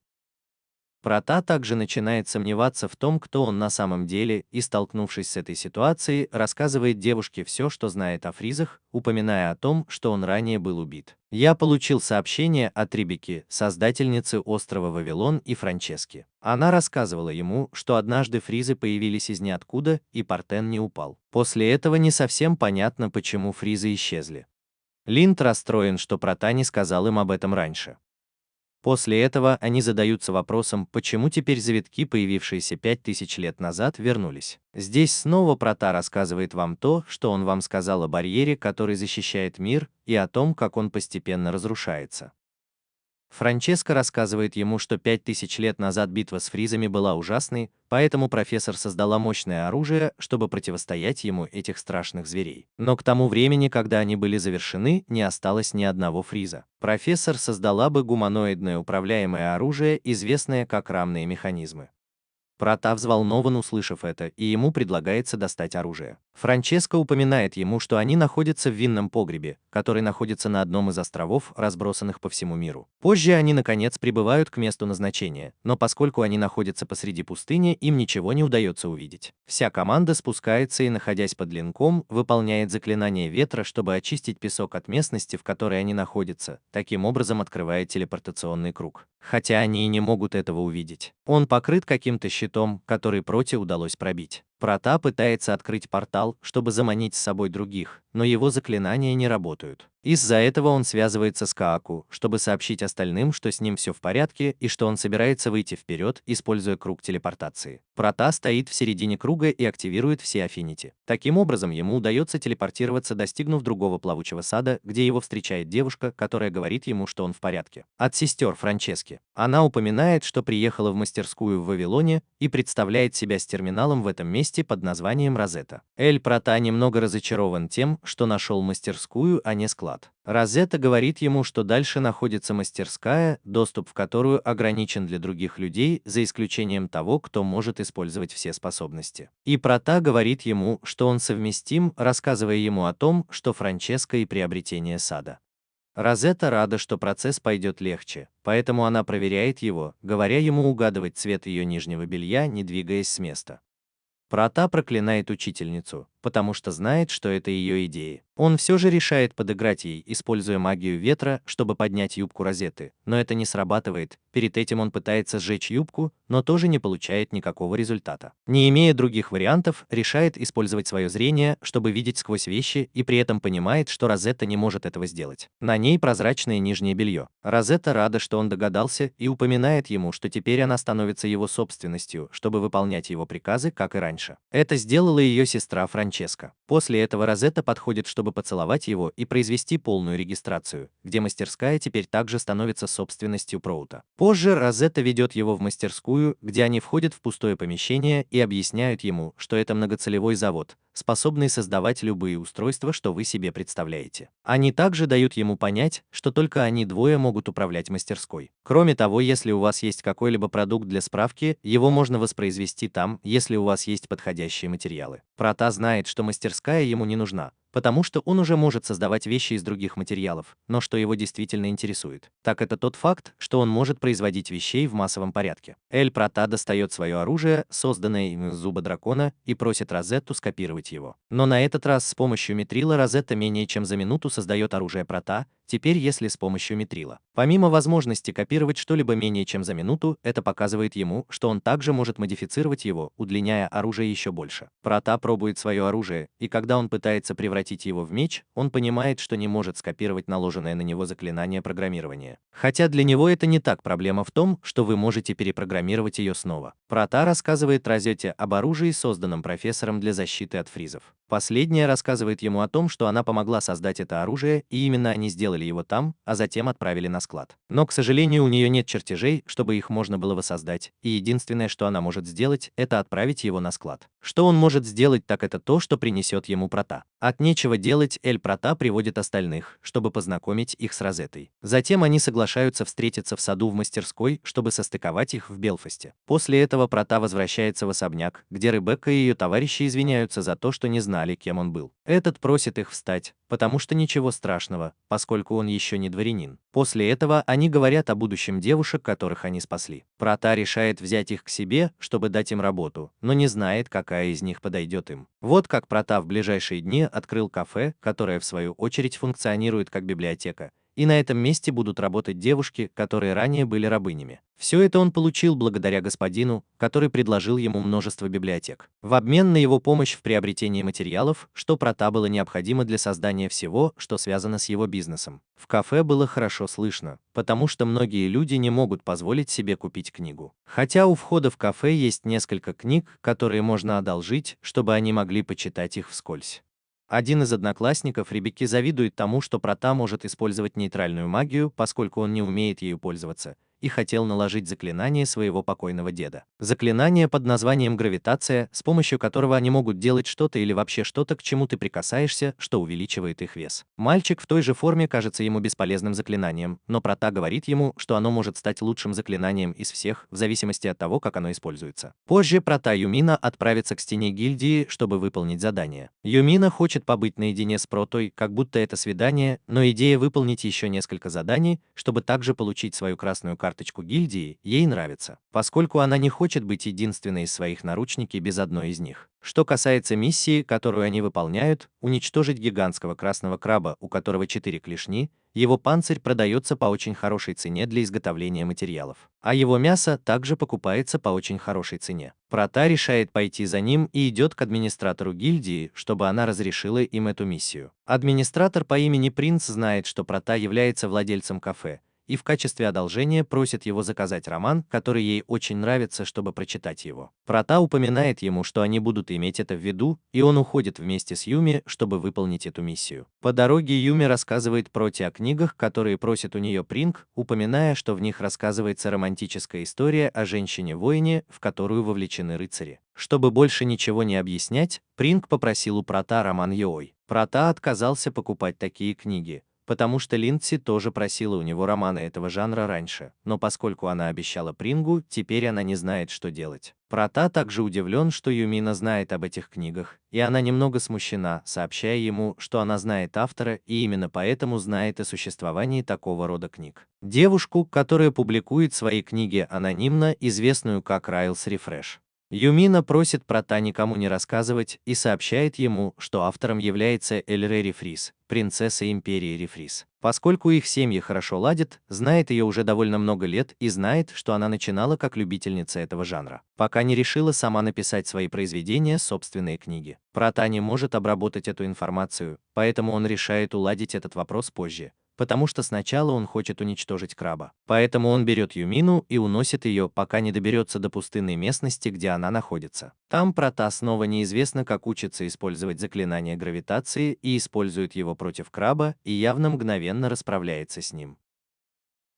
S1: Прота также начинает сомневаться в том, кто он на самом деле, и, столкнувшись с этой ситуацией, рассказывает девушке все, что знает о фризах, упоминая о том, что он ранее был убит. Я получил сообщение от Ребекки, создательницы острова Вавилон, и Франчески. Она рассказывала ему, что однажды фризы появились из ниоткуда, и Партен не упал. После этого не совсем понятно, почему фризы исчезли. Линд расстроен, что Прата не сказал им об этом раньше. После этого они задаются вопросом, почему теперь завитки, появившиеся 5000 лет назад, вернулись. Здесь снова Прата рассказывает вам то, что он вам сказал о барьере, который защищает мир, и о том, как он постепенно разрушается. Франческо рассказывает ему, что 5000 лет назад битва с фризами была ужасной, поэтому профессор создала мощное оружие, чтобы противостоять ему этих страшных зверей. Но к тому времени, когда они были завершены, не осталось ни одного фриза. Профессор создала бы гуманоидное управляемое оружие, известное как рамные механизмы. Прата взволнован, услышав это, и ему предлагается достать оружие. Франческо упоминает ему, что они находятся в винном погребе, который находится на одном из островов, разбросанных по всему миру. Позже они, наконец, прибывают к месту назначения, но поскольку они находятся посреди пустыни, им ничего не удается увидеть. Вся команда спускается и, находясь под линком, выполняет заклинание ветра, чтобы очистить песок от местности, в которой они находятся, таким образом открывая телепортационный круг. Хотя они и не могут этого увидеть. Он покрыт каким-то щитом, который Проте удалось пробить. Прата пытается открыть портал, чтобы заманить с собой других, но его заклинания не работают. Из-за этого он связывается с Кааку, чтобы сообщить остальным, что с ним все в порядке и что он собирается выйти вперед, используя круг телепортации. Прата стоит в середине круга и активирует все аффинити. Таким образом, ему удается телепортироваться, достигнув другого плавучего сада, где его встречает девушка, которая говорит ему, что он в порядке. От сестер Франчески. Она упоминает, что приехала в мастерскую в Вавилоне и представляет себя с терминалом в этом месте под названием Розетта. Эль Прата немного разочарован тем, что нашел мастерскую, а не склад. Розетта говорит ему, что дальше находится мастерская, доступ в которую ограничен для других людей, за исключением того, кто может использовать все способности. И Прата говорит ему, что он совместим, рассказывая ему о том, что Франческо и приобретение сада. Розетта рада, что процесс пойдет легче, поэтому она проверяет его, говоря ему угадывать цвет ее нижнего белья, не двигаясь с места. Прата проклинает учительницу, потому что знает, что это ее идеи. Он все же решает подыграть ей, используя магию ветра, чтобы поднять юбку Розетты, но это не срабатывает. Перед этим он пытается сжечь юбку, но тоже не получает никакого результата. Не имея других вариантов, решает использовать свое зрение, чтобы видеть сквозь вещи, и при этом понимает, что Розетта не может этого сделать. На ней прозрачное нижнее белье. Розетта рада, что он догадался, и упоминает ему, что теперь она становится его собственностью, чтобы выполнять его приказы, как и раньше. Это сделала ее сестра Франческа. После этого Розетта подходит, чтобы поцеловать его и произвести полную регистрацию, где мастерская теперь также становится собственностью Проута. Позже Розетта ведет его в мастерскую, где они входят в пустое помещение и объясняют ему, что это многоцелевой завод, способный создавать любые устройства, что вы себе представляете. Они также дают ему понять, что только они двое могут управлять мастерской. Кроме того, если у вас есть какой-либо продукт для справки, его можно воспроизвести там, если у вас есть подходящие материалы. Прата знает, что мастерская ему не нужна, потому что он уже может создавать вещи из других материалов, но что его действительно интересует, так это тот факт, что он может производить вещей в массовом порядке. Эль Прата достает свое оружие, созданное им из зуба дракона, и просит Розетту скопировать его. Но на этот раз с помощью Митрила Розетта менее чем за минуту создает оружие Прата, теперь если с помощью Митрила. Помимо возможности копировать что-либо менее чем за минуту, это показывает ему, что он также может модифицировать его, удлиняя оружие еще больше. Прата пробует свое оружие, и когда он пытается превратить его в меч, он понимает, что не может скопировать наложенное на него заклинание программирования. Хотя для него это не так, проблема в том, что вы можете перепрограммировать ее снова. Прата рассказывает Розетте об оружии, созданном профессором для защиты от фризов. Последняя рассказывает ему о том, что она помогла создать это оружие, и именно они сделали его там, а затем отправили на склад. Но, к сожалению, у нее нет чертежей, чтобы их можно было воссоздать, и единственное, что она может сделать, это отправить его на склад. Что он может сделать, так это то, что принесет ему Прата. От нечего делать, Эль Прата приводит остальных, чтобы познакомить их с Розеттой. Затем они соглашаются встретиться в саду в мастерской, чтобы состыковать их в Белфасте. После этого Прата возвращается в особняк, где Ребекка и ее товарищи извиняются за то, что не знали, кем он был. Этот просит их встать, потому что ничего страшного, поскольку он еще не дворянин. После этого они говорят о будущем девушек, которых они спасли. Прата решает взять их к себе, чтобы дать им работу, но не знает, какая из них подойдет им. Вот как Прата в ближайшие дни открыл кафе, которое в свою очередь функционирует как библиотека, и на этом месте будут работать девушки, которые ранее были рабынями. Все это он получил благодаря господину, который предложил ему множество библиотек. В обмен на его помощь в приобретении материалов, что Прата было необходимо для создания всего, что связано с его бизнесом. В кафе было хорошо слышно, потому что многие люди не могут позволить себе купить книгу. Хотя у входа в кафе есть несколько книг, которые можно одолжить, чтобы они могли почитать их вскользь. Один из одноклассников Ребекки завидует тому, что Прата может использовать нейтральную магию, поскольку он не умеет ею пользоваться, и хотел наложить заклинание своего покойного деда. Заклинание под названием гравитация, с помощью которого они могут делать что-то или вообще что-то, к чему ты прикасаешься, что увеличивает их вес. Мальчик в той же форме кажется ему бесполезным заклинанием, но Прата говорит ему, что оно может стать лучшим заклинанием из всех, в зависимости от того, как оно используется. Позже Прата Юмина отправится к стене гильдии, чтобы выполнить задание. Юмина хочет побыть наедине с Протой, как будто это свидание, но идея выполнить еще несколько заданий, чтобы также получить свою красную карточку гильдии, ей нравится, поскольку она не хочет быть единственной из своих наручники без одной из них. Что касается миссии, которую они выполняют, уничтожить гигантского красного краба, у которого 4 клешни, его панцирь продается по очень хорошей цене для изготовления материалов, а его мясо также покупается по очень хорошей цене. Прата решает пойти за ним и идет к администратору гильдии, чтобы она разрешила им эту миссию. Администратор по имени Принц знает, что Прата является владельцем кафе, и в качестве одолжения просит его заказать роман, который ей очень нравится, чтобы прочитать его. Прата упоминает ему, что они будут иметь это в виду, и он уходит вместе с Юми, чтобы выполнить эту миссию. По дороге Юми рассказывает Проте о книгах, которые просит у нее Принг, упоминая, что в них рассказывается романтическая история о женщине-воине, в которую вовлечены рыцари. Чтобы больше ничего не объяснять, Принг попросил у Прата роман Йой. Прата отказался покупать такие книги, потому что Линдси тоже просила у него романы этого жанра раньше, но поскольку она обещала Прингу, теперь она не знает, что делать. Прата также удивлен, что Юмина знает об этих книгах, и она немного смущена, сообщая ему, что она знает автора и именно поэтому знает о существовании такого рода книг. Девушку, которая публикует свои книги анонимно, известную как Райлс Рефреш. Юмина просит Прата никому не рассказывать и сообщает ему, что автором является Эльре Рефрис, принцесса империи Рефрис. Поскольку их семьи хорошо ладят, знает ее уже довольно много лет и знает, что она начинала как любительница этого жанра, пока не решила сама написать свои произведения, собственные книги. Прата не может обработать эту информацию, поэтому он решает уладить этот вопрос позже, потому что сначала он хочет уничтожить краба. Поэтому он берет Юмину и уносит ее, пока не доберется до пустынной местности, где она находится. Там Прата снова неизвестно, как учится использовать заклинание гравитации и использует его против краба и явно мгновенно расправляется с ним.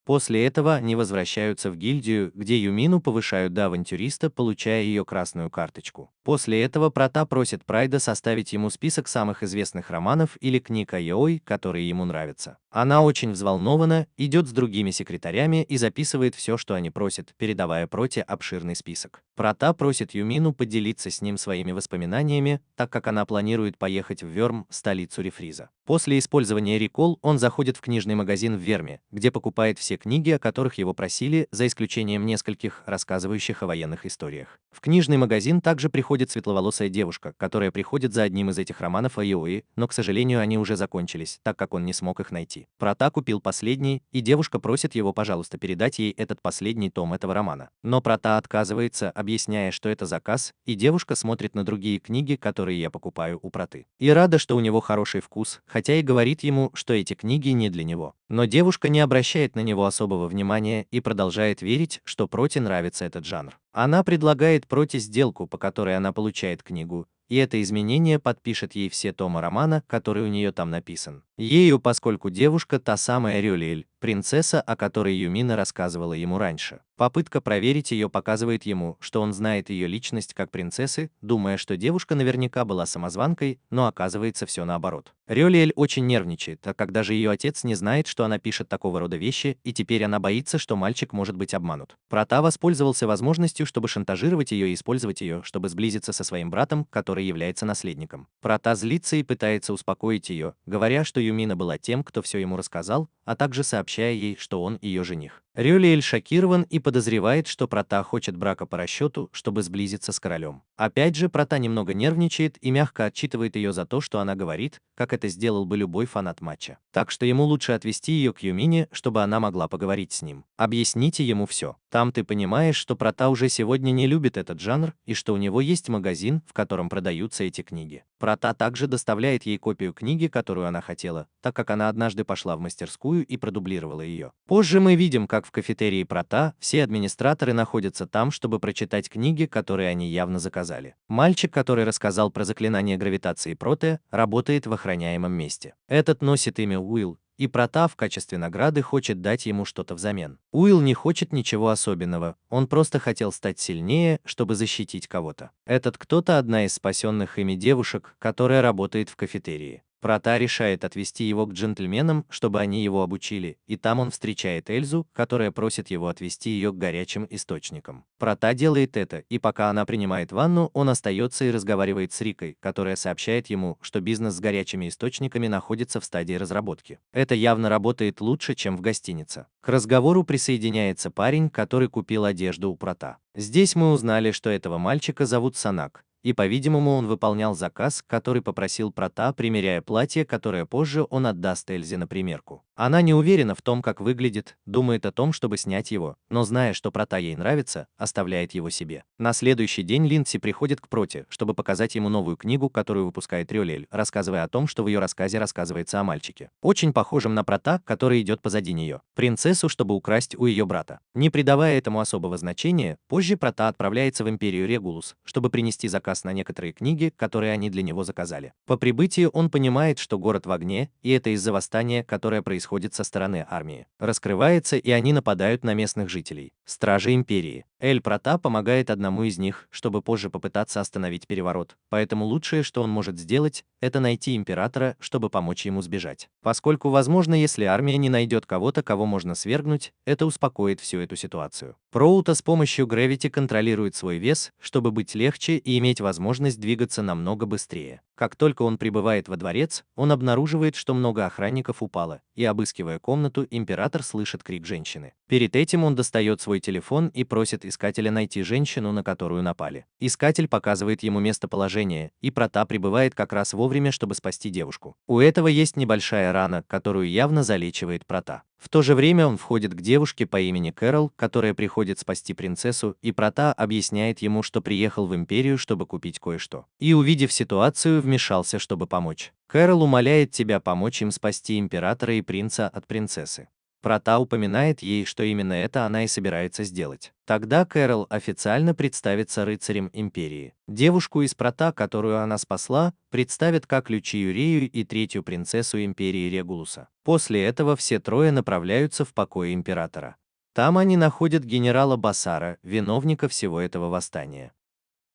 S1: После этого они возвращаются в гильдию, где Юмину повышают до авантюриста, получая ее красную карточку. После этого Прата просит Прайда составить ему список самых известных романов или книг о Йой, которые ему нравятся. Она очень взволнована, идет с другими секретарями и записывает все, что они просят, передавая Проте обширный список. Прата просит Юмину поделиться с ним своими воспоминаниями, так как она планирует поехать в Верм, столицу Рефриза. После использования Рекол он заходит в книжный магазин в Верме, где покупает все книги, о которых его просили, за исключением нескольких, рассказывающих о военных историях. В книжный магазин также приходит светловолосая девушка, которая приходит за одним из этих романов о Йои, но, к сожалению, они уже закончились, так как он не смог их найти. Прата купил последний, и девушка просит его, пожалуйста, передать ей этот последний том этого романа. Но Прата отказывается, объясняя, что это заказ, и девушка смотрит на другие книги, которые я покупаю у Праты. И рада, что у него хороший вкус, хотя и говорит ему, что эти книги не для него. Но девушка не обращает на него особого внимания и продолжает верить, что Проте нравится этот жанр. Она предлагает Проте сделку, по которой она получает книгу, и это изменение подпишет ей все томы романа, который у нее там написан. Ею, поскольку девушка та самая Рюлиэль, принцесса, о которой Юмина рассказывала ему раньше. Попытка проверить ее показывает ему, что он знает ее личность как принцессы, думая, что девушка наверняка была самозванкой, но оказывается все наоборот. Рюлиэль очень нервничает, так как даже ее отец не знает, что она пишет такого рода вещи, и теперь она боится, что мальчик может быть обманут. Прата воспользовался возможностью, чтобы шантажировать ее и использовать ее, чтобы сблизиться со своим братом, который является наследником. Прата злится и пытается успокоить ее, говоря, что Юмина была тем, кто все ему рассказал, а также сообщая ей, что он ее жених. Рюлиэль шокирован и подозревает, что Прата хочет брака по расчету, чтобы сблизиться с королем. Опять же, Прата немного нервничает и мягко отчитывает ее за то, что она говорит, как это сделал бы любой фанат матча. Так что ему лучше отвести ее к Юмине, чтобы она могла поговорить с ним. Объясните ему все. Там ты понимаешь, что Прата уже сегодня не любит этот жанр и что у него есть магазин, в котором продаются эти книги. Прата также доставляет ей копию книги, которую она хотела, так как она однажды пошла в мастерскую и продублировала ее. Позже мы видим, как в кафетерии Прата все администраторы находятся там, чтобы прочитать книги, которые они явно заказали. Мальчик, который рассказал про заклинание гравитации Проте, работает в охраняемом месте. Этот носит имя Уилл, и Прата в качестве награды хочет дать ему что-то взамен. Уилл не хочет ничего особенного, он просто хотел стать сильнее, чтобы защитить кого-то. Этот кто-то одна из спасенных ими девушек, которая работает в кафетерии. Прата решает отвезти его к джентльменам, чтобы они его обучили, и там он встречает Эльзу, которая просит его отвезти ее к горячим источникам. Прата делает это, и пока она принимает ванну, он остается и разговаривает с Рикой, которая сообщает ему, что бизнес с горячими источниками находится в стадии разработки. Это явно работает лучше, чем в гостинице. К разговору присоединяется парень, который купил одежду у Прата. Здесь мы узнали, что этого мальчика зовут Санак, и, по-видимому, он выполнял заказ, который попросил Прата, примеряя платье, которое позже он отдаст Эльзе на примерку. Она не уверена в том, как выглядит, думает о том, чтобы снять его, но, зная, что Прата ей нравится, оставляет его себе. На следующий день Линдси приходит к Проте, чтобы показать ему новую книгу, которую выпускает Рюлиэль, рассказывая о том, что в ее рассказе рассказывается о мальчике, очень похожем на Прата, который идет позади нее, принцессу, чтобы украсть у ее брата. Не придавая этому особого значения, позже Прата отправляется в Империю Регулус, чтобы принести заказ на некоторые книги, которые они для него заказали. По прибытии он понимает, что город в огне, и это из-за восстания, которое происходит со стороны армии. Раскрывается, и они нападают на местных жителей. Стражи Империи. Эль Прата помогает одному из них, чтобы позже попытаться остановить переворот, поэтому лучшее, что он может сделать, это найти императора, чтобы помочь ему сбежать. Поскольку, возможно, если армия не найдет кого-то, кого можно свергнуть, это успокоит всю эту ситуацию. Проута с помощью Gravity контролирует свой вес, чтобы быть легче и иметь возможность двигаться намного быстрее. Как только он прибывает во дворец, он обнаруживает, что много охранников упало, и, обыскивая комнату, император слышит крик женщины. Перед этим он достает свой телефон и просит искателя найти женщину, на которую напали. Искатель показывает ему местоположение, и Прата прибывает как раз вовремя, чтобы спасти девушку. У этого есть небольшая рана, которую явно залечивает Прата. В то же время он входит к девушке по имени Кэрол, которая приходит спасти принцессу, и Прата объясняет ему, что приехал в Империю, чтобы купить кое-что. И, увидев ситуацию, вмешался, чтобы помочь. Кэрол умоляет тебя помочь им спасти императора и принца от принцессы. Прата упоминает ей, что именно это она и собирается сделать. Тогда Кэрол официально представится рыцарем Империи. Девушку из Прата, которую она спасла, представят как Лючию и третью принцессу Империи Регулуса. После этого все трое направляются в покои императора. Там они находят генерала Басара, виновника всего этого восстания.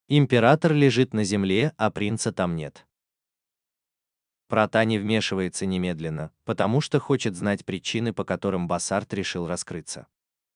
S1: Император лежит на земле, а принца там нет. Прата не вмешивается немедленно, потому что хочет знать причины, по которым Басарт решил раскрыться.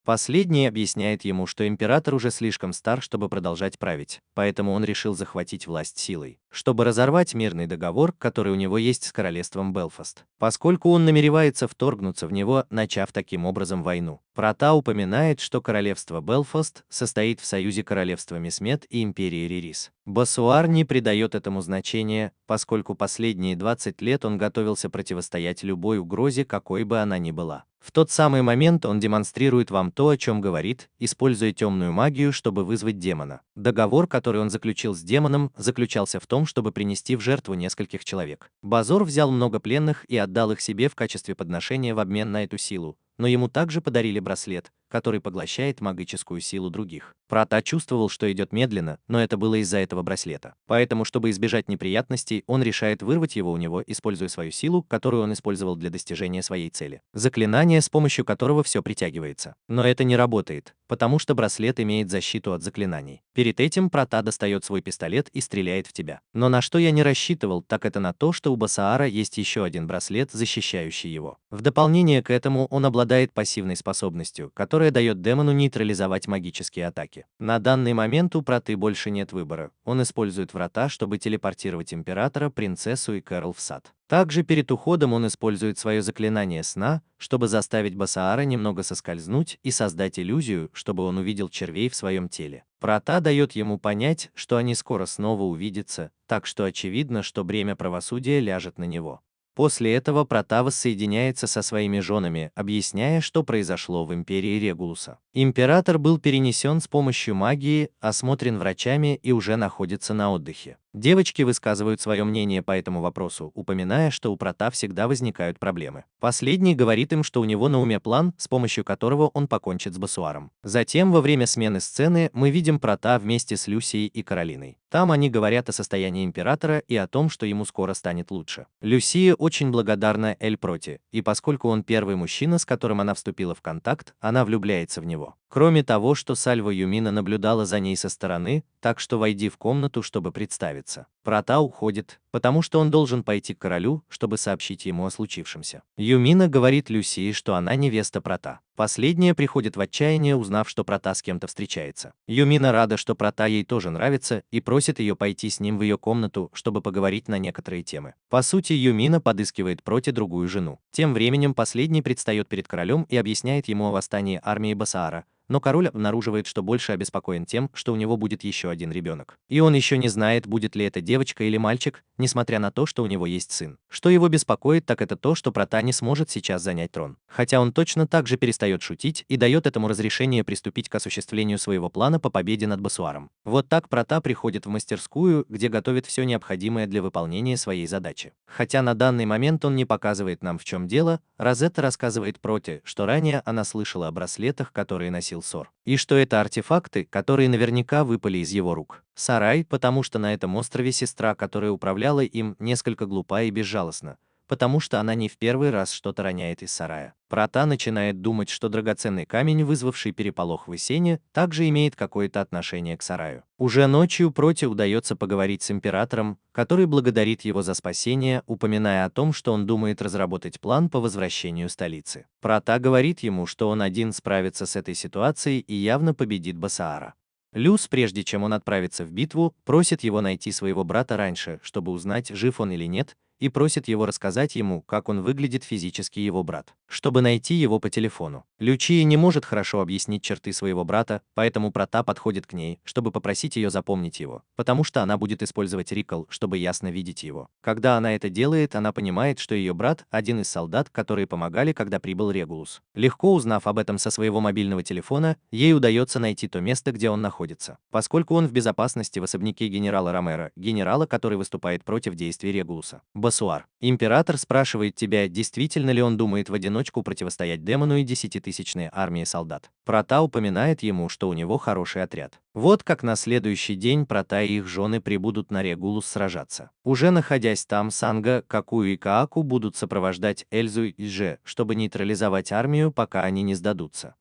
S1: Последний объясняет ему, что император уже слишком стар, чтобы продолжать править, поэтому он решил захватить власть силой, чтобы разорвать мирный договор, который у него есть с королевством Белфаст, поскольку он намеревается вторгнуться в него, начав таким образом войну. Прата упоминает, что королевство Белфаст состоит в союзе королевства Месмет и империи Ририс. Басуар не придает этому значения, поскольку последние 20 лет он готовился противостоять любой угрозе, какой бы она ни была. В тот самый момент он демонстрирует вам то, о чем говорит, используя темную магию, чтобы вызвать демона. Договор, который он заключил с демоном, заключался в том, чтобы принести в жертву нескольких человек. Базор взял много пленных и отдал их себе в качестве подношения в обмен на эту силу, но ему также подарили браслет, который поглощает магическую силу других. Прата чувствовал, что идет медленно, но это было из-за этого браслета. Поэтому, чтобы избежать неприятностей, он решает вырвать его у него, используя свою силу, которую он использовал для достижения своей цели. Заклинание, с помощью которого все притягивается. Но это не работает, потому что браслет имеет защиту от заклинаний. Перед этим Прата достает свой пистолет и стреляет в тебя. Но на что я не рассчитывал, так это на то, что у Басаара есть еще один браслет, защищающий его. В дополнение к этому он обладает пассивной способностью, которая которая дает демону нейтрализовать магические атаки. На данный момент у Проты больше нет выбора. Он использует врата, чтобы телепортировать императора, принцессу и Кэрол в сад. Также перед уходом он использует свое заклинание сна, чтобы заставить Басаара немного соскользнуть и создать иллюзию, чтобы он увидел червей в своем теле. Прота дает ему понять, что они скоро снова увидятся, так что очевидно, что бремя правосудия ляжет на него. После этого Прота воссоединяется со своими женами, объясняя, что произошло в империи Регулуса. Император был перенесен с помощью магии, осмотрен врачами и уже находится на отдыхе. Девочки высказывают свое мнение по этому вопросу, упоминая, что у Прота всегда возникают проблемы. Последний говорит им, что у него на уме план, с помощью которого он покончит с Басуаром. Затем, во время смены сцены, мы видим Прота вместе с Люсией и Каролиной. Там они говорят о состоянии императора и о том, что ему скоро станет лучше. Люсия очень благодарна Эль Проти, и поскольку он первый мужчина, с которым она вступила в контакт, она влюбляется в него. Кроме того, что Сальва Юмина наблюдала за ней со стороны, так что войди в комнату, чтобы представиться. Прота уходит, потому что он должен пойти к королю, чтобы сообщить ему о случившемся. Юмина говорит Люсии, что она невеста Прота. Последняя приходит в отчаяние, узнав, что Прота с кем-то встречается. Юмина рада, что Прота ей тоже нравится, и просит ее пойти с ним в ее комнату, чтобы поговорить на некоторые темы. По сути, Юмина подыскивает Проти другую жену. Тем временем последний предстает перед королем и объясняет ему о восстании армии Басаара, но король обнаруживает, что больше обеспокоен тем, что у него будет еще один ребенок. И он еще не знает, будет ли это девочка или мальчик, несмотря на то, что у него есть сын. Что его беспокоит, так это то, что Прота не сможет сейчас занять трон. Хотя он точно так же перестает шутить и дает этому разрешение приступить к осуществлению своего плана по победе над Басуаром. Вот так Прота приходит в мастерскую, где готовит все необходимое для выполнения своей задачи. Хотя на данный момент он не показывает нам, в чем дело, Розетта рассказывает Проти, что ранее она слышала о браслетах, которые носил Сор, и что это артефакты, которые наверняка выпали из его рук. Сарай, потому что на этом острове сестра, которая управляла им, несколько глупа и безжалостна, потому что она не в первый раз что-то роняет из сарая. Прота начинает думать, что драгоценный камень, вызвавший переполох в Исене, также имеет какое-то отношение к сараю. Уже ночью Проте удается поговорить с императором, который благодарит его за спасение, упоминая о том, что он думает разработать план по возвращению столицы. Прота говорит ему, что он один справится с этой ситуацией и явно победит Басаара. Люс, прежде чем он отправится в битву, просит его найти своего брата раньше, чтобы узнать, жив он или нет, и просит его рассказать ему, как он выглядит физически его брат, чтобы найти его по телефону. Лючия не может хорошо объяснить черты своего брата, поэтому Прота подходит к ней, чтобы попросить ее запомнить его, потому что она будет использовать Рикл, чтобы ясно видеть его. Когда она это делает, она понимает, что ее брат – один из солдат, которые помогали, когда прибыл Регулус. Легко узнав об этом со своего мобильного телефона, ей удается найти то место, где он находится, поскольку он в безопасности в особняке генерала Ромеро, генерала, который выступает против действий Регулуса. Басуар. Император спрашивает тебя, действительно ли он думает в одиночку противостоять демону и 10-тысячной армии солдат. Прота упоминает ему, что у него хороший отряд. Вот как на следующий день Прота и их жены прибудут на Регулус сражаться. Уже находясь там, Санга, Какую и Кааку будут сопровождать Эльзу и Же, чтобы нейтрализовать армию, пока они не сдадутся.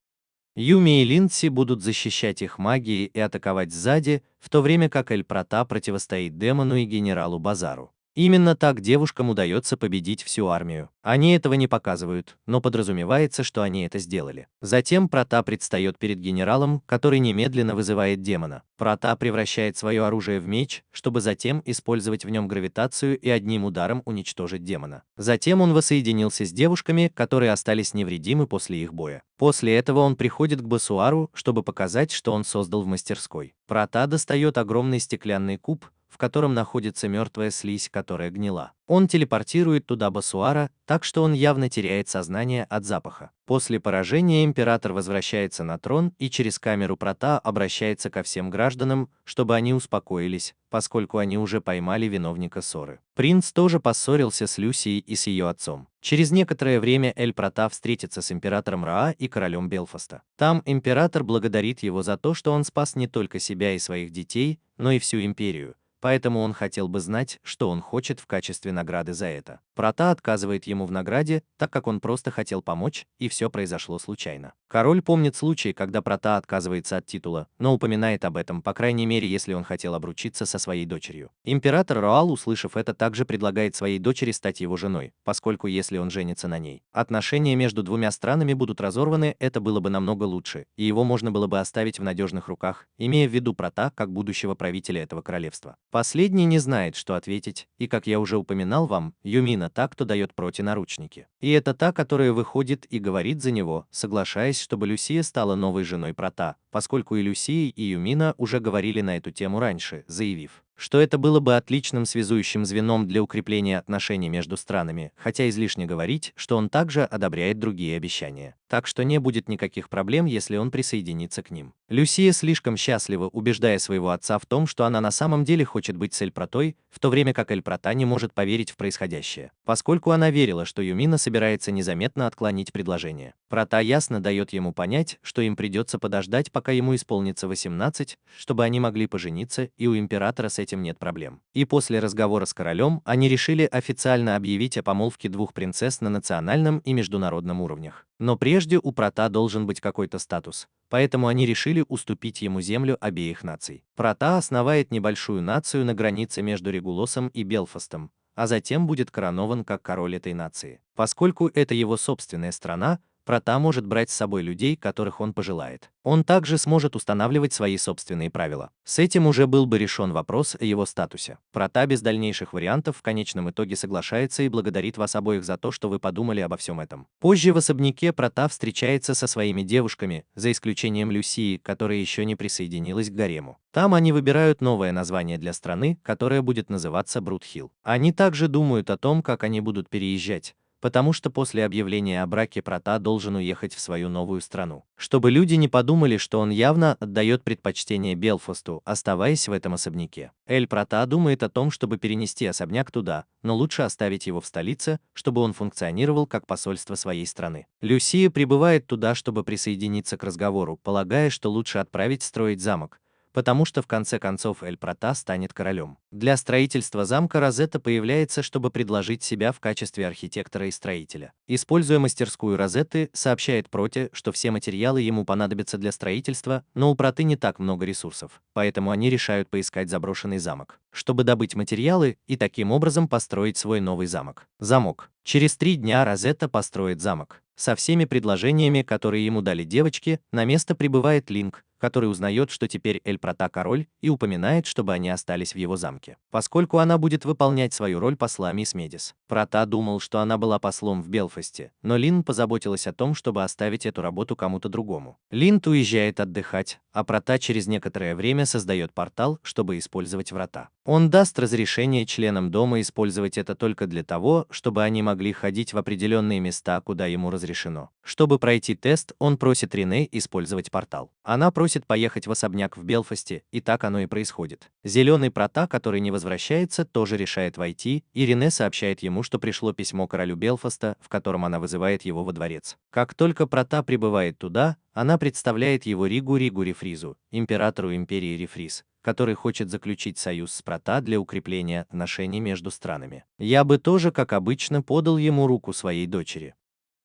S1: Юми и Линдси будут защищать их магией и атаковать сзади, в то время как Эль Прота противостоит демону и генералу Базару. Именно так девушкам удается победить всю армию. Они этого не показывают, но подразумевается, что они это сделали. Затем Прота предстает перед генералом, который немедленно вызывает демона. Прота превращает свое оружие в меч, чтобы затем использовать в нем гравитацию и одним ударом уничтожить демона. Затем он воссоединился с девушками, которые остались невредимы после их боя. После этого он приходит к Басуару, чтобы показать, что он создал в мастерской. Прота достает огромный стеклянный куб, в котором находится мертвая слизь, которая гнила. Он телепортирует туда Басуара, так что он явно теряет сознание от запаха. После поражения император возвращается на трон и через камеру Прота обращается ко всем гражданам, чтобы они успокоились, поскольку они уже поймали виновника ссоры. Принц тоже поссорился с Люсией и с ее отцом. Через некоторое время Эль Прота встретится с императором Раа и королем Белфаста. Там император благодарит его за то, что он спас не только себя и своих детей, но и всю империю. Поэтому он хотел бы знать, что он хочет в качестве награды за это. Прота отказывает ему в награде, так как он просто хотел помочь, и все произошло случайно. Король помнит случай, когда Прата отказывается от титула, но упоминает об этом, по крайней мере, если он хотел обручиться со своей дочерью. Император Роал, услышав это, также предлагает своей дочери стать его женой, поскольку если он женится на ней, отношения между двумя странами будут разорваны, это было бы намного лучше, и его можно было бы оставить в надежных руках, имея в виду Прата как будущего правителя этого королевства. Последний не знает, что ответить, и, как я уже упоминал вам, Юмина та, кто дает Проте наручники. И это та, которая выходит и говорит за него, соглашаясь, чтобы Люсия стала новой женой Прата, поскольку и Люсия, и Юмина уже говорили на эту тему раньше, заявив, что это было бы отличным связующим звеном для укрепления отношений между странами, хотя излишне говорить, что он также одобряет другие обещания. Так что не будет никаких проблем, если он присоединится к ним. Люсия слишком счастлива, убеждая своего отца в том, что она на самом деле хочет быть с Эль Протой, в то время как Эль Прота не может поверить в происходящее, поскольку она верила, что Юмина собирается незаметно отклонить предложение. Прота ясно дает ему понять, что им придется подождать, пока ему исполнится 18, чтобы они могли пожениться, и у императора с этим нет проблем. И после разговора с королем они решили официально объявить о помолвке двух принцесс на национальном и международном уровнях. Но прежде у Прота должен быть какой-то статус, поэтому они решили уступить ему землю обеих наций. Прота основает небольшую нацию на границе между Регулосом и Белфастом, а затем будет коронован как король этой нации. Поскольку это его собственная страна, Прота может брать с собой людей, которых он пожелает. Он также сможет устанавливать свои собственные правила. С этим уже был бы решен вопрос о его статусе. Прота без дальнейших вариантов в конечном итоге соглашается и благодарит вас обоих за то, что вы подумали обо всем этом. Позже в особняке Прота встречается со своими девушками, за исключением Люсии, которая еще не присоединилась к гарему. Там они выбирают новое название для страны, которое будет называться Брут-Хилл. Они также думают о том, как они будут переезжать, потому что после объявления о браке Прота должен уехать в свою новую страну. Чтобы люди не подумали, что он явно отдает предпочтение Белфасту, оставаясь в этом особняке. Эль Прота думает о том, чтобы перенести особняк туда, но лучше оставить его в столице, чтобы он функционировал как посольство своей страны. Люсия прибывает туда, чтобы присоединиться к разговору, полагая, что лучше отправить строить замок, потому что в конце концов Эль Прота станет королем. Для строительства замка Розетта появляется, чтобы предложить себя в качестве архитектора и строителя. Используя мастерскую Розетты, сообщает Проте, что все материалы ему понадобятся для строительства, но у Проты не так много ресурсов, поэтому они решают поискать заброшенный замок, чтобы добыть материалы и таким образом построить свой новый замок. Замок. Через 3 дня Розетта построит замок. Со всеми предложениями, которые ему дали девочки, на место прибывает Линк, который узнает, что теперь Эль Прота король, и упоминает, чтобы они остались в его замке, поскольку она будет выполнять свою роль посла мисс Медис. Прота думал, что она была послом в Белфасте, но Лин позаботилась о том, чтобы оставить эту работу кому-то другому. Линд уезжает отдыхать, а Прота через некоторое время создает портал, чтобы использовать врата. Он даст разрешение членам дома использовать это только для того, чтобы они могли ходить в определенные места, куда ему разрешено. Чтобы пройти тест, он просит Рене использовать портал. Она просит поехать в особняк в Белфасте, и так оно и происходит. Зеленый Прота, который не возвращается, тоже решает войти, и Рене сообщает ему, что пришло письмо королю Белфаста, в котором она вызывает его во дворец. Как только Прота прибывает туда, она представляет его Ригу Рефризу, императору империи Рефриз, который хочет заключить союз с Прота для укрепления отношений между странами. Я бы тоже, как обычно, подал ему руку своей дочери.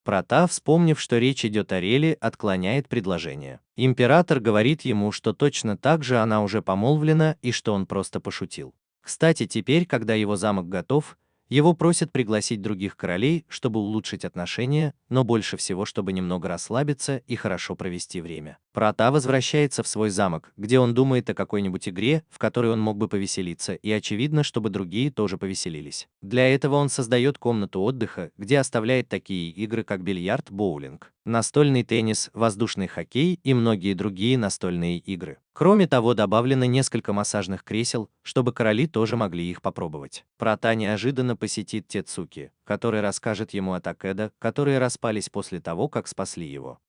S1: Прота, вспомнив, что речь идет о Реле, отклоняет предложение. Император говорит ему, что точно так же она уже помолвлена и что он просто пошутил. Кстати, теперь, когда его замок готов, его просят пригласить других королей, чтобы улучшить отношения, но больше всего, чтобы немного расслабиться и хорошо провести время. Прота возвращается в свой замок, где он думает о какой-нибудь игре, в которой он мог бы повеселиться, и очевидно, чтобы другие тоже повеселились. Для этого он создает комнату отдыха, где оставляет такие игры, как бильярд, боулинг, настольный теннис, воздушный хоккей и многие другие настольные игры. Кроме того, добавлено несколько массажных кресел, чтобы короли тоже могли их попробовать. Прота неожиданно посетит Тецуки, который расскажет ему о Такеда, которые распались после того, как спасли его.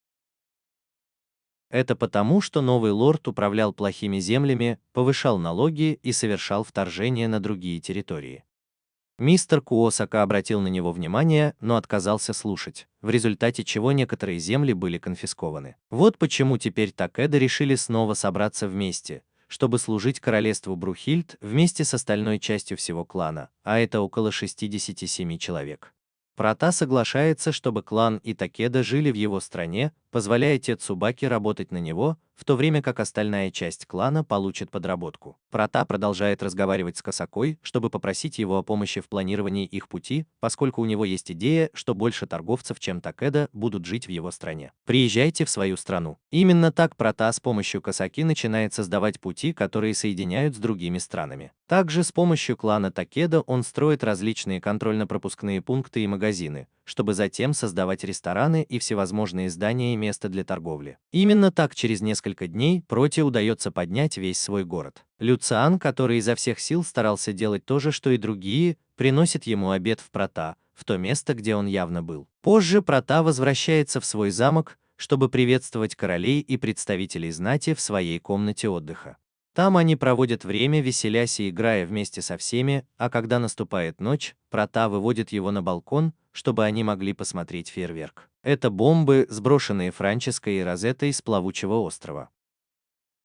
S1: Это потому, что новый лорд управлял плохими землями, повышал налоги и совершал вторжения на другие территории. Мистер Куосака обратил на него внимание, но отказался слушать, в результате чего некоторые земли были конфискованы. Вот почему теперь Такеда решили снова собраться вместе, чтобы служить королевству Брухильд вместе с остальной частью всего клана, а это около 67 человек. Прота соглашается, чтобы клан и Такеда жили в его стране, позволяя Тецубаки работать на него, в то время как остальная часть клана получит подработку. Прата продолжает разговаривать с Касакой, чтобы попросить его о помощи в планировании их пути, поскольку у него есть идея, что больше торговцев, чем Такеда, будут жить в его стране. Приезжайте в свою страну. Именно так Прата с помощью Касаки начинает создавать пути, которые соединяют с другими странами. Также с помощью клана Такеда он строит различные контрольно-пропускные пункты и магазины, чтобы затем создавать рестораны и всевозможные здания и места для торговли. Именно так через несколько дней Проте удается поднять весь свой город. Люциан, который изо всех сил старался делать то же, что и другие, приносит ему обед в Прата, в то место, где он явно был. Позже Прата возвращается в свой замок, чтобы приветствовать королей и представителей знати в своей комнате отдыха. Там они проводят время, веселясь и играя вместе со всеми, а когда наступает ночь, Прата выводит его на балкон, чтобы они могли посмотреть фейерверк. Это бомбы, сброшенные Франческой и Розеттой с плавучего острова.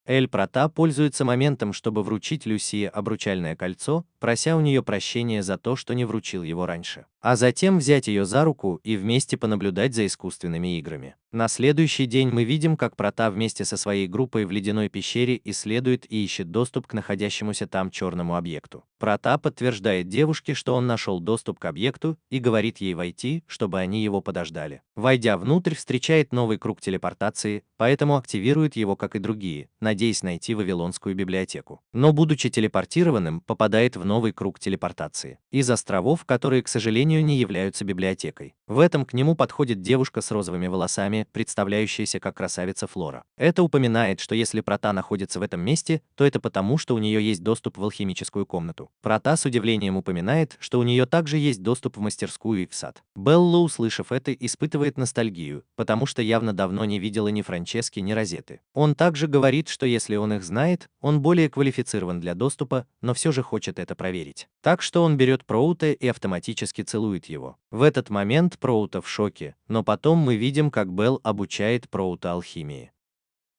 S1: Эль Прата пользуется моментом, чтобы вручить Люсии обручальное кольцо, прося у нее прощения за то, что не вручил его раньше, а затем взять ее за руку и вместе понаблюдать за искусственными играми. На следующий день мы видим, как Прата вместе со своей группой в ледяной пещере исследует и ищет доступ к находящемуся там черному объекту. Прата подтверждает девушке, что он нашел доступ к объекту, и говорит ей войти, чтобы они его подождали. Войдя внутрь, встречает новый круг телепортации, поэтому активирует его, как и другие, надеясь найти Вавилонскую библиотеку. Но, будучи телепортированным, попадает в новый круг телепортации из островов, которые, к сожалению, не являются библиотекой. В этом к нему подходит девушка с розовыми волосами, представляющаяся как красавица Флора. Это упоминает, что если Прата находится в этом месте, то это потому, что у нее есть доступ в алхимическую комнату. Прата с удивлением упоминает, что у нее также есть доступ в мастерскую и в сад. Белла, услышав это, испытывает ностальгию, потому что явно давно не видела ни Франчески, ни Розетты. Он также говорит, что если он их знает, он более квалифицирован для доступа, но все же хочет это проверить. Так что он берет Проута и автоматически целует его. В этот момент Проута в шоке, но потом мы видим, как Белл обучает Проута алхимии.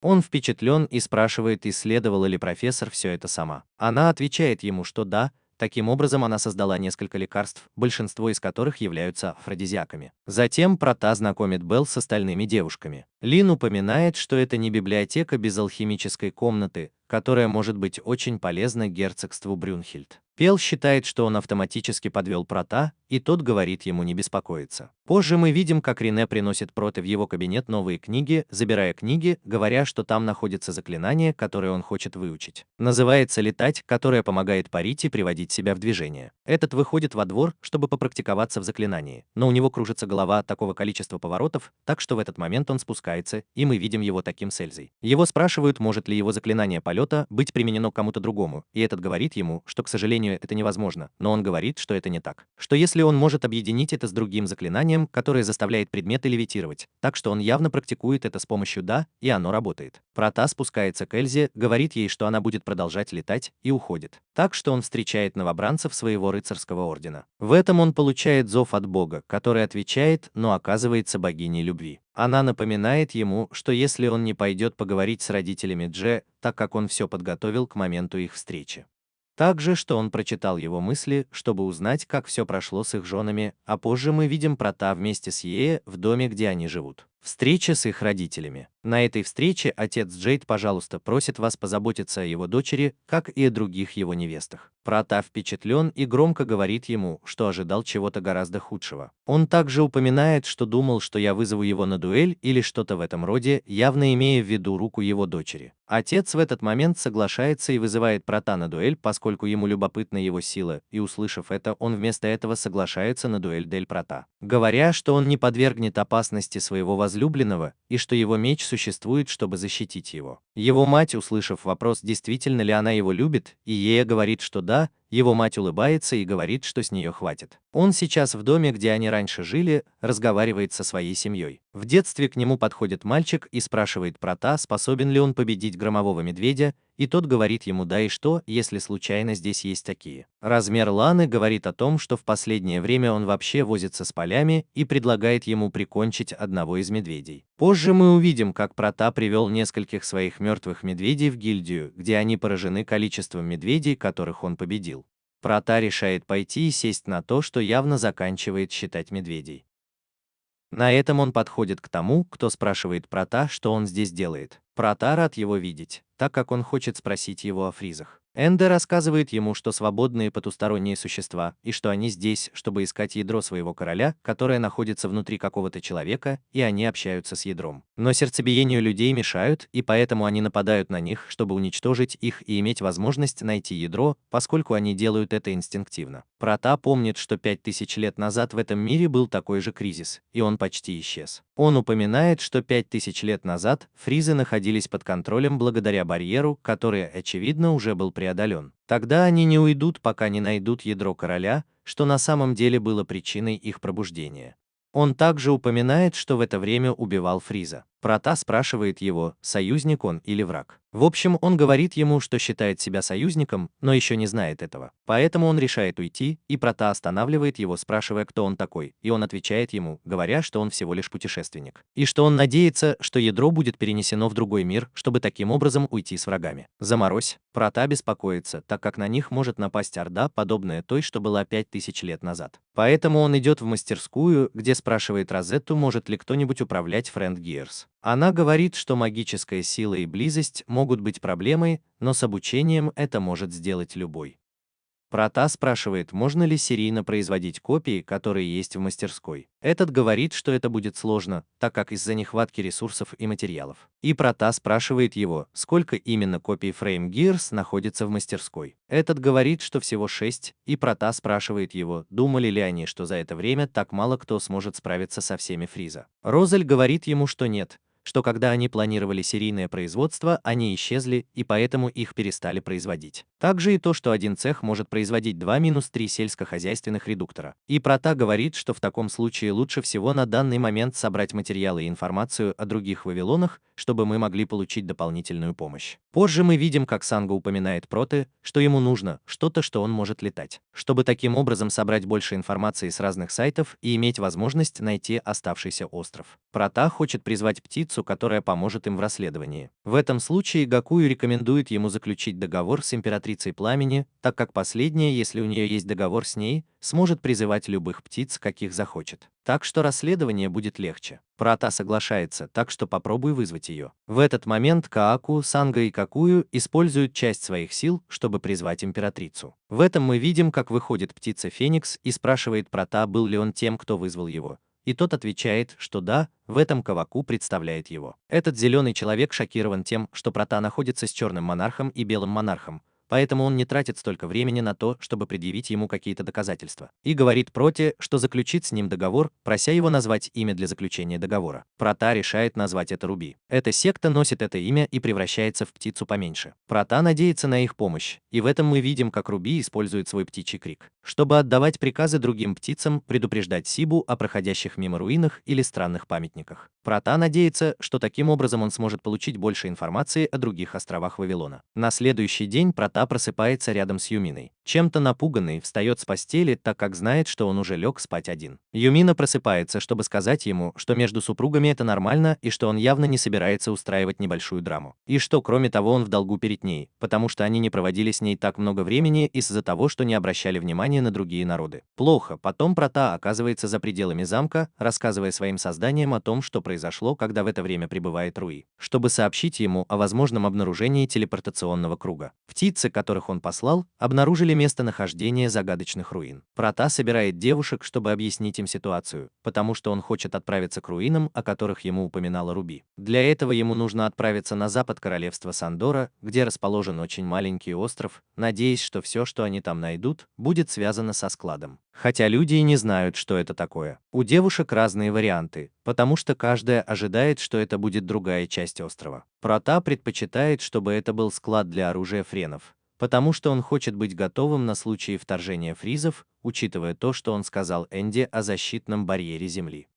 S1: Он впечатлен и спрашивает, исследовала ли профессор все это сама. Она отвечает ему, что да. Таким образом, она создала несколько лекарств, большинство из которых являются афродизиаками. Затем Прата знакомит Белл с остальными девушками. Лин упоминает, что это не библиотека без алхимической комнаты, которая может быть очень полезна герцогству Брюнхильд. Пел считает, что он автоматически подвел Прата, и тот говорит ему не беспокоиться. Позже мы видим, как Рене приносит Проте в его кабинет новые книги, забирая книги, говоря, что там находится заклинание, которое он хочет выучить. Называется «Летать», которое помогает парить и приводить себя в движение. Этот выходит во двор, чтобы попрактиковаться в заклинании, но у него кружится голова от такого количества поворотов, так что в этот момент он спускается, и мы видим его таким с Эльзой. Его спрашивают, может ли его заклинание полета быть применено к кому-то другому, и этот говорит ему, что, к сожалению, это невозможно, но он говорит, что это не так. Что если он может объединить это с другим заклинанием, которое заставляет предметы левитировать, так что он явно практикует это с помощью «да», и оно работает. Прата спускается к Эльзе, говорит ей, что она будет продолжать летать, и уходит. Так что он встречает новобранцев своего рыцарского ордена. В этом он получает зов от Бога, который отвечает, но оказывается богиней любви. Она напоминает ему, что если он не пойдет поговорить с родителями Дже, так как он все подготовил к моменту их встречи. Также, что он прочитал его мысли, чтобы узнать, как все прошло с их женами, а позже мы видим Прата вместе с Ее в доме, где они живут. Встреча с их родителями. На этой встрече отец Джейд, пожалуйста, просит вас позаботиться о его дочери, как и о других его невестах. Прата впечатлен и громко говорит ему, что ожидал чего-то гораздо худшего. Он также упоминает, что думал, что я вызову его на дуэль или что-то в этом роде, явно имея в виду руку его дочери. Отец в этот момент соглашается и вызывает Прата на дуэль, поскольку ему любопытна его сила, и услышав это, он вместо этого соглашается на дуэль Дель Прата, говоря, что он не подвергнет опасности своего возлюбленного и что его меч существует, чтобы защитить его. Его мать, услышав вопрос, действительно ли она его любит, и Ея говорит, что да, его мать улыбается и говорит, что с нее хватит. Он сейчас в доме, где они раньше жили, разговаривает со своей семьей. В детстве к нему подходит мальчик и спрашивает Прата, способен ли он победить громового медведя, и тот говорит ему да и что, если случайно здесь есть такие. Размер Ланы говорит о том, что в последнее время он вообще возится с полями и предлагает ему прикончить одного из медведей. Позже мы увидим, как Прата привел нескольких своих мертвых медведей в гильдию, где они поражены количеством медведей, которых он победил. Прата решает пойти и сесть на то, что явно заканчивает считать медведей. На этом он подходит к тому, кто спрашивает Прота, что он здесь делает. Прота рад его видеть, так как он хочет спросить его о фризах. Энде рассказывает ему, что свободные потусторонние существа, и что они здесь, чтобы искать ядро своего короля, которое находится внутри какого-то человека, и они общаются с ядром. Но сердцебиению людей мешают, и поэтому они нападают на них, чтобы уничтожить их и иметь возможность найти ядро, поскольку они делают это инстинктивно. Прота помнит, что 5000 лет назад в этом мире был такой же кризис, и он почти исчез. Он упоминает, что 5000 лет назад фризы находились под контролем благодаря барьеру, который, очевидно, уже был преодолен. Тогда они не уйдут, пока не найдут ядро короля, что на самом деле было причиной их пробуждения. Он также упоминает, что в это время убивал Фриза. Прота спрашивает его, союзник он или враг. В общем, он говорит ему, что считает себя союзником, но еще не знает этого. Поэтому он решает уйти, и Прота останавливает его, спрашивая, кто он такой, и он отвечает ему, говоря, что он всего лишь путешественник. И что он надеется, что ядро будет перенесено в другой мир, чтобы таким образом уйти с врагами. Заморозь. Прота беспокоится, так как на них может напасть орда, подобная той, что была 5000 лет назад. Поэтому он идет в мастерскую, где спрашивает Розетту, может ли кто-нибудь управлять Friend Gears. Она говорит, что магическая сила и близость могут быть проблемой, но с обучением это может сделать любой. Прота спрашивает, можно ли серийно производить копии, которые есть в мастерской. Этот говорит, что это будет сложно, так как из-за нехватки ресурсов и материалов. И Прота спрашивает его, сколько именно копий Frame Gears находится в мастерской. Этот говорит, что всего 6, и Прота спрашивает его, думали ли они, что за это время так мало кто сможет справиться со всеми Фриза. Розель говорит ему, что нет, что когда они планировали серийное производство, они исчезли, и поэтому их перестали производить. Также и то, что один цех может производить 2-3 сельскохозяйственных редуктора. И Прота говорит, что в таком случае лучше всего на данный момент собрать материалы и информацию о других Вавилонах, чтобы мы могли получить дополнительную помощь. Позже мы видим, как Санго упоминает Проте, что ему нужно что-то, что он может летать, чтобы таким образом собрать больше информации с разных сайтов и иметь возможность найти оставшийся остров. Прота хочет призвать птицу, которая поможет им в расследовании. В этом случае Гакую рекомендует ему заключить договор с императрицей Пламени, так как последняя, если у нее есть договор с ней, сможет призывать любых птиц, каких захочет. Так что расследование будет легче. Прота соглашается, так что попробуй вызвать ее. В этот момент Кааку, Санго и Какую используют часть своих сил, чтобы призвать императрицу. В этом мы видим, как выходит птица Феникс и спрашивает Прота, был ли он тем, кто вызвал его. И тот отвечает, что да, в этом Каваку представляет его. Этот зеленый человек шокирован тем, что Прота находится с черным монархом и белым монархом, поэтому он не тратит столько времени на то, чтобы предъявить ему какие-то доказательства. И говорит Проте, что заключит с ним договор, прося его назвать имя для заключения договора. Прота решает назвать это Руби. Эта секта носит это имя и превращается в птицу поменьше. Прота надеется на их помощь, и в этом мы видим, как Руби использует свой птичий крик, чтобы отдавать приказы другим птицам, предупреждать Сибу о проходящих мимо руинах или странных памятниках. Прота надеется, что таким образом он сможет получить больше информации о других островах Вавилона. На следующий день Прота просыпается рядом с Юминой. Чем-то напуганный, встает с постели, так как знает, что он уже лег спать один. Юмина просыпается, чтобы сказать ему, что между супругами это нормально и что он явно не собирается устраивать небольшую драму. И что, кроме того, он в долгу перед ней, потому что они не проводили с ней так много времени из-за того, что не обращали внимания на другие народы. Плохо, потом Прота оказывается за пределами замка, рассказывая своим созданиям о том, что произошло, когда в это время прибывает Руи, чтобы сообщить ему о возможном обнаружении телепортационного круга. Птицы, которых он послал, обнаружили местонахождение загадочных руин. Прота собирает девушек, чтобы объяснить им ситуацию, потому что он хочет отправиться к руинам, о которых ему упоминала Руби. Для этого ему нужно отправиться на запад королевства Сандора, где расположен очень маленький остров, надеясь, что все, что они там найдут, будет связано со складом. Хотя люди и не знают, что это такое. У девушек разные варианты, потому что каждая ожидает, что это будет другая часть острова. Прота предпочитает, чтобы это был склад для оружия френов, потому что он хочет быть готовым на случай вторжения фризов, учитывая то, что он сказал Энди о защитном барьере Земли.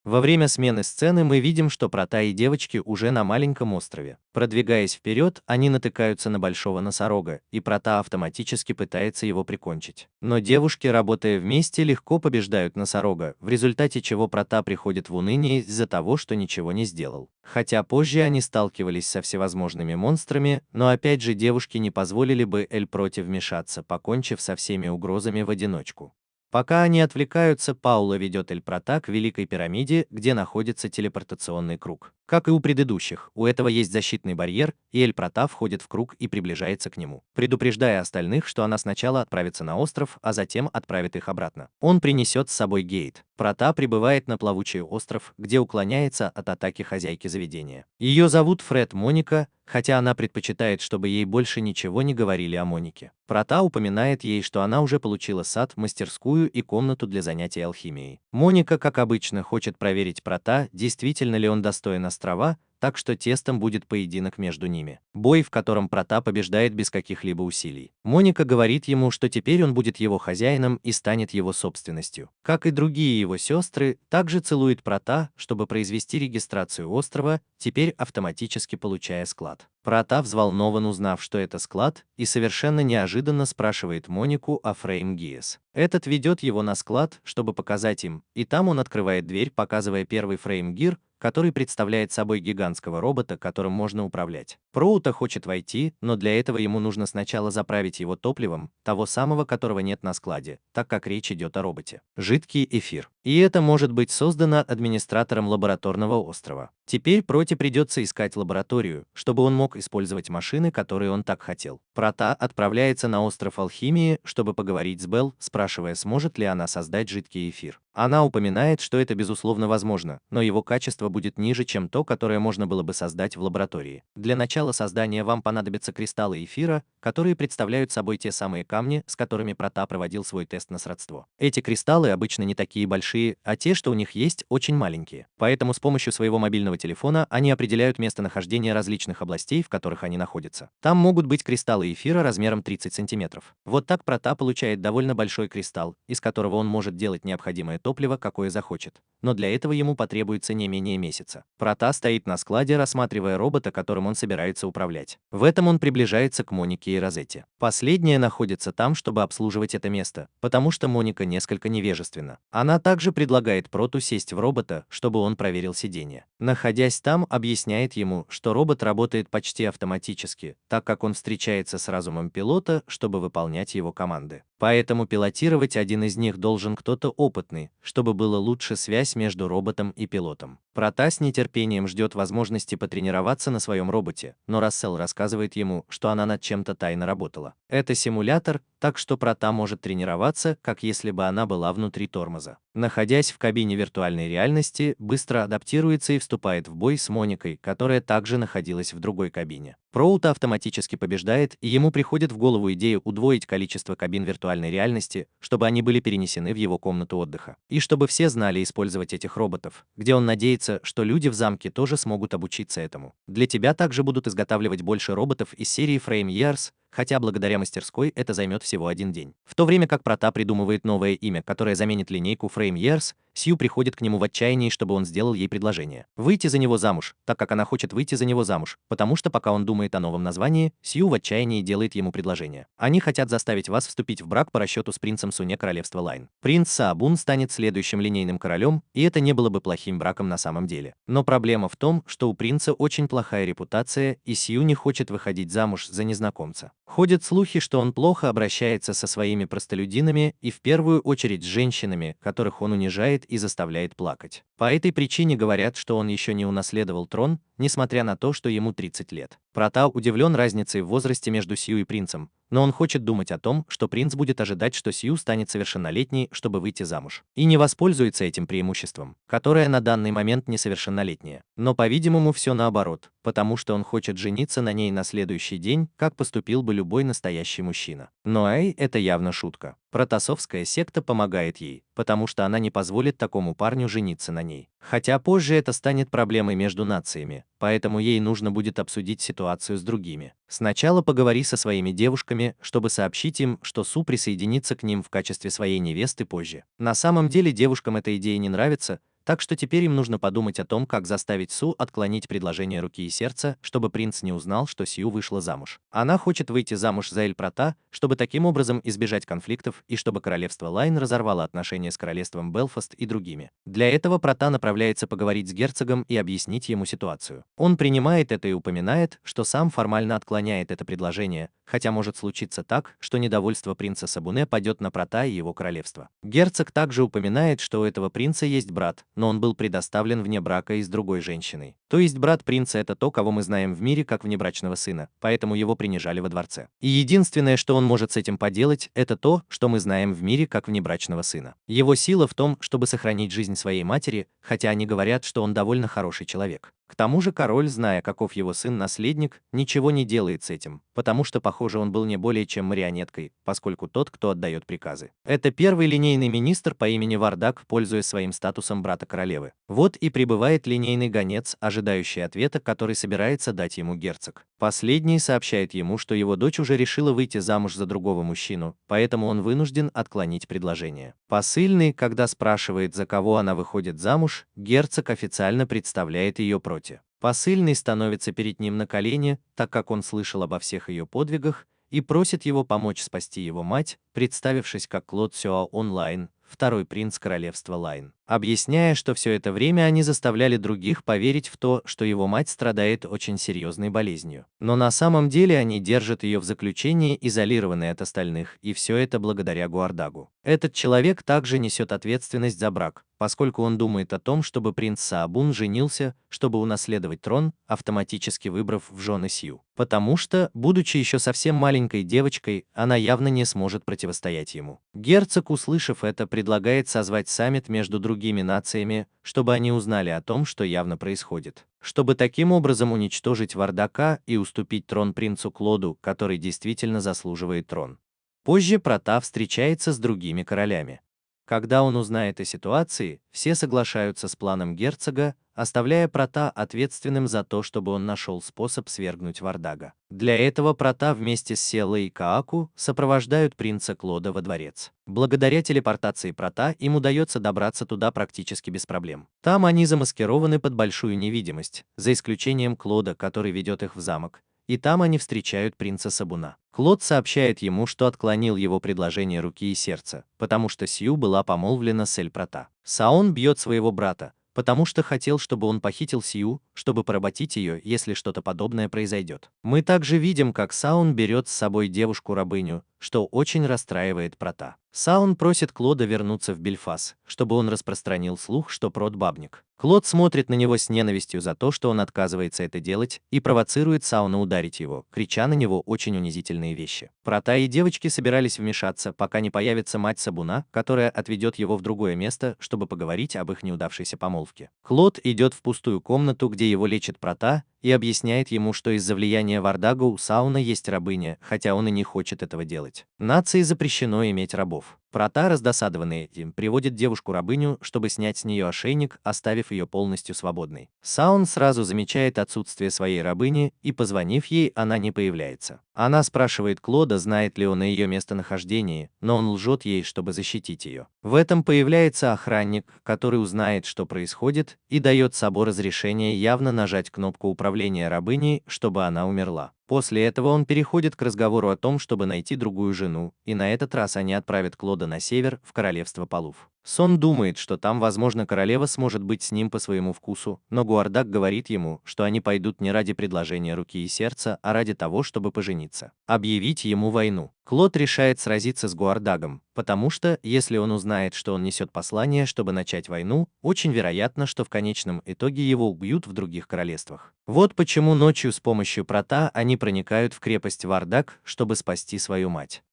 S1: Во время смены сцены мы видим, что Прота и девочки уже на маленьком острове. Продвигаясь вперед, они натыкаются на большого носорога, и Прота автоматически пытается его прикончить. Но девушки, работая вместе, легко побеждают носорога, в результате чего Прота приходит в уныние из-за того, что ничего не сделал. Хотя позже они сталкивались со всевозможными монстрами, но опять же девушки не позволили бы Эль Проте вмешаться, покончив со всеми угрозами в одиночку. Пока они отвлекаются, Паула ведет Эль Прота к Великой пирамиде, где находится телепортационный круг. Как и у предыдущих, у этого есть защитный барьер, и Эль Прота входит в круг и приближается к нему, предупреждая остальных, что она сначала отправится на остров, а затем отправит их обратно. Он принесет с собой гейт. Прота прибывает на плавучий остров, где уклоняется от атаки хозяйки заведения. Ее зовут Фред Моника, хотя она предпочитает, чтобы ей больше ничего не говорили о Монике. Прота упоминает ей, что она уже получила сад, мастерскую и комнату для занятий алхимией. Моника, как обычно, хочет проверить Прота, действительно ли он достоин острова, так что тестом будет поединок между ними. Бой, в котором Прота побеждает без каких-либо усилий. Моника говорит ему, что теперь он будет его хозяином и станет его собственностью. Как и другие его сестры, также целует Прота, чтобы произвести регистрацию острова, теперь автоматически получая склад. Прота взволнован, узнав, что это склад, и совершенно неожиданно спрашивает Монику о Фрейм Гиес. Этот ведет его на склад, чтобы показать им, и там он открывает дверь, показывая первый Фрейм Гир, который представляет собой гигантского робота, которым можно управлять. Проута хочет войти, но для этого ему нужно сначала заправить его топливом, того самого, которого нет на складе, так как речь идет о роботе. Жидкий эфир. И это может быть создано администратором лабораторного острова. Теперь Проте придется искать лабораторию, чтобы он мог использовать машины, которые он так хотел. Прота отправляется на остров Алхимии, чтобы поговорить с Белл, спрашивая, сможет ли она создать жидкий эфир. Она упоминает, что это безусловно возможно, но его качество будет ниже, чем то, которое можно было бы создать в лаборатории. Для начала создания вам понадобятся кристаллы эфира, которые представляют собой те самые камни, с которыми Прота проводил свой тест на сродство. Эти кристаллы обычно не такие большие, а те, что у них есть, очень маленькие. Поэтому с помощью своего мобильного телефона они определяют местонахождение различных областей, в которых они находятся. Там могут быть кристаллы эфира размером 30 сантиметров. Вот так Прота получает довольно большой кристалл, из которого он может делать необходимое топливо, какое захочет. Но для этого ему потребуется не менее месяца. Прота стоит на складе, рассматривая робота, которым он собирается управлять. В этом он приближается к Монике и Розетте. Последняя находится там, чтобы обслуживать это место, потому что Моника несколько невежественна. Она также предлагает Проту сесть в робота, чтобы он проверил сиденье. Находясь там, объясняет ему, что робот работает почти автоматически, так как он встречается с разумом пилота, чтобы выполнять его команды. Поэтому пилотировать один из них должен кто-то опытный, чтобы была лучше связь между роботом и пилотом. Прота с нетерпением ждет возможности потренироваться на своем роботе, но Рассел рассказывает ему, что она над чем-то тайно работала. Это симулятор, так что Прота может тренироваться, как если бы она была внутри тормоза. Находясь в кабине виртуальной реальности, быстро адаптируется и вступает в бой с Моникой, которая также находилась в другой кабине. Проута автоматически побеждает, и ему приходит в голову идея удвоить количество кабин виртуальной реальности, чтобы они были перенесены в его комнату отдыха. И чтобы все знали использовать этих роботов, где он надеется, что люди в замке тоже смогут обучиться этому. Для тебя также будут изготавливать больше роботов из серии Frame Years, хотя благодаря мастерской это займет всего один день. В то время как Прота придумывает новое имя, которое заменит линейку Frame Years, Сью приходит к нему в отчаянии, чтобы он сделал ей предложение. Выйти за него замуж, так как она хочет выйти за него замуж, потому что пока он думает о новом названии, Сью в отчаянии делает ему предложение. Они хотят заставить вас вступить в брак по расчету с принцем Суне королевства Лайн. Принц Саабун станет следующим линейным королем, и это не было бы плохим браком на самом деле. Но проблема в том, что у принца очень плохая репутация, и Сью не хочет выходить замуж за незнакомца. Ходят слухи, что он плохо обращается со своими простолюдинами и в первую очередь с женщинами, которых он унижает и заставляет плакать. По этой причине говорят, что он еще не унаследовал трон, несмотря на то, что ему 30 лет. Прота удивлен разницей в возрасте между Сью и принцем, но он хочет думать о том, что принц будет ожидать, что Сью станет совершеннолетней, чтобы выйти замуж, и не воспользуется этим преимуществом, которое на данный момент несовершеннолетняя. Но, по-видимому, все наоборот, потому что он хочет жениться на ней на следующий день, как поступил бы любой настоящий мужчина. Но это явно шутка. Протасовская секта помогает ей, потому что она не позволит такому парню жениться на ней. Хотя позже это станет проблемой между нациями, поэтому ей нужно будет обсудить ситуацию с другими. Сначала поговори со своими девушками, чтобы сообщить им, что Су присоединится к ним в качестве своей невесты позже. На самом деле девушкам эта идея не нравится, Так что теперь им нужно подумать о том, как заставить Су отклонить предложение руки и сердца, чтобы принц не узнал, что Сью вышла замуж. Она хочет выйти замуж за Эль-Прата, чтобы таким образом избежать конфликтов и чтобы королевство Лайн разорвало отношения с королевством Белфаст и другими. Для этого Прата направляется поговорить с герцогом и объяснить ему ситуацию. Он принимает это и упоминает, что сам формально отклоняет это предложение, хотя может случиться так, что недовольство принца Сабуне падет на Прата и его королевство. Герцог также упоминает, что у этого принца есть брат, но он был предоставлен вне брака и с другой женщиной. То есть брат принца — это то, кого мы знаем в мире как внебрачного сына, поэтому его принижали во дворце. И единственное, что он может с этим поделать, это то, что мы знаем в мире как внебрачного сына. Его сила в том, чтобы сохранить жизнь своей матери, хотя они говорят, что он довольно хороший человек. К тому же король, зная, каков его сын-наследник, ничего не делает с этим, потому что, похоже, он был не более чем марионеткой, поскольку тот, кто отдает приказы. Это первый линейный министр по имени Вардак, пользуясь своим статусом брата королевы. Вот и прибывает линейный гонец, ожидающий ответа, который собирается дать ему герцог. Последний сообщает ему, что его дочь уже решила выйти замуж за другого мужчину, поэтому он вынужден отклонить предложение. Посыльный, когда спрашивает, за кого она выходит замуж, герцог официально представляет ее против. Посыльный становится перед ним на колени, так как он слышал обо всех ее подвигах, и просит его помочь спасти его мать, представившись как Клод Сюаон Лайн, второй принц королевства Лайн, объясняя, что все это время они заставляли других поверить в то, что его мать страдает очень серьезной болезнью. Но на самом деле они держат ее в заключении, изолированной от остальных, и все это благодаря Гуардагу. Этот человек также несет ответственность за брак, поскольку он думает о том, чтобы принц Саабун женился, чтобы унаследовать трон, автоматически выбрав в жены Сью. Потому что, будучи еще совсем маленькой девочкой, она явно не сможет противостоять ему. Герцог, услышав это, предлагает созвать саммит между другими нациями, чтобы они узнали о том, что явно происходит, чтобы таким образом уничтожить Вардака и уступить трон принцу Клоду, который действительно заслуживает трон. Позже Прата встречается с другими королями. Когда он узнает о ситуации, все соглашаются с планом герцога, оставляя Прата ответственным за то, чтобы он нашел способ свергнуть Вардага. Для этого Прата вместе с Селой и Кааку сопровождают принца Клода во дворец. Благодаря телепортации Прата им удается добраться туда практически без проблем. Там они замаскированы под большую невидимость, за исключением Клода, который ведет их в замок, и там они встречают принца Сабуна. Клод сообщает ему, что отклонил его предложение руки и сердца, потому что Сью была помолвлена с Эль-Прата. Саон бьет своего брата, потому что хотел, чтобы он похитил Сью, чтобы поработить ее, если что-то подобное произойдет. Мы также видим, как Саун берет с собой девушку-рабыню, что очень расстраивает Прата. Саун просит Клода вернуться в Бельфас, чтобы он распространил слух, что Прот бабник. Клод смотрит на него с ненавистью за то, что он отказывается это делать, и провоцирует Сауна ударить его, крича на него очень унизительные вещи. Прата и девочки собирались вмешаться, пока не появится мать Сабуна, которая отведет его в другое место, чтобы поговорить об их неудавшейся помолвке. Клод идет в пустую комнату, где его лечит Прата, и объясняет ему, что из-за влияния Вардага у Сауна есть рабыня, хотя он и не хочет этого делать. Нации запрещено иметь рабов. Прата, раздосадованный этим, приводит девушку-рабыню, чтобы снять с нее ошейник, оставив ее полностью свободной. Саун сразу замечает отсутствие своей рабыни, и, позвонив ей, она не появляется. Она спрашивает Клода, знает ли он о ее местонахождении, но он лжет ей, чтобы защитить ее. В этом появляется охранник, который узнает, что происходит, и дает Сабо разрешение явно нажать кнопку управления рабыней, чтобы она умерла. После этого он переходит к разговору о том, чтобы найти другую жену, и на этот раз они отправят Клода на север, в королевство Полув. Сон думает, что там, возможно, королева сможет быть с ним по своему вкусу, но Гуардак говорит ему, что они пойдут не ради предложения руки и сердца, а ради того, чтобы пожениться. Объявить ему войну. Клод решает сразиться с Гуардагом, потому что, если он узнает, что он несет послание, чтобы начать войну, очень вероятно, что в конечном итоге его убьют в других королевствах. Вот почему ночью с помощью Прата они проникают в крепость Вардак, чтобы спасти свою мать.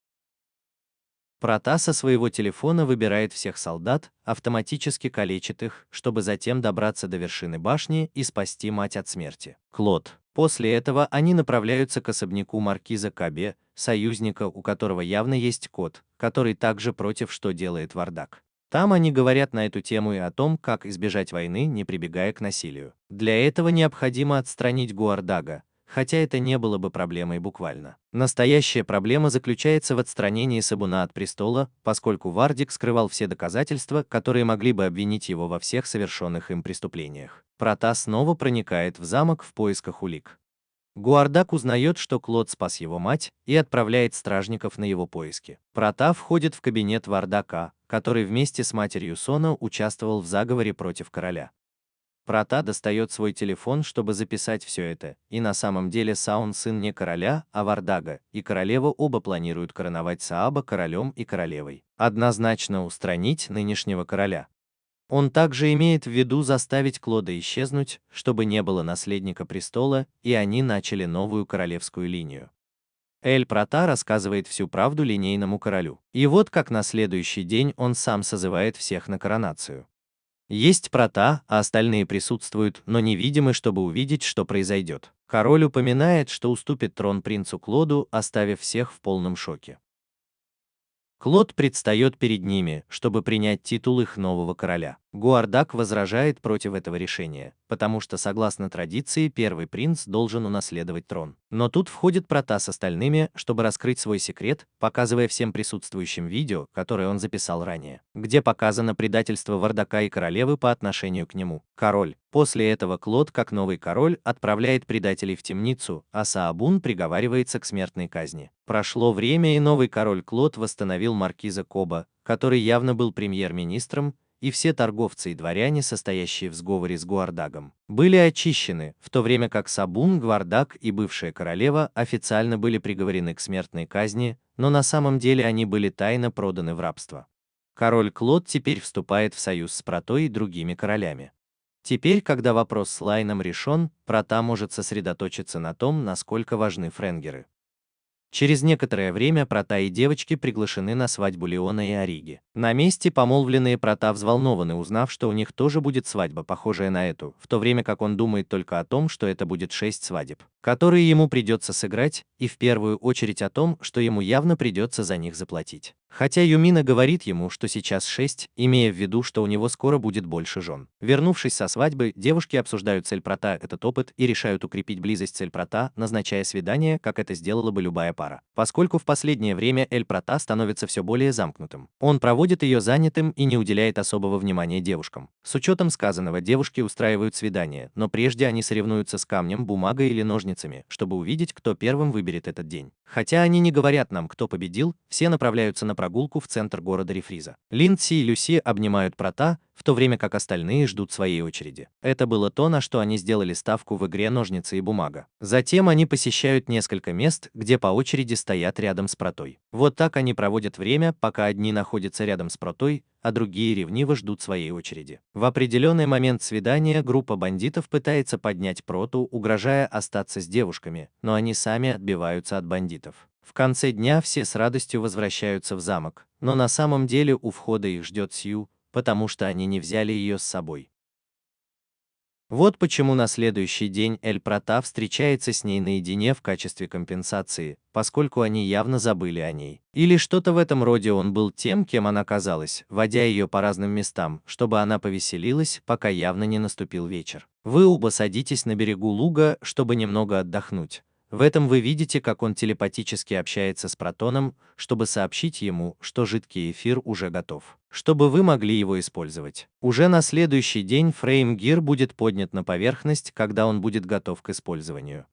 S1: Прата со своего телефона выбирает всех солдат, автоматически калечит их, чтобы затем добраться до вершины башни и спасти мать от смерти. Клод. После этого они направляются к особняку маркиза Кабе, союзника, у которого явно есть кот, который также против, что делает Вардак. Там они говорят на эту тему и о том, как избежать войны, не прибегая к насилию. Для этого необходимо отстранить Гуардага, хотя это не было бы проблемой буквально. Настоящая проблема заключается в отстранении Сабуна от престола, поскольку Вардик скрывал все доказательства, которые могли бы обвинить его во всех совершенных им преступлениях. Прата снова проникает в замок в поисках улик. Гуардак узнает, что Клод спас его мать, и отправляет стражников на его поиски. Прата входит в кабинет Вардака, который вместе с матерью Сона участвовал в заговоре против короля. Прата достает свой телефон, чтобы записать все это, и на самом деле Саун сын не короля, а Вардага, и королева оба планируют короновать Сааба королем и королевой. Однозначно устранить нынешнего короля. Он также имеет в виду заставить Клода исчезнуть, чтобы не было наследника престола, и они начали новую королевскую линию. Эль Прата рассказывает всю правду линейному королю. И вот как на следующий день он сам созывает всех на коронацию. Есть Прата, а остальные присутствуют, но невидимы, чтобы увидеть, что произойдет. Король упоминает, что уступит трон принцу Клоду, оставив всех в полном шоке. Клод предстает перед ними, чтобы принять титул их нового короля. Гуардак возражает против этого решения, потому что, согласно традиции, первый принц должен унаследовать трон. Но тут входит Прата с остальными, чтобы раскрыть свой секрет, показывая всем присутствующим видео, которое он записал ранее, где показано предательство Вардака и королевы по отношению к нему. Король. После этого Клод, как новый король, отправляет предателей в темницу, а Саабун приговаривается к смертной казни. Прошло время, и новый король Клод восстановил маркиза Коба, который явно был премьер-министром, и все торговцы и дворяне, состоящие в сговоре с Гуардагом, были очищены, в то время как Сабун, Гуардаг и бывшая королева официально были приговорены к смертной казни, но на самом деле они были тайно проданы в рабство. Король Клод теперь вступает в союз с Протой и другими королями. Теперь, когда вопрос с Лайном решен, Прота может сосредоточиться на том, насколько важны френгеры. Через некоторое время Прота и девочки приглашены на свадьбу Леона и Ориги. На месте помолвленные Прота взволнованы, узнав, что у них тоже будет свадьба, похожая на эту, в то время как он думает только о том, что это будет 6 свадеб, которые ему придется сыграть, и в первую очередь о том, что ему явно придется за них заплатить. Хотя Юмина говорит ему, что сейчас 6, имея в виду, что у него скоро будет больше жен. Вернувшись со свадьбы, девушки обсуждают с Эль Прата этот опыт и решают укрепить близость с Эль Прата, назначая свидание, как это сделала бы любая пара. Поскольку в последнее время Эль Прата становится все более замкнутым, он проводит ее занятым и не уделяет особого внимания девушкам. С учетом сказанного, девушки устраивают свидание, но прежде они соревнуются с камнем, бумагой или ножницами, чтобы увидеть, кто первым выберет этот день. Хотя они не говорят нам, кто победил, все направляются на прогулку в центр города Рефриза. Линдси и Люси обнимают Прота, в то время как остальные ждут своей очереди. Это было то, на что они сделали ставку в игре «Ножницы и бумага». Затем они посещают несколько мест, где по очереди стоят рядом с Протой. Вот так они проводят время, пока одни находятся рядом с Протой, а другие ревниво ждут своей очереди. В определенный момент свидания группа бандитов пытается поднять Проту, угрожая остаться с девушками, но они сами отбиваются от бандитов. В конце дня все с радостью возвращаются в замок, но на самом деле у входа их ждет Сью, потому что они не взяли ее с собой. Вот почему на следующий день Эль Прата встречается с ней наедине в качестве компенсации, поскольку они явно забыли о ней. Или что-то в этом роде, он был тем, кем она казалась, водя ее по разным местам, чтобы она повеселилась, пока явно не наступил вечер. Вы оба садитесь на берегу луга, чтобы немного отдохнуть. В этом вы видите, как он телепатически общается с Протоном, чтобы сообщить ему, что жидкий эфир уже готов, чтобы вы могли его использовать. Уже на следующий день Фреймгир будет поднят на поверхность, когда он будет готов к использованию.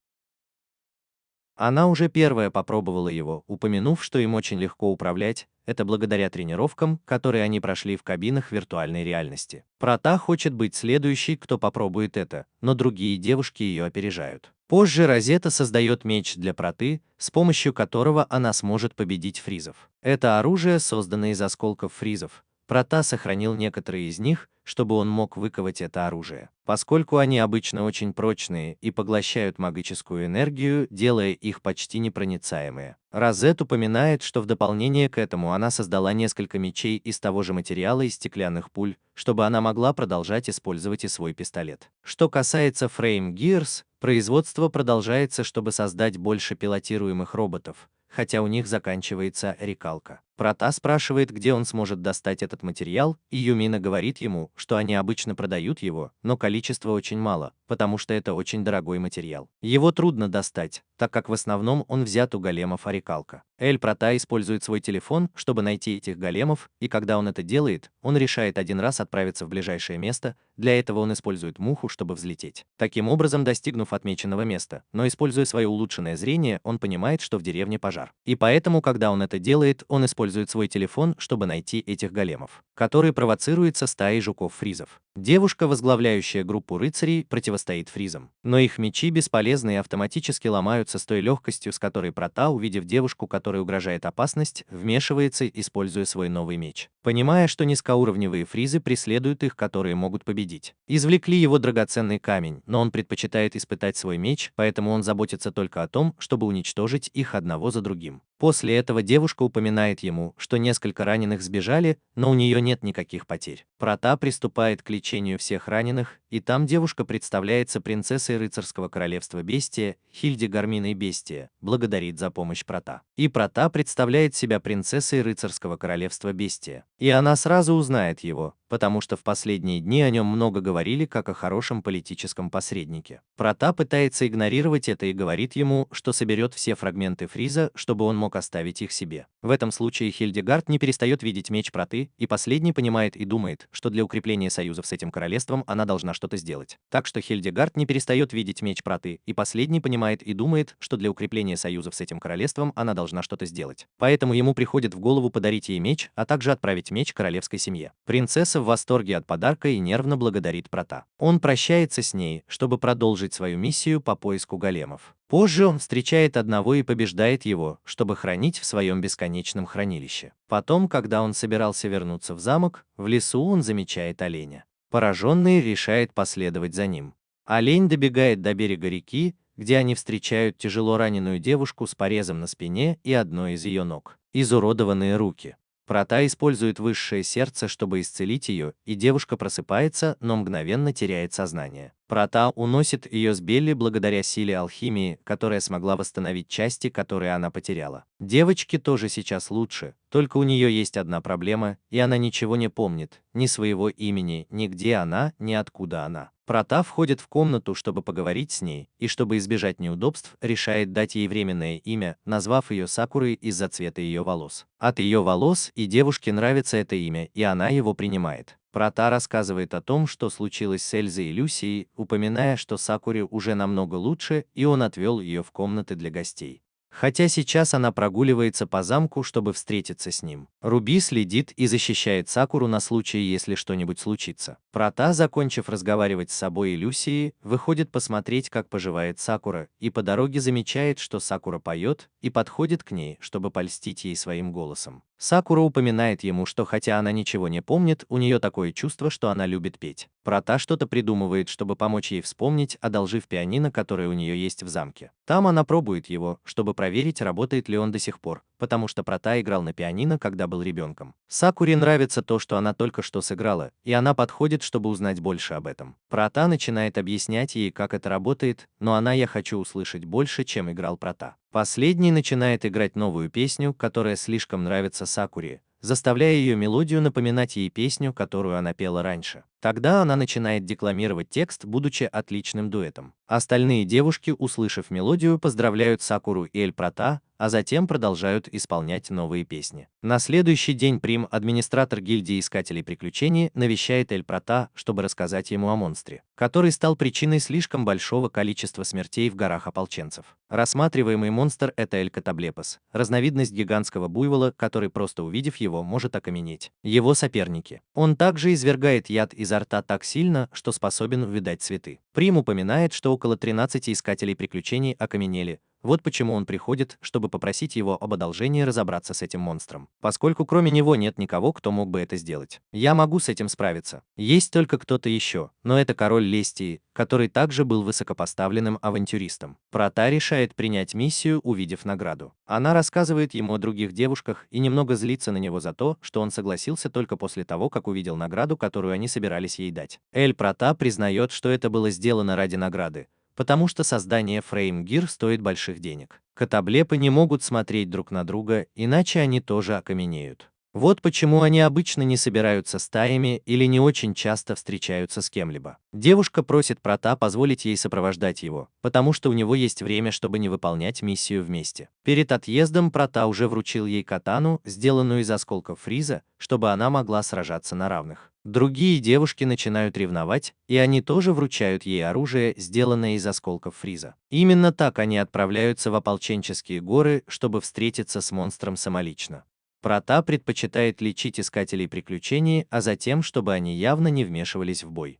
S1: Она уже первая попробовала его, упомянув, что им очень легко управлять, это благодаря тренировкам, которые они прошли в кабинах виртуальной реальности. Прота хочет быть следующей, кто попробует это, но другие девушки ее опережают. Позже Розетта создает меч для Проты, с помощью которого она сможет победить фризов. Это оружие создано из осколков фризов. Прота сохранил некоторые из них, чтобы он мог выковать это оружие. Поскольку они обычно очень прочные и поглощают магическую энергию, делая их почти непроницаемые. Розет упоминает, что в дополнение к этому она создала несколько мечей из того же материала и стеклянных пуль, чтобы она могла продолжать использовать и свой пистолет. Что касается Frame Gears, производство продолжается, чтобы создать больше пилотируемых роботов, хотя у них заканчивается рекалка. Прата спрашивает, где он сможет достать этот материал, и Юмина говорит ему, что они обычно продают его, но количество очень мало, потому что это очень дорогой материал. Его трудно достать, так как в основном он взят у големов Орикалка. Эль Прата использует свой телефон, чтобы найти этих големов, и когда он это делает, он решает один раз отправиться в ближайшее место, для этого он использует муху, чтобы взлететь. Таким образом, достигнув отмеченного места, но используя свое улучшенное зрение, он понимает, что в деревне пожар. И поэтому, когда он это делает, он использует свой телефон, чтобы найти этих големов, которые провоцируются стаей жуков-фризов. Девушка, возглавляющая группу рыцарей, противостоит фризам. Но их мечи бесполезны и автоматически ломаются с той легкостью, с которой Прата, увидев девушку, которой угрожает опасность, вмешивается, используя свой новый меч. Понимая, что низкоуровневые фризы преследуют их, которые могут победить. Извлекли его драгоценный камень, но он предпочитает испытать свой меч, поэтому он заботится только о том, чтобы уничтожить их одного за другим. После этого девушка упоминает ему, что несколько раненых сбежали, но у нее нет никаких потерь. Прата приступает к лечению всех раненых, и там девушка представляется принцессой рыцарского королевства Бестия, Хильдегарминой Бестия, благодарит за помощь Прата. И Прата представляет себя принцессой рыцарского королевства Бестия. И она сразу узнает его, потому что в последние дни о нем много говорили как о хорошем политическом посреднике. Прата пытается игнорировать это и говорит ему, что соберет все фрагменты фриза, чтобы он мог оставить их себе. В этом случае Хильдегард не перестает видеть меч Праты, и последний понимает и думает, что для укрепления союзов с этим королевством она должна что-то сделать. Так что Хильдегард не перестает видеть меч Праты, и последний понимает и думает, что для укрепления союзов с этим королевством она должна что-то сделать. Поэтому ему приходит в голову подарить ей меч, а также отправить меч королевской семье. Принцесса в восторге от подарка и нервно благодарит Прата. Он прощается с ней, чтобы продолжить свою миссию по поиску големов. Позже он встречает одного и побеждает его, чтобы хранить в своем бесконечном хранилище. Потом, когда он собирался вернуться в замок, в лесу он замечает оленя. Пораженный решает последовать за ним. Олень добегает до берега реки, где они встречают тяжело раненую девушку с порезом на спине и одной из ее ног. Изуродованные руки. Прата использует высшее сердце, чтобы исцелить ее, и девушка просыпается, но мгновенно теряет сознание. Прата уносит ее с Белли благодаря силе алхимии, которая смогла восстановить части, которые она потеряла. Девочке тоже сейчас лучше, только у нее есть одна проблема, и она ничего не помнит, ни своего имени, ни где она, ни откуда она. Прата входит в комнату, чтобы поговорить с ней, и чтобы избежать неудобств, решает дать ей временное имя, назвав ее Сакурой из-за цвета ее волос. От ее волос и девушке нравится это имя, и она его принимает. Прата рассказывает о том, что случилось с Эльзой и Люсией, упоминая, что Сакуре уже намного лучше, и он отвел ее в комнаты для гостей. Хотя сейчас она прогуливается по замку, чтобы встретиться с ним. Руби следит и защищает Сакуру на случай, если что-нибудь случится. Прата, закончив разговаривать с собой и Люсией, выходит посмотреть, как поживает Сакура, и по дороге замечает, что Сакура поет, и подходит к ней, чтобы польстить ей своим голосом. Сакура упоминает ему, что хотя она ничего не помнит, у нее такое чувство, что она любит петь. Прата что-то придумывает, чтобы помочь ей вспомнить, одолжив пианино, которое у нее есть в замке. Там она пробует его, чтобы проверить, работает ли он до сих пор, потому что Прата играл на пианино, когда был ребенком. Сакуре нравится то, что она только что сыграла, и она подходит, чтобы узнать больше об этом. Прата начинает объяснять ей, как это работает, но она «я хочу услышать больше, чем играл Прата». Последний начинает играть новую песню, которая слишком нравится Сакуре, заставляя ее мелодию напоминать ей песню, которую она пела раньше. Тогда она начинает декламировать текст, будучи отличным дуэтом. Остальные девушки, услышав мелодию, поздравляют Сакуру и Эль Прата, а затем продолжают исполнять новые песни. На следующий день Прим, администратор гильдии Искателей Приключений, навещает Эль Прата, чтобы рассказать ему о монстре, который стал причиной слишком большого количества смертей в горах ополченцев. Рассматриваемый монстр – это Эль Катаблепос, разновидность гигантского буйвола, который, просто увидев его, может окаменеть. Его соперники. Он также извергает яд изо рта так сильно, что способен увядать цветы. Прим упоминает, что около 13 Искателей Приключений окаменели. Вот почему он приходит, чтобы попросить его об одолжении разобраться с этим монстром. Поскольку кроме него нет никого, кто мог бы это сделать. Я могу с этим справиться. Есть только кто-то еще, но это король Лестии, который также был высокопоставленным авантюристом. Прата решает принять миссию, увидев награду. Она рассказывает ему о других девушках и немного злится на него за то, что он согласился только после того, как увидел награду, которую они собирались ей дать. Эль Прата признает, что это было сделано ради награды, потому что создание Frame Gear стоит больших денег. Котоблепы не могут смотреть друг на друга, иначе они тоже окаменеют. Вот почему они обычно не собираются стаями или не очень часто встречаются с кем-либо. Девушка просит Прота позволить ей сопровождать его, потому что у него есть время, чтобы не выполнять миссию вместе. Перед отъездом Прота уже вручил ей катану, сделанную из осколков фриза, чтобы она могла сражаться на равных. Другие девушки начинают ревновать, и они тоже вручают ей оружие, сделанное из осколков фриза. Именно так они отправляются в ополченческие горы, чтобы встретиться с монстром самолично. Прота предпочитает лечить искателей приключений, а затем, чтобы они явно не вмешивались в бой.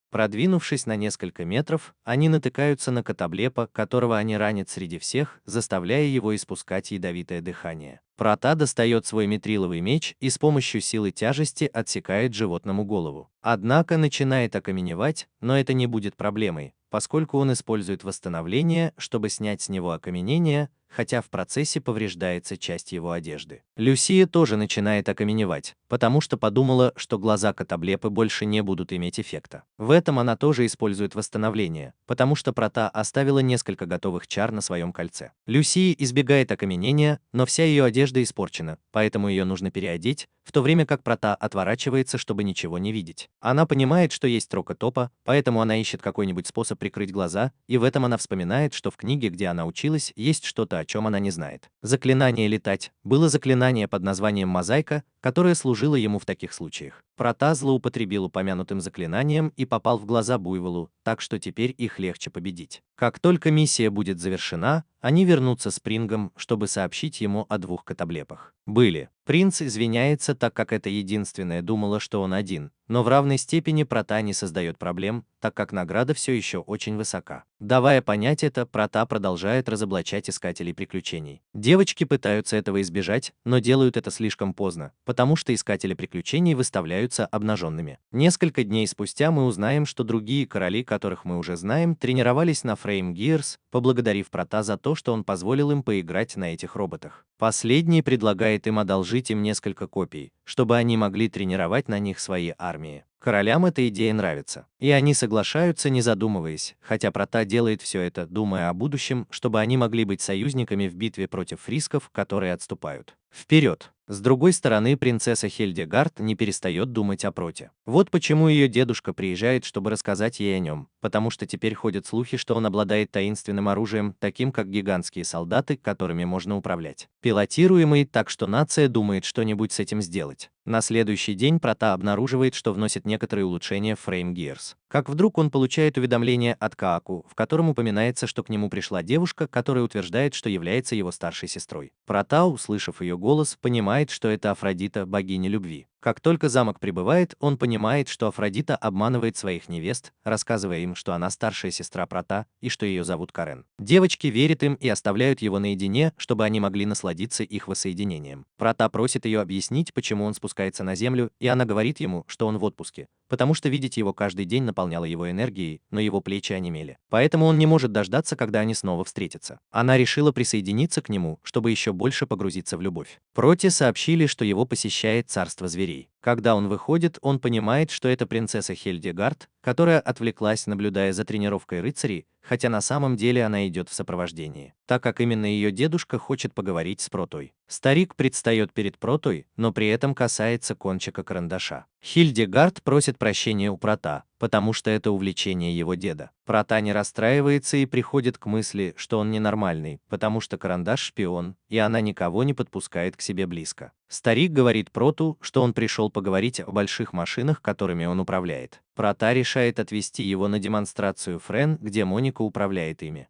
S1: Продвинувшись на несколько метров, они натыкаются на Котоблепа, которого они ранят среди всех, заставляя его испускать ядовитое дыхание. Прота достает свой митриловый меч и с помощью силы тяжести отсекает животному голову. Однако начинает окаменевать, но это не будет проблемой, поскольку он использует восстановление, чтобы снять с него окаменение, хотя в процессе повреждается часть его одежды. Люсия тоже начинает окаменевать, потому что подумала, что глаза Котоблепы больше не будут иметь эффекта. В этом она тоже использует восстановление, потому что Прота оставила несколько готовых чар на своем кольце. Люсия избегает окаменения, но вся ее одежда испорчена, поэтому ее нужно переодеть, в то время как Прота отворачивается, чтобы ничего не видеть. Она понимает, что есть Трокотопа, поэтому она ищет какой-нибудь способ прикрыть глаза, и в этом она вспоминает, что в книге, где она училась, есть что-то, о чем она не знает. Заклинание «Летать» было заклинание под названием «Мозаика», которое служило ему в таких случаях. Прота злоупотребил упомянутым заклинанием и попал в глаза буйволу, так что теперь их легче победить. Как только миссия будет завершена, они вернутся с Прингом, чтобы сообщить ему о двух Котоблепах. Принц извиняется, так как это единственное думала, что он один, но в равной степени Прота не создает проблем, так как награда все еще очень высока. Давая понять это, Прота продолжает разоблачать искателей приключений. Девочки пытаются этого избежать, но делают это слишком поздно, потому что искатели приключений выставляются обнаженными. Несколько дней спустя мы узнаем, что другие короли, которых мы уже знаем, тренировались на Frame Gears, поблагодарив Прота за то, что он позволил им поиграть на этих роботах. Последний предлагает им одолжить им несколько копий, чтобы они могли тренировать на них свои армии. Королям эта идея нравится, и они соглашаются, не задумываясь, хотя Прота делает все это, думая о будущем, чтобы они могли быть союзниками в битве против фрисков, которые отступают вперед. С другой стороны, принцесса Хильдегард не перестает думать о Проте. Вот почему ее дедушка приезжает, чтобы рассказать ей о нем, потому что теперь ходят слухи, что он обладает таинственным оружием, таким как гигантские солдаты, которыми можно управлять. Пилотируемый, так что нация думает что-нибудь с этим сделать. На следующий день Прота обнаруживает, что вносит некоторые улучшения в Frame Gears. Как вдруг он получает уведомление от Кааку, в котором упоминается, что к нему пришла девушка, которая утверждает, что является его старшей сестрой. Прота, услышав ее голос, понимает, что это Афродита, богиня любви. Как только замок прибывает, он понимает, что Афродита обманывает своих невест, рассказывая им, что она старшая сестра Прота и что ее зовут Карен. Девочки верят им и оставляют его наедине, чтобы они могли насладиться их воссоединением. Прота просит ее объяснить, почему он спускается на землю, и она говорит ему, что он в отпуске, потому что видеть его каждый день наполняло его энергией, но его плечи онемели. Поэтому он не может дождаться, когда они снова встретятся. Она решила присоединиться к нему, чтобы еще больше погрузиться в любовь. Проте сообщили, что его посещает царство зверей. Когда он выходит, он понимает, что это принцесса Хильдегард, которая отвлеклась, наблюдая за тренировкой рыцарей, хотя на самом деле она идет в сопровождении, так как именно ее дедушка хочет поговорить с Протой. Старик предстает перед Протой, но при этом касается кончика карандаша. Хильдегард просит прощения у Прота, потому что это увлечение его деда. Прота не расстраивается и приходит к мысли, что он ненормальный, потому что карандаш шпион, и она никого не подпускает к себе близко. Старик говорит Проту, что он пришел поговорить о больших машинах, которыми он управляет. Прота решает отвезти его на демонстрацию Френ, где Моника управляет ими.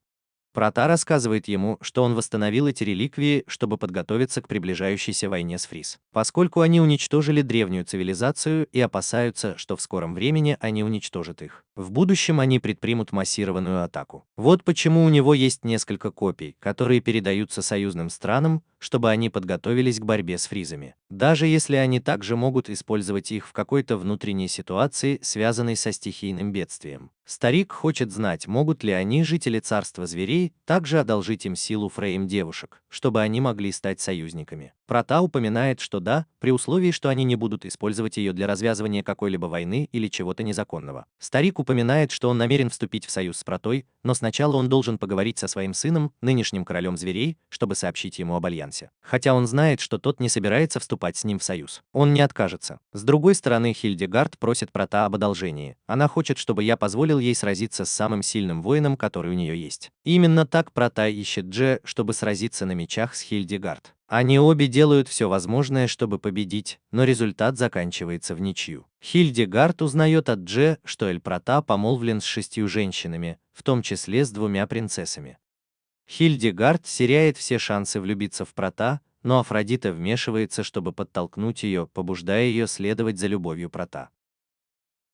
S1: Прота рассказывает ему, что он восстановил эти реликвии, чтобы подготовиться к приближающейся войне с Фриз. Поскольку они уничтожили древнюю цивилизацию и опасаются, что в скором времени они уничтожат их. В будущем они предпримут массированную атаку. Вот почему у него есть несколько копий, которые передаются союзным странам, чтобы они подготовились к борьбе с фризами. Даже если они также могут использовать их в какой-то внутренней ситуации, связанной со стихийным бедствием. Старик хочет знать, могут ли они, жители царства зверей, также одолжить им силу Фрейм девушек, чтобы они могли стать союзниками. Прота упоминает, что да, при условии, что они не будут использовать ее для развязывания какой-либо войны или чего-то незаконного. Старик упоминает, что он намерен вступить в союз с Протой, но сначала он должен поговорить со своим сыном, нынешним королем зверей, чтобы сообщить ему об альянсе. Хотя он знает, что тот не собирается вступать с ним в союз. Он не откажется. С другой стороны, Хильдегард просит Прота об одолжении. Она хочет, чтобы я позволил ей сразиться с самым сильным воином, который у нее есть. Именно так Прота ищет Дже, чтобы сразиться на мечах с Хильдегард. Они обе делают все возможное, чтобы победить, но результат заканчивается в ничью. Хильдегард узнает от Дже, что Эль-Прота помолвлен с 6 женщинами, в том числе с 2 принцессами. Хильдегард теряет все шансы влюбиться в Прота, но Афродита вмешивается, чтобы подтолкнуть ее, побуждая ее следовать за любовью Прота.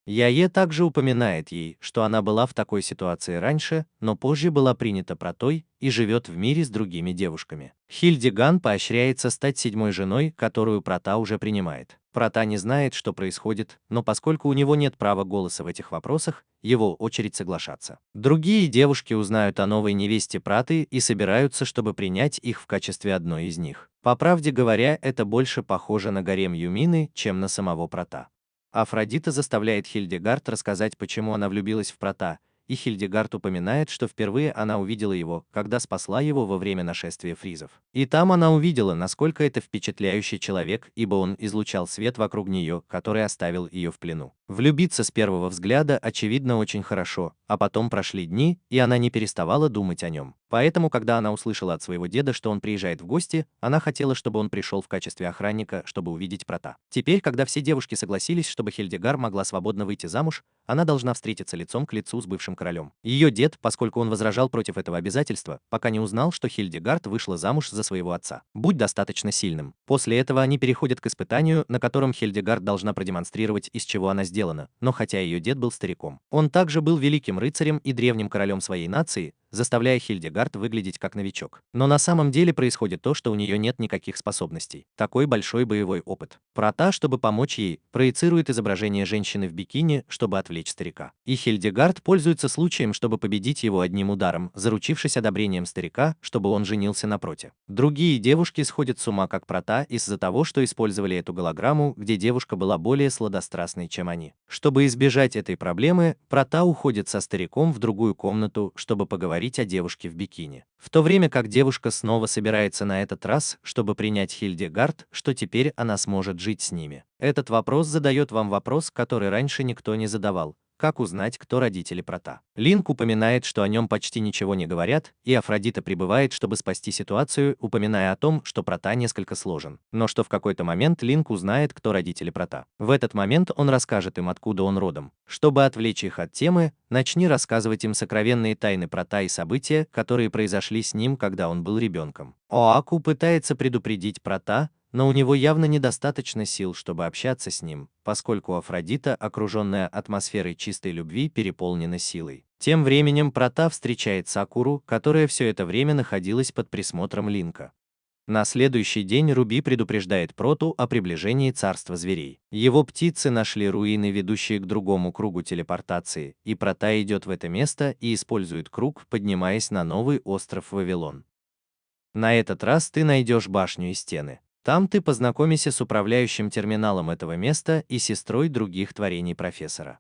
S1: Яе также упоминает ей, что она была в такой ситуации раньше, но позже была принята Протой и живет в мире с другими девушками. Хильдеган поощряется стать 7-й женой, которую Прота уже принимает. Прота не знает, что происходит, но поскольку у него нет права голоса в этих вопросах, его очередь соглашаться. Другие девушки узнают о новой невесте Проты и собираются, чтобы принять их в качестве одной из них. По правде говоря, это больше похоже на гарем Юмины, чем на самого Прота. Афродита заставляет Хильдегард рассказать, почему она влюбилась в Прота, и Хильдегард упоминает, что впервые она увидела его, когда спасла его во время нашествия фризов. И там она увидела, насколько это впечатляющий человек, ибо он излучал свет вокруг нее, который оставил ее в плену. Влюбиться с первого взгляда, очевидно, очень хорошо, а потом прошли дни, и она не переставала думать о нем. Поэтому, когда она услышала от своего деда, что он приезжает в гости, она хотела, чтобы он пришел в качестве охранника, чтобы увидеть Прота. Теперь, когда все девушки согласились, чтобы Хильдегар могла свободно выйти замуж, она должна встретиться лицом к лицу с бывшим королем. Ее дед, поскольку он возражал против этого обязательства, пока не узнал, что Хильдегард вышла замуж за своего отца. Будь достаточно сильным. После этого они переходят к испытанию, на котором Хильдегард должна продемонстрировать, из чего она сделана, но хотя ее дед был стариком. Он также был великим рыцарем и древним королем своей нации, заставляя Хильдегард выглядеть как новичок. Но на самом деле происходит то, что у нее нет никаких способностей. Такой большой боевой опыт. Прота, чтобы помочь ей, проецирует изображение женщины в бикини, чтобы отвлечь старика. И Хильдегард пользуется случаем, чтобы победить его одним ударом, заручившись одобрением старика, чтобы он женился на Проте. Другие девушки сходят с ума как Прота из-за того, что использовали эту голограмму, где девушка была более сладострастной, чем они. Чтобы избежать этой проблемы, Прота уходит со стариком в другую комнату, чтобы поговорить о девушке в бикини. В то время как девушка снова собирается на этот раз, чтобы принять Хильдегард, что теперь она сможет жить с ними. Этот вопрос задает вам вопрос, который раньше никто не задавал. Как узнать, кто родители Прота? Линк упоминает, что о нем почти ничего не говорят, и Афродита прибывает, чтобы спасти ситуацию, упоминая о том, что Прота несколько сложен. Но что в какой-то момент Линк узнает, кто родители Прота. В этот момент он расскажет им, откуда он родом. Чтобы отвлечь их от темы, начни рассказывать им сокровенные тайны Прота и события, которые произошли с ним, когда он был ребенком. Оаку пытается предупредить Прота, но у него явно недостаточно сил, чтобы общаться с ним, поскольку Афродита, окруженная атмосферой чистой любви, переполнена силой. Тем временем Прота встречает Сакуру, которая все это время находилась под присмотром Линка. На следующий день Руби предупреждает Проту о приближении царства зверей. Его птицы нашли руины, ведущие к другому кругу телепортации, и Прота идет в это место и использует круг, поднимаясь на новый остров Вавилон. На этот раз ты найдешь башню и стены. Там ты познакомишься с управляющим терминалом этого места и сестрой других творений профессора.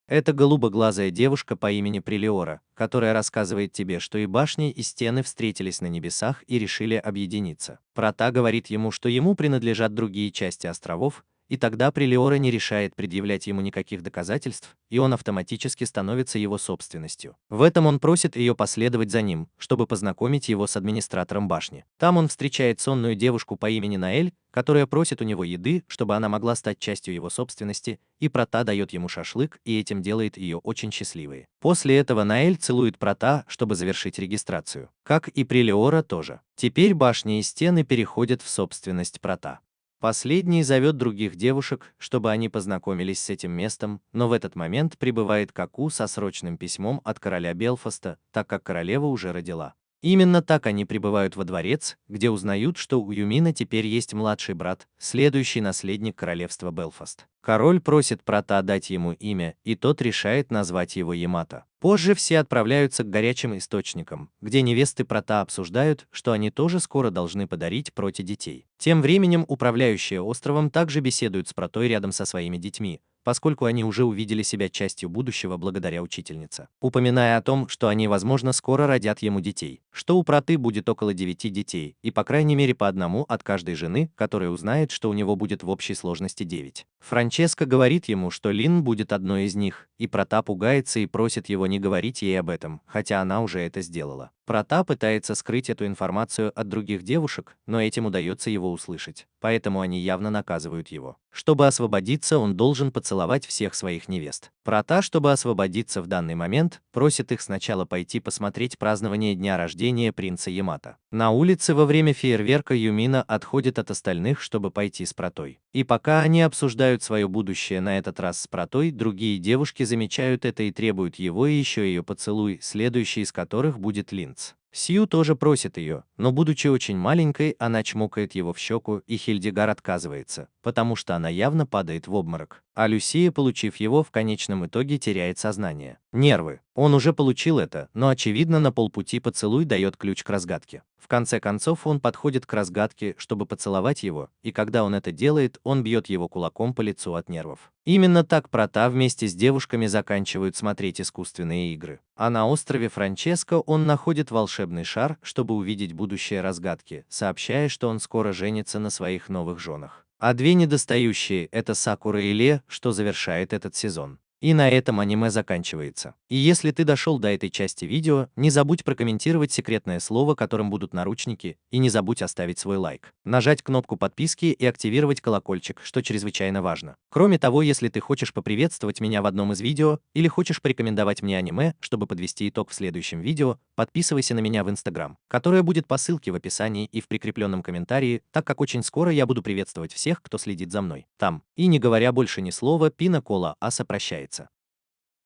S1: Это голубоглазая девушка по имени Прелиора, которая рассказывает тебе, что и башни, и стены встретились на небесах и решили объединиться. Прота говорит ему, что ему принадлежат другие части островов, и тогда Прелиора не решает предъявлять ему никаких доказательств, и он автоматически становится его собственностью. В этом он просит ее последовать за ним, чтобы познакомить его с администратором башни. Там он встречает сонную девушку по имени Наэль, которая просит у него еды, чтобы она могла стать частью его собственности, и Прота дает ему шашлык, и этим делает ее очень счастливой. После этого Наэль целует Прота, чтобы завершить регистрацию. Как и Прелиора тоже. Теперь башни и стены переходят в собственность Прота. Последний зовет других девушек, чтобы они познакомились с этим местом, но в этот момент прибывает Каку со срочным письмом от короля Белфаста, так как королева уже родила. Именно так они прибывают во дворец, где узнают, что у Юмина теперь есть младший брат, следующий наследник королевства Белфаст. Король просит Прата дать ему имя, и тот решает назвать его Ямато. Позже все отправляются к горячим источникам, где невесты Прата обсуждают, что они тоже скоро должны подарить Проте детей. Тем временем управляющие островом также беседуют с Протой рядом со своими детьми, поскольку они уже увидели себя частью будущего благодаря учительнице, упоминая о том, что они, возможно, скоро родят ему детей, что у Проты будет около 9 детей, и по крайней мере по одному от каждой жены, которая узнает, что у него будет в общей сложности 9. Франческа говорит ему, что Лин будет одной из них, и Прота пугается и просит его не говорить ей об этом, хотя она уже это сделала. Прота пытается скрыть эту информацию от других девушек, но этим удается его услышать, поэтому они явно наказывают его. Чтобы освободиться, он должен поцеловать всех своих невест. Прота, чтобы освободиться в данный момент, просит их сначала пойти посмотреть празднование дня рождения принца Ямато. На улице во время фейерверка Юмина отходит от остальных, чтобы пойти с Протой. И пока они обсуждают свое будущее на этот раз с Протой, другие девушки замечают это и требуют его и еще ее поцелуй, следующий из которых будет Линдс. Сью тоже просит ее, но будучи очень маленькой, она чмокает его в щеку, и Хильдегар отказывается, потому что она явно падает в обморок. А Люсия, получив его, в конечном итоге теряет сознание. Нервы. Он уже получил это, но очевидно на полпути поцелуй дает ключ к разгадке. В конце концов он подходит к разгадке, чтобы поцеловать его, и когда он это делает, он бьет его кулаком по лицу от нервов. Именно так Прота вместе с девушками заканчивают смотреть искусственные игры. А на острове Франческо он находит волшебный шар, чтобы увидеть будущее разгадки, сообщая, что он скоро женится на своих новых женах. А две недостающие – это Сакура и Ле, что завершает этот сезон. И на этом аниме заканчивается. И если ты дошел до этой части видео, не забудь прокомментировать секретное слово, которым будут наручники, и не забудь оставить свой лайк, нажать кнопку подписки и активировать колокольчик, что чрезвычайно важно. Кроме того, если ты хочешь поприветствовать меня в одном из видео, или хочешь порекомендовать мне аниме, чтобы подвести итог в следующем видео, подписывайся на меня в Instagram, которое будет по ссылке в описании и в прикрепленном комментарии, так как очень скоро я буду приветствовать всех, кто следит за мной там. И не говоря больше ни слова, Пина Кола Аса прощается.